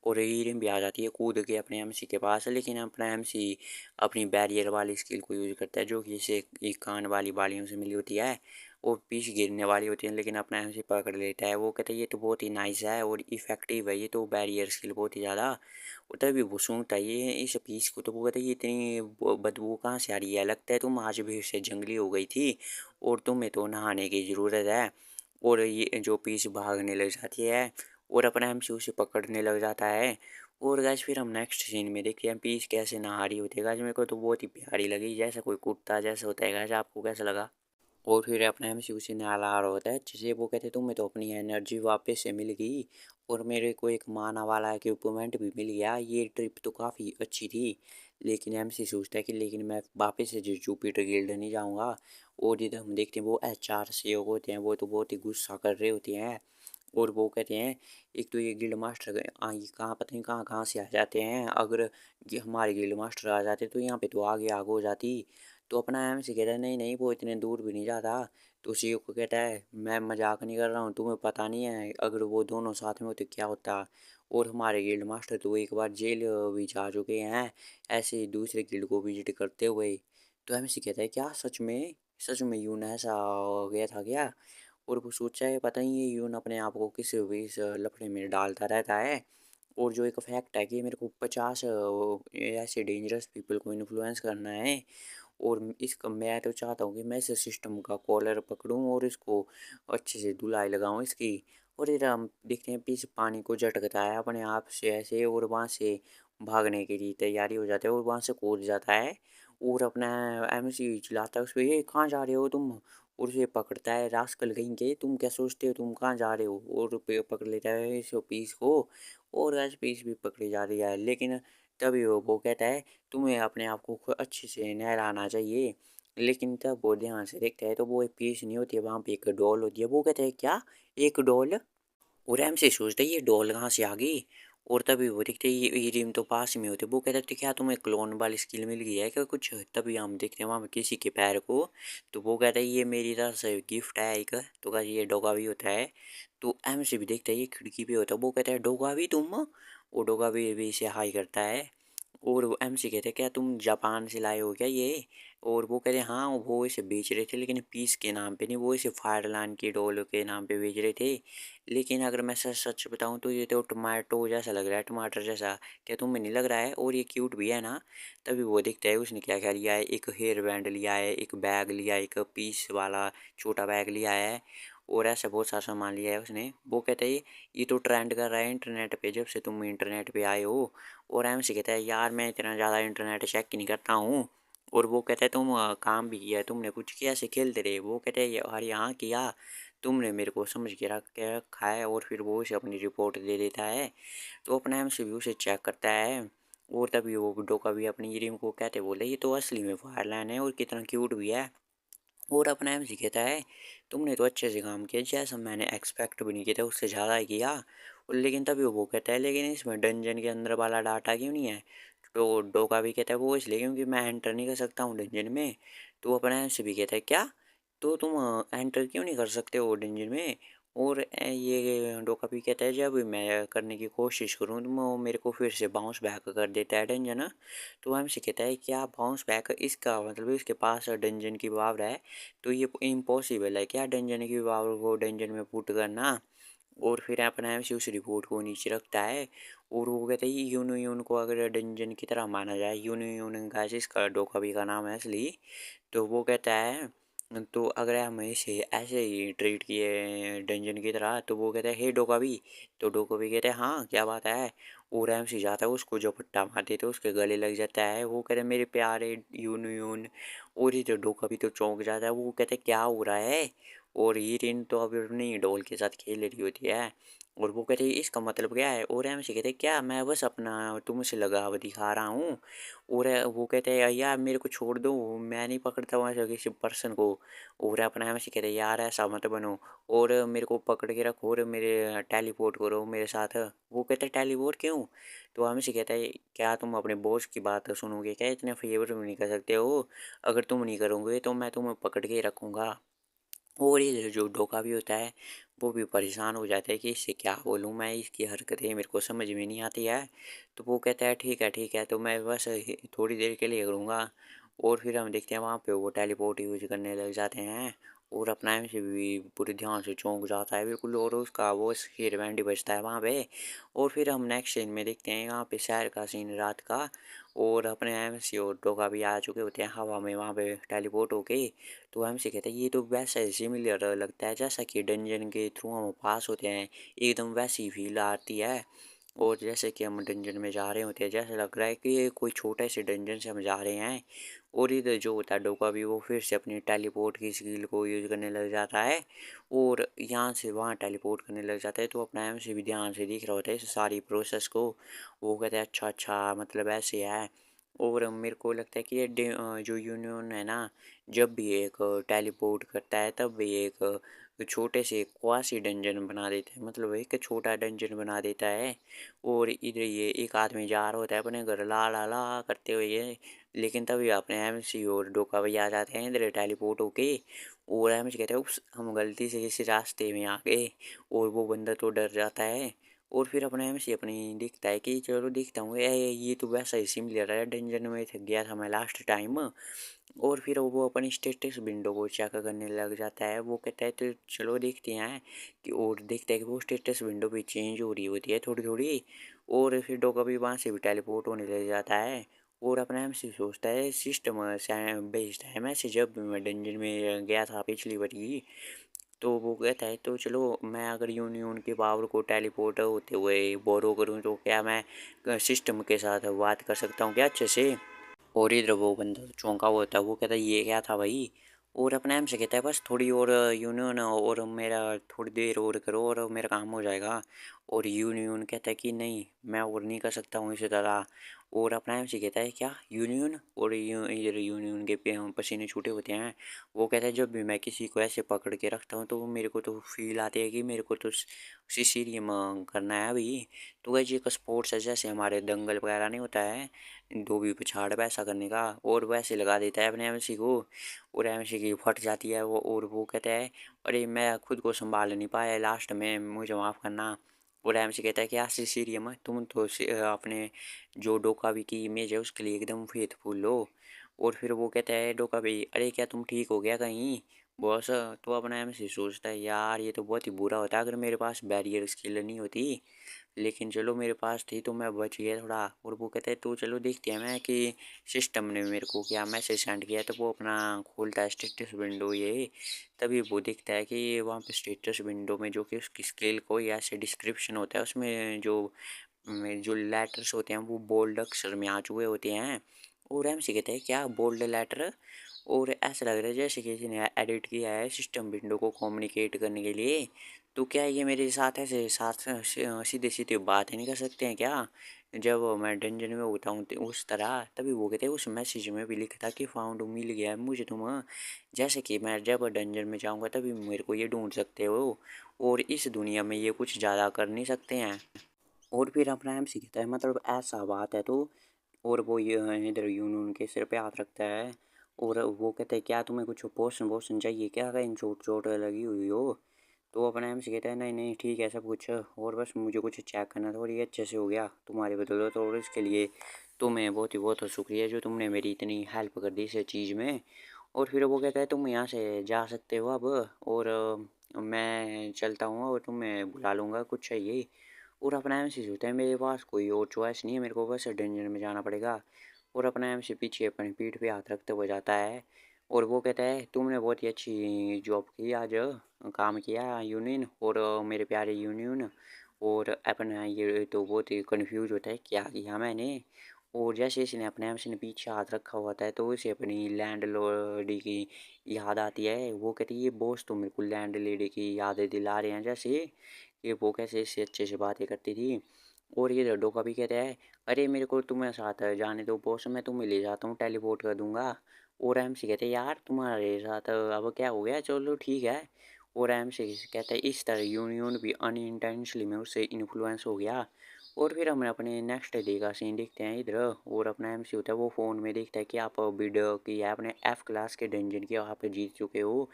और हीरिन भी आ जाती है कूद के अपने एमसी के पास, लेकिन अपना एमसी अपनी बैरियर वाली स्किल को यूज़ करता है, जो कि इसे एक कान वाली बालियों से मिली होती है और पीछे गिरने वाली होती है, लेकिन अपना एमसी पकड़ लेता है। वो कहता है ये तो बहुत ही नाइस है और इफेक्टिव है, ये तो बैरियर स्किल बहुत ही ज़्यादा। और तभी वो सूंघता है ये इस पीस को, तो वो कहता है ये इतनी बदबू कहाँ से आ रही है, लगता है तुम आज भी उससे जंगली हो गई थी और तुम्हें तो नहाने की ज़रूरत है। और ये जो पीस भागने लग जाती है और अपना एमसी उसे पकड़ने लग जाता है। और गैस फिर हम नेक्स्ट सीन में देखते हैं पीस कैसे नहा रही होती है। गैस मेरे को तो बहुत ही प्यारी लगी, जैसा कोई कुत्ता जैसा होता है। गैस आपको कैसा लगा। और फिर अपना एमसी उसे नहला रहा होता है जिसे वो कहते तुम्हें तो अपनी एनर्जी वापस से मिल गई, और मेरे को एक माना वाला इक्विपमेंट भी मिल गया, ये ट्रिप तो काफ़ी अच्छी थी। लेकिन एमसी सोचता है कि लेकिन मैं वापस से जो जुपिटर गिल्ड नहीं जाऊंगा। और इधर हम देखते हैं वो एचआर सी होते हैं, वो तो बहुत ही गुस्सा कर रहे होते हैं। और वो कहते हैं एक तो ये गिल्ड मास्टर ये कहाँ पता नहीं कहाँ कहाँ से आ जाते हैं, अगर ये हमारे गिल्ड मास्टर आ जाते तो यहाँ पे तो आगे आग हो जाती। तो अपना एमसी कहता है नहीं नहीं वो इतने दूर भी नहीं जाता। तो सीईओ को कहता है मैं मजाक नहीं कर रहा हूँ, तुम्हें पता नहीं है अगर वो दोनों साथ में होते क्या होता। और हमारे गिल्ड मास्टर तो एक बार जेल भी जा चुके हैं ऐसे ही दूसरे गिल्ड को विजिट करते हुए। तो एमसी कहता है क्या सच में यूं ऐसा हो गया था क्या। और वो सोचा है पता नहीं ये यून अपने आप को किस भी इस लफड़े में डालता रहता है। और जो एक फैक्ट है कि मेरे को 50 ऐसे डेंजरस पीपल को इन्फ्लुएंस करना है, और इसका मैं तो चाहता हूँ कि मैं इस सिस्टम का कॉलर पकड़ूँ और इसको अच्छे से धुलाई लगाऊँ इसकी। और इधर हम देखते हैं पीस पानी को झटकता है अपने आप से ऐसे, और वहाँ से भागने के लिए तैयारी हो जाता है और वहाँ से कूद जाता है और अपना एमसी चिल्लाता है उस पे, ये कहाँ जा रहे हो तुम। और उसे पकड़ता है, रास्कल कहीं के, तुम क्या सोचते हो तुम कहाँ जा रहे हो। और पकड़ लेता है इस पीस को, और आज पीस भी पकड़ी जा रही है। लेकिन तभी वो कहता है तुम्हें अपने आप को अच्छे से नहलाना चाहिए। लेकिन तब वो ध्यान से देखता है तो वो एक पीस नहीं होती है, वहाँ पे एक डॉल होती है। वो कहता है क्या, एक डॉल। और एम से सोचते ये डॉल कहाँ से आ गई। और तभी वो देखते ये रिम तो पास में होते। वो कहते तो क्या तुम्हें क्लोन वाली स्किल मिल गई है क्या कुछ। तभी हम देखते हैं वहाँ पे किसी के पैर को। तो वो कहता है ये मेरी तरफ से गिफ्ट है एक। तो कहता ये डोगा भी होता है। तो एम से भी देखता है ये खिड़की पे होता है। वो कहता है डोगा भी तुम। वो डोगा भी इसे हाई करता है। और वो एमसी कहते हैं क्या तुम जापान से लाए हो क्या ये। और वो कहते हैं हाँ वो इसे बेच रहे थे लेकिन पीस के नाम पे नहीं, वो इसे फायरलैंड के डॉल के नाम पे बेच रहे थे। लेकिन अगर मैं सच सच बताऊँ तो ये तो टमाटो जैसा लग रहा है, टमाटर जैसा। क्या तुम्हें नहीं लग रहा है, और ये क्यूट भी है ना। तभी वो दिखता है उसने क्या क्या लिया है, एक हेयर बैंड लिया है, एक बैग लिया है, एक पीस वाला छोटा बैग लिया है, और ऐसा बहुत सारा सामान लिया है उसने। वो कहता है ये तो ट्रेंड कर रहा है इंटरनेट पे, जब से तुम इंटरनेट पे आए हो। और एम से कहता है यार मैं इतना ज़्यादा इंटरनेट चेक नहीं करता हूँ। और वो कहता है तुम काम भी किया, तुमने कुछ किया ऐसे खेलते रहे। वो कहते हैं यार यहाँ किया, तुमने मेरे को समझ के रखा है। और फिर वो उसे अपनी रिपोर्ट दे देता है। तो अपना एम से भी उसे चेक करता है। और तभी वो बुड्ढो का भी अपनी रीम को कहते बोले ये तो असली में फायरलैंड है और कितना क्यूट भी है। और अपना एम सी कहता है तुमने तो अच्छे से काम किया, जैसा मैंने एक्सपेक्ट भी नहीं किया था उससे ज़्यादा ही किया। और लेकिन तभी वो कहता है लेकिन इसमें डंजन के अंदर वाला डाटा क्यों नहीं है। तो डोका भी कहता है वो इसलिए क्योंकि मैं एंटर नहीं कर सकता हूँ डंजन में। तो अपना एम सी भी कहता है क्या, तो तुम एंटर क्यों नहीं कर सकते हो डंजन में। और ये डोका भी कहता है जब मैं करने की कोशिश करूँ तो वो मेरे को फिर से बाउंस बैक कर देता है डंजन। तो एम सी कहता है क्या बाउंस बैक, इसका मतलब इसके पास डंजन की पावर है। तो ये इम्पॉसिबल है क्या डंजन की पावर को डंजन में पुट करना। और फिर अपना एम सी उस रिपोर्ट को नीचे रखता है। और वो कहता है यूनो यून को अगर डंजन की तरह माना जाए, यूनो यून गाइस इसका डोका भी का नाम है असली। तो वो कहता है तो अगर हम इसे ऐसे ही ट्रीट किए डंजन की तरह, तो वो कहता है हे डोकाबी। तो डोकाबी कहते हैं हाँ क्या बात है। और एम सी जाता है उसको जो पट्टा मारते तो उसके गले लग जाता है। वो कहते हैं मेरे प्यारे यून यून। और ये जो डोकाबी तो चौंक जाता है, वो कहते हैं क्या हो रहा है। और हीरोइन तो अभी अपनी डॉल के साथ खेल रही होती है। और वो कहते हैं इसका मतलब क्या है। और एम सी कहते हैं क्या मैं बस अपना तुमसे लगाव दिखा रहा हूँ। और वो कहते हैं यार मेरे को छोड़ दो, मैं नहीं पकड़ता हूँ ऐसा किसी पर्सन को। और अपना एम सी कहते हैं यार ऐसा मत बनो, और मेरे को पकड़ के रखो और मेरे टेलीपोर्ट करो मेरे साथ। वो कहते हैं टेलीपोर्ट क्यों। तो एम सी कहता है क्या तुम अपने बॉस की बात सुनोगे क्या, इतने फेवर भी नहीं कर सकते हो। अगर तुम नहीं करोगे तो मैं तुम्हें पकड़ के रखूँगा। और ये जो डोका भी होता है वो भी परेशान हो जाता है कि इससे क्या बोलूँ मैं, इसकी हरकतें मेरे को समझ में नहीं आती है। तो वो कहता है ठीक है तो मैं बस थोड़ी देर के लिए करूँगा। और फिर हम देखते हैं वहाँ पे वो टेलीपोर्ट यूज करने लग जाते हैं। और अपना एम से भी पूरे ध्यान से चौंक जाता है बिल्कुल, और उसका वो हेयर बैंड ही बजता है वहाँ पे। और फिर हम नेक्स्ट सीन में देखते हैं यहाँ पे शहर का सीन रात का। और अपने एम सी और डोका भी आ चुके होते हैं हवा में वहाँ पे टेलीपोर्ट होके। तो एम सी कहता है ये तो वैसा ही सिमिलर लगता है जैसा कि डंजन के थ्रू हम पास होते हैं, एकदम वैसी फील आती है। और जैसे कि हम डंजन में जा रहे होते हैं, जैसे लग रहा है कि ये कोई छोटे से डंजन से हम जा रहे हैं। और इधर जो होता है डोका भी वो फिर से अपनी टेलीपोर्ट की स्किल को यूज करने लग जाता है। और यहाँ से वहाँ टेलीपोर्ट करने लग जाता है। तो अपना एम से भी ध्यान से दिख रहा होता है इस सारी प्रोसेस को। वो कहता है अच्छा अच्छा मतलब ऐसे है। और मेरे को लगता है कि ये जो यूनियन है ना, जब भी एक टेलीपोर्ट करता है तब भी एक छोटे से क्वासी डंजन बना देता है, मतलब एक छोटा डंजन बना देता है। और इधर ये एक आदमी जा रहा होता है अपने घर ला ला ला करते हुए ये। लेकिन तभी अपने एम सी और डोका भैया आ जाते हैं इधर टेलीपोर्ट होके। और एम सी कहते हैं उप्स हम गलती से किसी रास्ते में आ गए। और वो बंदा तो डर जाता है। और फिर अपने एम सी अपनी दिखता है कि चलो दिखता हूँ ये तो वैसा ही सिमिलर है डंजन में गया था मैं लास्ट टाइम। और फिर वो अपनी स्टेटस विंडो को चेक करने लग जाता है। वो कहता है तो चलो देखते हैं कि, और देखते हैं कि वो स्टेटस विंडो भी चेंज हो रही होती है थोड़ी थोड़ी। और फिर डोगा भी वहाँ से भी टेलीपोर्ट होने लग जाता है। और अपना एम सी सोचता है सिस्टम भेजता है मैसेज जब मैं डंजन में गया था पिछली बारी। तो वो कहता है तो चलो मैं अगर यूनियन की पावर को टेलीपोर्ट होते हुए बोरो करूँ तो क्या मैं सिस्टम के साथ बात कर सकता हूँ क्या अच्छे से। और इधर वो बंदा तो चौंका हुआ होता है, वो कहता है ये क्या था भाई। और अपने एम से कहता है बस थोड़ी और यूनियन और मेरा थोड़ी देर और करो और मेरा काम हो जाएगा। और यूनियन कहता है कि नहीं मैं और नहीं कर सकता हूँ इसी तरह। और अपना एम से कहता है क्या यूनियन और इधर यूनियन के पसीने छूटे होते हैं। वो कहता है जब भी मैं किसी को ऐसे पकड़ के रखता हूँ तो मेरे को तो फील आती है कि मेरे को तो सीरियम करना है अभी। तो वैसे एक स्पोर्ट्स है जैसे हमारे दंगल वगैरह नहीं होता है धोबी पिछाड़ वैसा करने का, और वैसे लगा देता है अपने एमसी को। और एमसी की फट जाती है वो, और वो कहता है अरे मैं खुद को संभाल नहीं पाया लास्ट में मुझे माफ़ करना। और एमसी कहता है कि आशीष सीरियम तुम तो अपने जो डोकावी की इमेज है उसके लिए एकदम फेथफुल हो। और फिर वो कहता है डोकावी अरे क्या तुम ठीक हो गया कहीं बॉस। तो अपना एमसी सोचता है यार ये तो बहुत ही बुरा होता अगर मेरे पास बैरियर स्किल नहीं होती, लेकिन चलो मेरे पास थी तो मैं बच गया थोड़ा। और वो कहते हैं तो चलो देखते हैं मैं कि सिस्टम ने मेरे को क्या मैसेज सेंड किया। तो वो अपना खोलता है स्टेटस विंडो ये। तभी वो देखता है कि वहाँ पे स्टेटस विंडो में जो कि उसकी स्किल को या ऐसे डिस्क्रिप्शन होता है उसमें जो लेटर्स होते हैं वो बोल्ड अक्षर में आ चुके होते हैं। और एमसी कहते हैं क्या बोल्ड लेटर। और ऐसा लग रहा है जैसे किसी ने एडिट किया है सिस्टम विंडो को कम्युनिकेट करने के लिए। तो क्या ये मेरे साथ ऐसे साथ सीधे सीधे बातें नहीं कर सकते हैं क्या जब मैं डंजन में होता हूँ तो उस तरह। तभी वो कहते हैं उस मैसेज में भी लिखा था कि फाउंड मिल गया है मुझे तुम, जैसे कि मैं जब डंजन में जाऊँगा तभी मेरे को ये ढूंढ सकते हो और इस दुनिया में ये कुछ ज़्यादा कर नहीं सकते हैं। और फिर अपना एम सीखता है मतलब ऐसा बात है तो। और वो ये इधर यून उनके सिर पे हाथ रखता है। और वो कहते हैं क्या तुम्हें कुछ पोषण वोषण चाहिए क्या कहीं चोट चोट लगी हुई हो। तो अपना एम से कहता है नहीं नहीं ठीक है सब कुछ, और बस मुझे कुछ चेक करना था और ये अच्छे से हो गया तुम्हारी बदौलत, और इसके लिए तुम्हें बहुत शुक्रिया जो तुमने मेरी इतनी हेल्प कर दी इस चीज़ में। और फिर वो कहता है तुम यहाँ से जा सकते हो अब, और मैं चलता हूँ और तुम्हें बुला लूँगा कुछ चाहिए। और अपना एम सी सोचता है मेरे पास कोई और चॉइस नहीं है मेरे को बस डेंजर में जाना पड़ेगा। और अपना एम सी पीछे अपनी पीठ पे हाथ रखते हुए जाता है। और वो कहता है तुमने बहुत ही अच्छी जॉब की आज, काम किया यूनियन और मेरे प्यारे यूनियन। और अपना ये तो बहुत ही कन्फ्यूज होता है क्या किया मैंने। और जैसे इसने अपने एम ने पीछे हाथ रखा हुआ था तो उसे अपनी लैंड लॉर्डी की याद आती है। वो कहती है ये बॉस तो मेरे को लैंड लेडी की यादें दिला रहे हैं जैसे कि वो कैसे इससे अच्छे से बातें करती थी। और ये लड्डू का भी कहता है अरे मेरे को तुम्हें साथ जाने दो बॉस मैं तुम्हें ले जाता हूँ टेलीपोर्ट कर दूंगा। और एमसी कहते हैं यार तुम्हारे साथ अब क्या हो गया चलो ठीक है। और एमसी कहता है इस तरह यूनियन भी अनइंटेंशनली में उससे इन्फ्लुएंस हो गया। और फिर हम अपने नेक्स्ट डे का सीन देखते हैं इधर। और अपना एमसी होता है वो फ़ोन में देखता है कि आप बिड की है अपने एफ क्लास के डंजन की आप जीत चुके हो।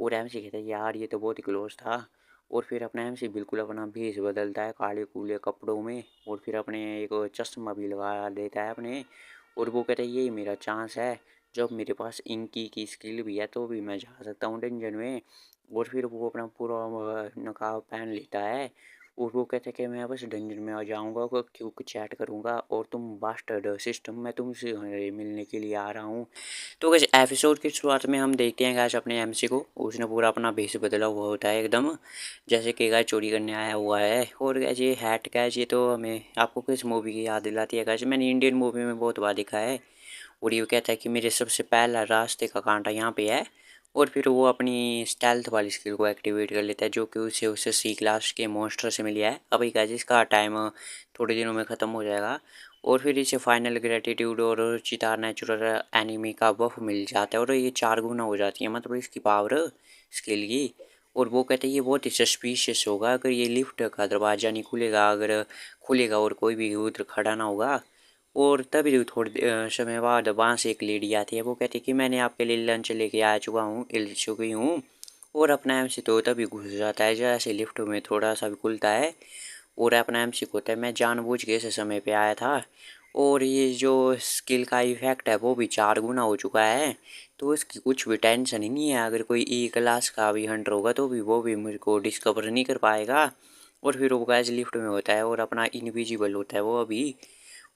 और एमसी कहता है यार ये तो बहुत ही क्लोज था। और फिर अपना एमसी बिल्कुल अपना भेष बदलता है काले कूले कपड़ों में, और फिर अपने एक चश्मा भी लगा देता है अपने। और वो कहता है यही मेरा चांस है जब मेरे पास इंकी की स्किल भी है तो भी मैं जा सकता हूँ डंजन में। और फिर वो अपना पूरा नकाब पहन लेता है। और वो कहते हैं कि मैं बस डंजन में आ जाऊँगा क्योंकि चैट करूँगा और तुम बास्टर्ड सिस्टम मैं तुमसे मिलने के लिए आ रहा हूँ। तो गैस एपिसोड की शुरुआत में हम देखते हैं गैस अपने एमसी को, उसने पूरा अपना भेष बदला हुआ होता है एकदम जैसे कि गैस चोरी करने आया हुआ है। और गैस ये हैट गैस ये तो हमें आपको किस मूवी की याद दिलाती है गैस, मैंने इंडियन मूवी में बहुत बार देखा है। और ये कहता है कि मेरे सबसे पहला रास्ते का कांटा यहाँ पे है। और फिर वो अपनी स्टेल्थ वाली स्किल को एक्टिवेट कर लेता है जो कि उसे सी क्लास के मॉन्स्टर से मिली है अभी का जिसका टाइम थोड़े दिनों में ख़त्म हो जाएगा। और फिर इसे फाइनल ग्रेटिट्यूड और चितार नेचुरल एनिमी का बफ मिल जाता है और ये 4 गुना हो जाती है मतलब इसकी पावर स्किल की। और वो कहते हैं ये बहुत ही सस्पिशियस होगा अगर ये लिफ्ट का दरवाज़ा नहीं खुलेगा, अगर खुलेगा और कोई भी उधर खड़ा ना होगा। और तभी थोड़ी समय बाद वहाँ से एक लेडी आती है, वो कहती है कि मैंने आपके लिए लंच लेके आ चुकी हूँ। और अपना एमसी तो तभी घुस जाता है जैसे लिफ्ट में थोड़ा सा भी खुलता है। और अपना एमसी को होता है मैं जानबूझ के ऐसे समय पे आया था। और ये जो स्किल का इफेक्ट है वो भी 4 गुना हो चुका है तो इसकी कुछ भी टेंशन ही नहीं है, अगर कोई ई क्लास का भी हंटर होगा तो भी वो भी मुझे को डिस्कवर नहीं कर पाएगा। और फिर वो गैस लिफ्ट में होता है और अपना इनविजिबल होता है वो अभी।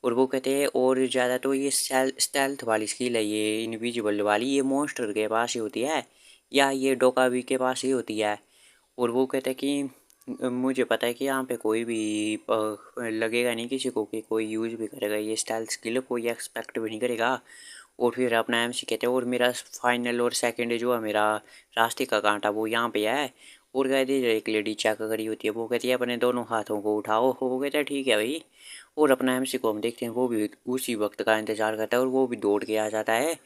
और वो कहते हैं और ज़्यादा तो ये स्टेल्थ वाली स्किल है ये इनविजिबल वाली ये मॉन्स्टर के पास ही होती है या ये डोकावी के पास ही होती है। और वो कहता है कि मुझे पता है कि यहाँ पे कोई भी लगेगा नहीं किसी को कि कोई यूज़ भी करेगा ये स्टाइल स्किल, कोई एक्सपेक्ट भी नहीं करेगा। और फिर अपना एमसी कहते हैं और मेरा फाइनल और सेकंड जो है मेरा रास्ते का कांटा वो यहाँ पे है। और कहते हैं एक लेडी चेक करी होती है, वो कहती है अपने दोनों हाथों को उठाओ, वो कहता है ठीक है भाई। और अपना एमसी को हम देखते हैं वो भी उसी वक्त का इंतज़ार करता है और वो भी दौड़ के आ जाता है।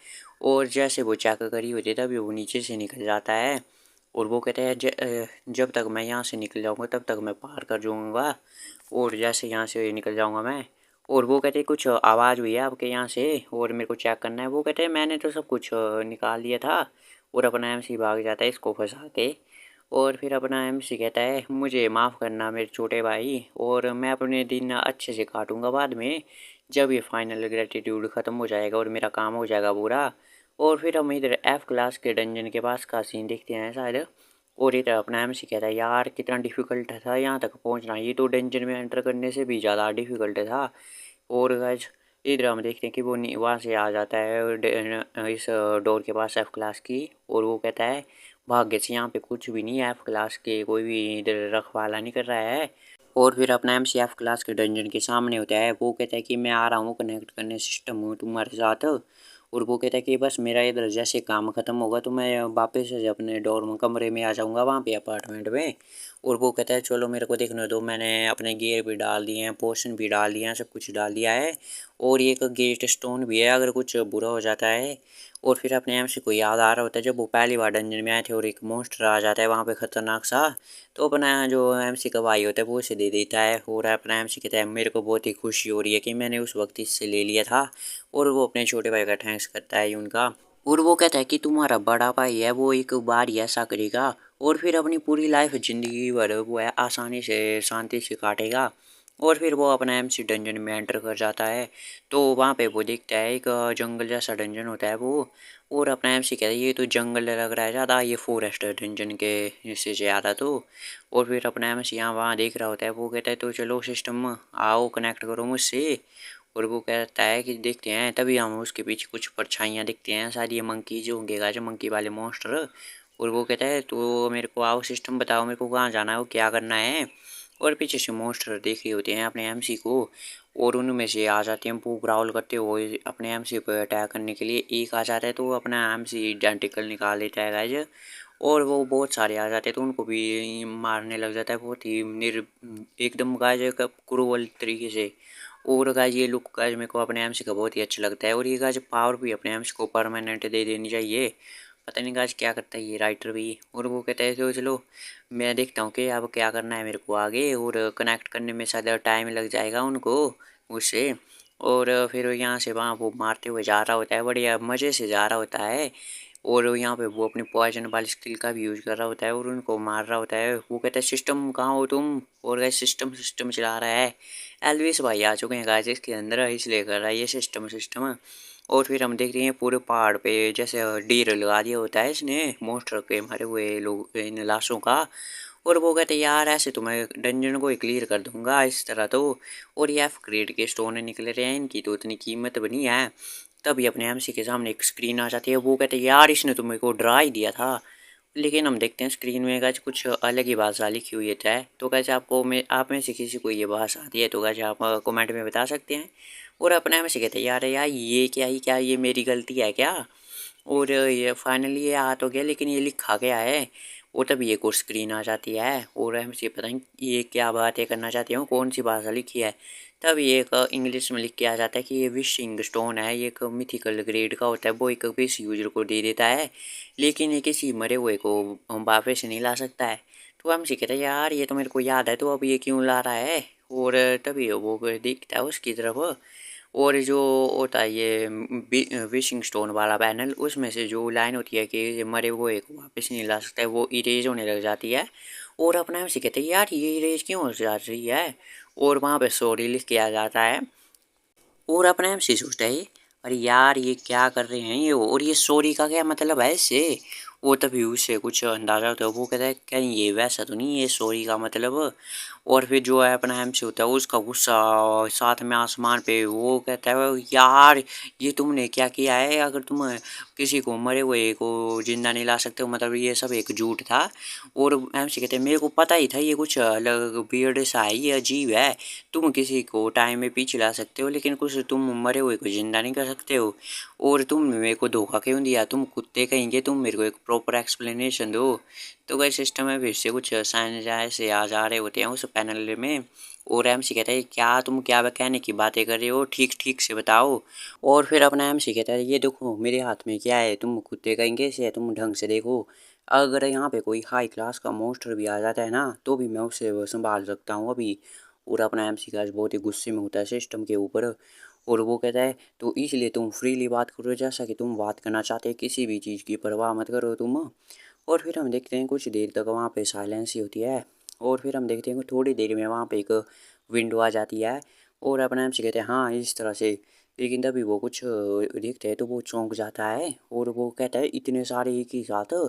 और जैसे वो चेक करी होती है तभी वो नीचे से निकल जाता है। और वो कहते हैं जब तक मैं यहाँ से निकल जाऊँगा तब तक मैं पार कर जाऊँगा। और जैसे यहाँ से निकल जाऊँगा मैं। और वो कहते हैं कुछ आवाज़ हुई है आपके यहाँ से और मेरे को चेक करना है। वो कहते हैं मैंने तो सब कुछ निकाल लिया था। और अपना एमसी भाग जाता है इसको फंसा के। और फिर अपना एमसी कहता है मुझे माफ़ करना मेरे छोटे भाई, और मैं अपने दिन अच्छे से काटूँगा बाद में, जब ये फाइनल ग्रेटिट्यूड ख़त्म हो जाएगा और मेरा काम हो जाएगा पूरा। और फिर हम इधर एफ़ क्लास के डंजन के पास का सीन देखते हैं शायद। और इधर अपना एमसी कहता है यार कितना डिफ़िकल्ट था यहाँ तक पहुँचना, ये तो डंजन में एंटर करने से भी ज़्यादा डिफ़िकल्ट था। और गाइस इधर हम देखते हैं कि वो वहाँ से आ जाता है और इस डोर के पास एफ़ क्लास की। और वो कहता है भाग्य से यहाँ पे कुछ भी नहीं है, एफ़ क्लास के कोई भी इधर रखवाला नहीं कर रहा है। और फिर अपना एमसी एफ़ क्लास के डंजन के सामने होता है, वो कहता है कि मैं आ रहा हूँ कनेक्ट करने सिस्टम हूँ तुम्हारे साथ। और वो कहता है कि बस मेरा इधर जैसे काम ख़त्म होगा तो मैं वापस से अपने डोर कमरे में आ जाऊँगा वहाँ पे अपार्टमेंट में। और वो कहता है चलो मेरे को देखने दो, मैंने अपने गियर भी डाल दिए हैं, पोशन भी डाल दिए हैं, सब कुछ डाल दिया है। और ये एक गेट स्टोन भी है अगर कुछ बुरा हो जाता है। और फिर अपने एमसी को याद आ रहा होता है जब वो पहली बार डंजन में आए थे और एक मॉन्स्टर आ जाता है वहाँ पे ख़तरनाक सा। तो अपना जो एमसी का भाई होता है वो उसे दे देता है। और अपना एमसी कहता है मेरे को बहुत ही खुशी हो रही है कि मैंने उस वक्त इससे ले लिया था। और वो अपने छोटे भाई का थैंक्स करता है उनका। और वो कहता है कि तुम्हारा बड़ा भाई है वो एक बार ही ऐसा करेगा और फिर अपनी पूरी लाइफ ज़िंदगी भर वो है आसानी से शांति से काटेगा। और फिर वो अपना एमसी डंजन में एंटर कर जाता है। तो वहाँ पे वो देखता है एक जंगल जैसा डंजन होता है वो। और अपना एमसी कहता है ये तो जंगल लग रहा है ज़्यादा, ये फॉरेस्ट डंजन के हिस्से से ज़्यादा तो। और फिर अपना एमसी यहाँ वहाँ देख रहा होता है, वो कहता है तो चलो सिस्टम आओ कनेक्ट करो मुझसे। और वो कहता है कि देखते हैं, तभी हम उसके पीछे कुछ परछाइयाँ दिखते हैं, शायद ये मंकी जो होंगे जो मंकी वाले मॉन्स्टर। और वो कहता है तो मेरे को आओ सिस्टम बताओ मेरे को कहाँ जाना है, वो क्या करना है। और पीछे से मॉन्स्टर देख रहे होते हैं अपने एमसी को। और उनमें से आ जाते हैं वो ग्राउल करते हुए अपने एमसी पर अटैक करने के लिए। एक आ जाता है तो अपना एमसी डेंटिकल निकाल देता है गाइज। और वो बहुत सारे आ जाते हैं तो उनको भी मारने लग जाता है बहुत ही एकदम गाइज क्रूअल तरीके से। और गाइज ये लुक गाइज मेरे को अपने एमसी का बहुत ही अच्छा लगता है। और ये गाइज पावर भी अपने एमसी को परमानेंट दे देनी चाहिए। पता नहीं गाइज क्या करता है ये राइटर भी। और वो कहता है तो चलो मैं देखता हूँ कि अब क्या करना है मेरे को आगे, और कनेक्ट करने में शायद टाइम लग जाएगा उनको उससे। और फिर यहाँ से वहाँ वो मारते हुए जा रहा होता है, बढ़िया मज़े से जा रहा होता है। और यहाँ पे वो अपनी पॉइजन वाली स्किल का भी यूज़ कर रहा होता है और उनको मार रहा होता है। वो कहता है सिस्टम कहाँ हो तुम, और गाइस सिस्टम सिस्टम चला रहा है। एलविस भाई आ चुके हैं गाइस इसके अंदर, इसलिए कर रहा है ये सिस्टम सिस्टम। और फिर हम देखते हैं पूरे पहाड़ पे जैसे ढेर लगा दिया होता है इसने मॉन्स्टर के मारे हुए लोग इन लाशों का। और वो कहते हैं यार ऐसे तो मैं डंजन को ही क्लियर कर दूंगा इस तरह तो। और ये एफ ग्रेड के स्टोन निकल रहे हैं, इनकी तो उतनी कीमत बनी है। तभी अपने एमसी के सामने एक स्क्रीन आ जाती है, वो कहते हैं यार इसने तो मेरे को डरा ही दिया था। लेकिन हम देखते हैं स्क्रीन में गाइस कुछ अलग ही भाषा लिखी हुई है। तो कैसे आपको आप में से किसी को ये भाषा आती है तो कैसे आप कमेंट में बता सकते हैं। और अपने में से कहते हैं यार यार ये क्या ही क्या, ये मेरी गलती है क्या। और ये फाइनली ये आ तो गया लेकिन ये लिखा गया है। और तभी एक और स्क्रीन आ जाती है और हमसे पता नहीं ये क्या बातें करना चाहते हो, कौन सी भाषा लिखी है। तभी एक इंग्लिश में लिख के आ जाता है कि ये विशिंग स्टोन है, ये एक मिथिकल ग्रेड का होता है, वो एक बेस यूजर को दे देता है, लेकिन ये किसी मरे हुए को वापस नहीं ला सकता है। तो हमसे कहता है यार ये तो मेरे को याद है, तो अब ये क्यों ला रहा है। और तभी वो दिखता है उसकी तरफ। और जो होता है ये विशिंग स्टोन वाला पैनल, उसमें से जो लाइन होती है कि मरे हुए को वापस नहीं ला सकता है, वो इरेज होने लग जाती है। और अपने आप से कहते हैं यार ये इरेज क्यों हो जा रही है। और वहाँ पे सॉरी लिख के आ जाता है। और अपने आप से सोचता है अरे यार ये क्या कर रहे हैं ये, और ये सॉरी का क्या मतलब है इससे। वो तभी उसे कुछ अंदाजा होता है, वो कहता है कहीं ये वैसा तो नहीं ये सॉरी का मतलब। और फिर जो है अपना एम से होता है उसका गुस्सा साथ में आसमान पे, वो कहता है यार ये तुमने क्या किया है, अगर तुम किसी को मरे हुए को जिंदा नहीं ला सकते हो, मतलब ये सब एक झूठ था। और एमसी कहते हैं मेरे को पता ही था ये कुछ अलग वियर्ड सा है, ये अजीब है। तुम किसी को टाइम में पीछे ला सकते हो लेकिन कुछ तुम मरे हुए को जिंदा नहीं कर सकते हो। और तुमने मेरे को धोखा क्यों दिया, तुम कुत्ते कहेंगे, तुम मेरे को एक प्रॉपर एक्सप्लेनेशन दो। तो वही सिस्टम में फिर से कुछ साइंस ऐसे आ जा रहे होते हैं उस पैनल में। और एमसी कहता है क्या तुम क्या कहने की बातें कर रहे हो, ठीक ठीक से बताओ। और फिर अपना एमसी कहता है ये देखो मेरे हाथ में क्या है, तुम कुत्ते कहेंगे से, तुम ढंग से देखो। अगर यहाँ पे कोई हाई क्लास का मॉन्स्टर भी आ जाता है ना तो भी मैं उसे वो संभाल सकता हूँ अभी। और अपना एमसी का बहुत ही गुस्से में होता है सिस्टम के ऊपर। और वो कहता है तो इसलिए तुम फ्रीली बात करो, जैसा कि तुम बात करना चाहते हैं, किसी भी चीज़ की परवाह मत करो तुम। और फिर हम देखते हैं कुछ देर तक वहाँ पे साइलेंस ही होती है। और फिर हम देखते हैं कि थोड़ी देर में वहाँ पे एक विंडो आ जाती है। और अपना एमसी कहते हैं हाँ इस तरह से। लेकिन तभी वो कुछ देखते हैं तो वो चौंक जाता है और वो कहता है इतने सारे एक ही साथ। तो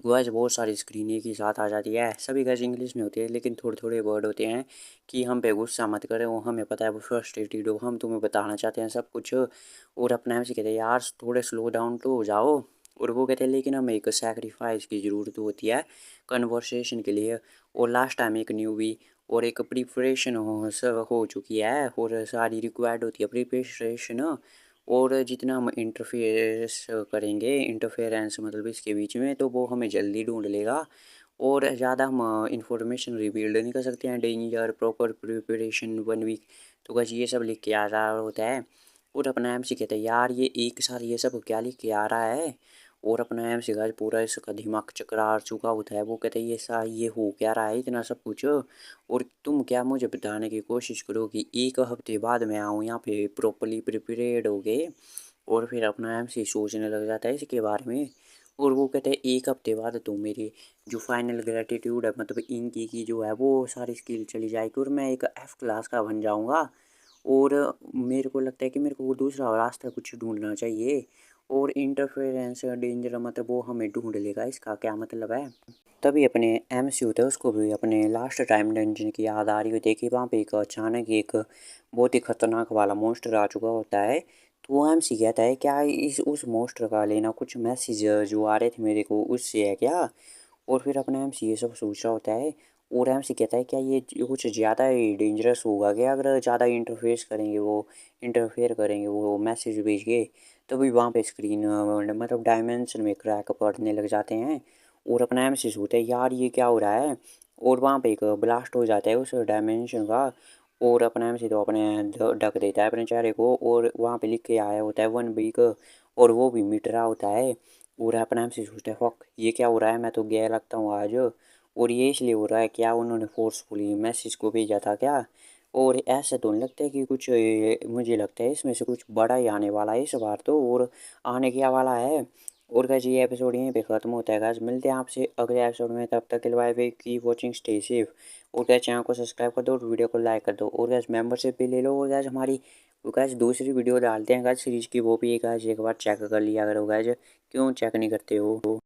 गैस बहुत सारी स्क्रीन एक ही साथ आ जाती है, सभी गैस इंग्लिश में होती है लेकिन थोड़े थोड़े वर्ड होते हैं कि हम पे गुस्सा मत करें, वो हमें पता है वो फ्रस्ट्रेटेड हो, हम तुम्हें बताना चाहते हैं सब कुछ। और अपना एमसी कहते हैं यार थोड़े स्लो डाउन तो हो जाओ। और वो कहते हैं लेकिन हमें एक सेक्रीफाइस की ज़रूरत होती है कन्वर्सेशन के लिए। और लास्ट टाइम एक न्यूबी और एक प्रिपरेशन हो चुकी है और सारी रिक्वायर्ड होती है प्रिपरेशन। और जितना हम इंटरफेस करेंगे, इंटरफेरेंस मतलब इसके बीच में, तो वो हमें जल्दी ढूंढ लेगा। और ज़्यादा हम इंफॉर्मेशन रिवील्ड नहीं कर सकते हैं, डेंजर प्रॉपर प्रिपरेशन 1 वीक। तो बस ये सब लिख के आ रहा होता है। और अपना एमसी कहता है यार ये एक साथ ये सब क्या लिख के आ रहा है। और अपना एमसी का पूरा इसका दिमाग चकरा चुका होता है, वो कहता है ये हो क्या रहा है इतना सब कुछ। और तुम क्या मुझे बताने की कोशिश करो कि 1 हफ्ते बाद मैं आऊँ यहाँ पे प्रॉपरली प्रिपेयर्ड हो गए। और फिर अपना एमसी सोचने लग जाता है इसके बारे में। और वो कहते हैं 1 हफ्ते बाद तो मेरी जो फाइनल ग्रेटिट्यूड है, मतलब इनकी की जो है वो सारी स्किल चली जाएगी और मैं एक F क्लास का बन जाऊँगा। और मेरे को लगता है कि मेरे को वो दूसरा रास्ता कुछ ढूंढना चाहिए। और इंटरफेरेंस डेंजर मतलब वो हमें ढूंढ लेगा, इसका क्या मतलब है। तभी अपने एमसी होता है उसको भी अपने लास्ट टाइम डंजन की याद आ रही होती है कि वहाँ पे एक अचानक एक बहुत ही खतरनाक वाला मॉन्स्टर आ चुका होता है। तो वो एमसी कहता है क्या इस उस मॉन्स्टर का लेना कुछ मैसेज जो आ रहे थे मेरे को उससे है क्या। और फिर अपना एमसी ये सब सोच रहा होता है। और एमसी कहता है क्या ये कुछ ज़्यादा ही डेंजरस होगा क्या अगर ज़्यादा इंटरफेस करेंगे, वो इंटरफेयर करेंगे वो मैसेज भेज के। तभी वहाँ पे स्क्रीन मतलब डायमेंशन में क्रैक पड़ने लग जाते हैं। और अपना एमसी सोचता है यार ये क्या हो रहा है। और वहाँ पे एक ब्लास्ट हो जाता है उस डायमेंशन का। और अपना एमसी तो अपने ढक देता है अपने चेहरे को और वहाँ पे लिख के आया होता है 1 वीक। और वो भी मिट रहा होता है। और अपना एमसी सोचता है फक ये क्या हो रहा है, मैं तो गया लगता हूँ आज। और ये इसलिए हो रहा है क्या उन्होंने फोर्सफुली मैसेज को भेजा था क्या। और ऐसा तो नहीं लगता है कि कुछ मुझे लगता है इसमें से कुछ बड़ा ही आने वाला है इस बार तो। और आने क्या वाला है। और गाइस ये एपिसोड यहीं पे ख़त्म होता है गाइस, मिलते हैं आपसे अगले एपिसोड में, तब तक के लिए bye bye, keep watching stay safe. और गाइस चैनल को सब्सक्राइब कर दो और वीडियो को लाइक कर दो और गाइस मेंबरशिप भी ले लो। और गाइस हमारी गाइस दूसरी वीडियो डालते हैं गाइस सीरीज की, वो भी गाइस एक बार चेक कर लिया करो गाइस, क्यों चेक नहीं करते हो।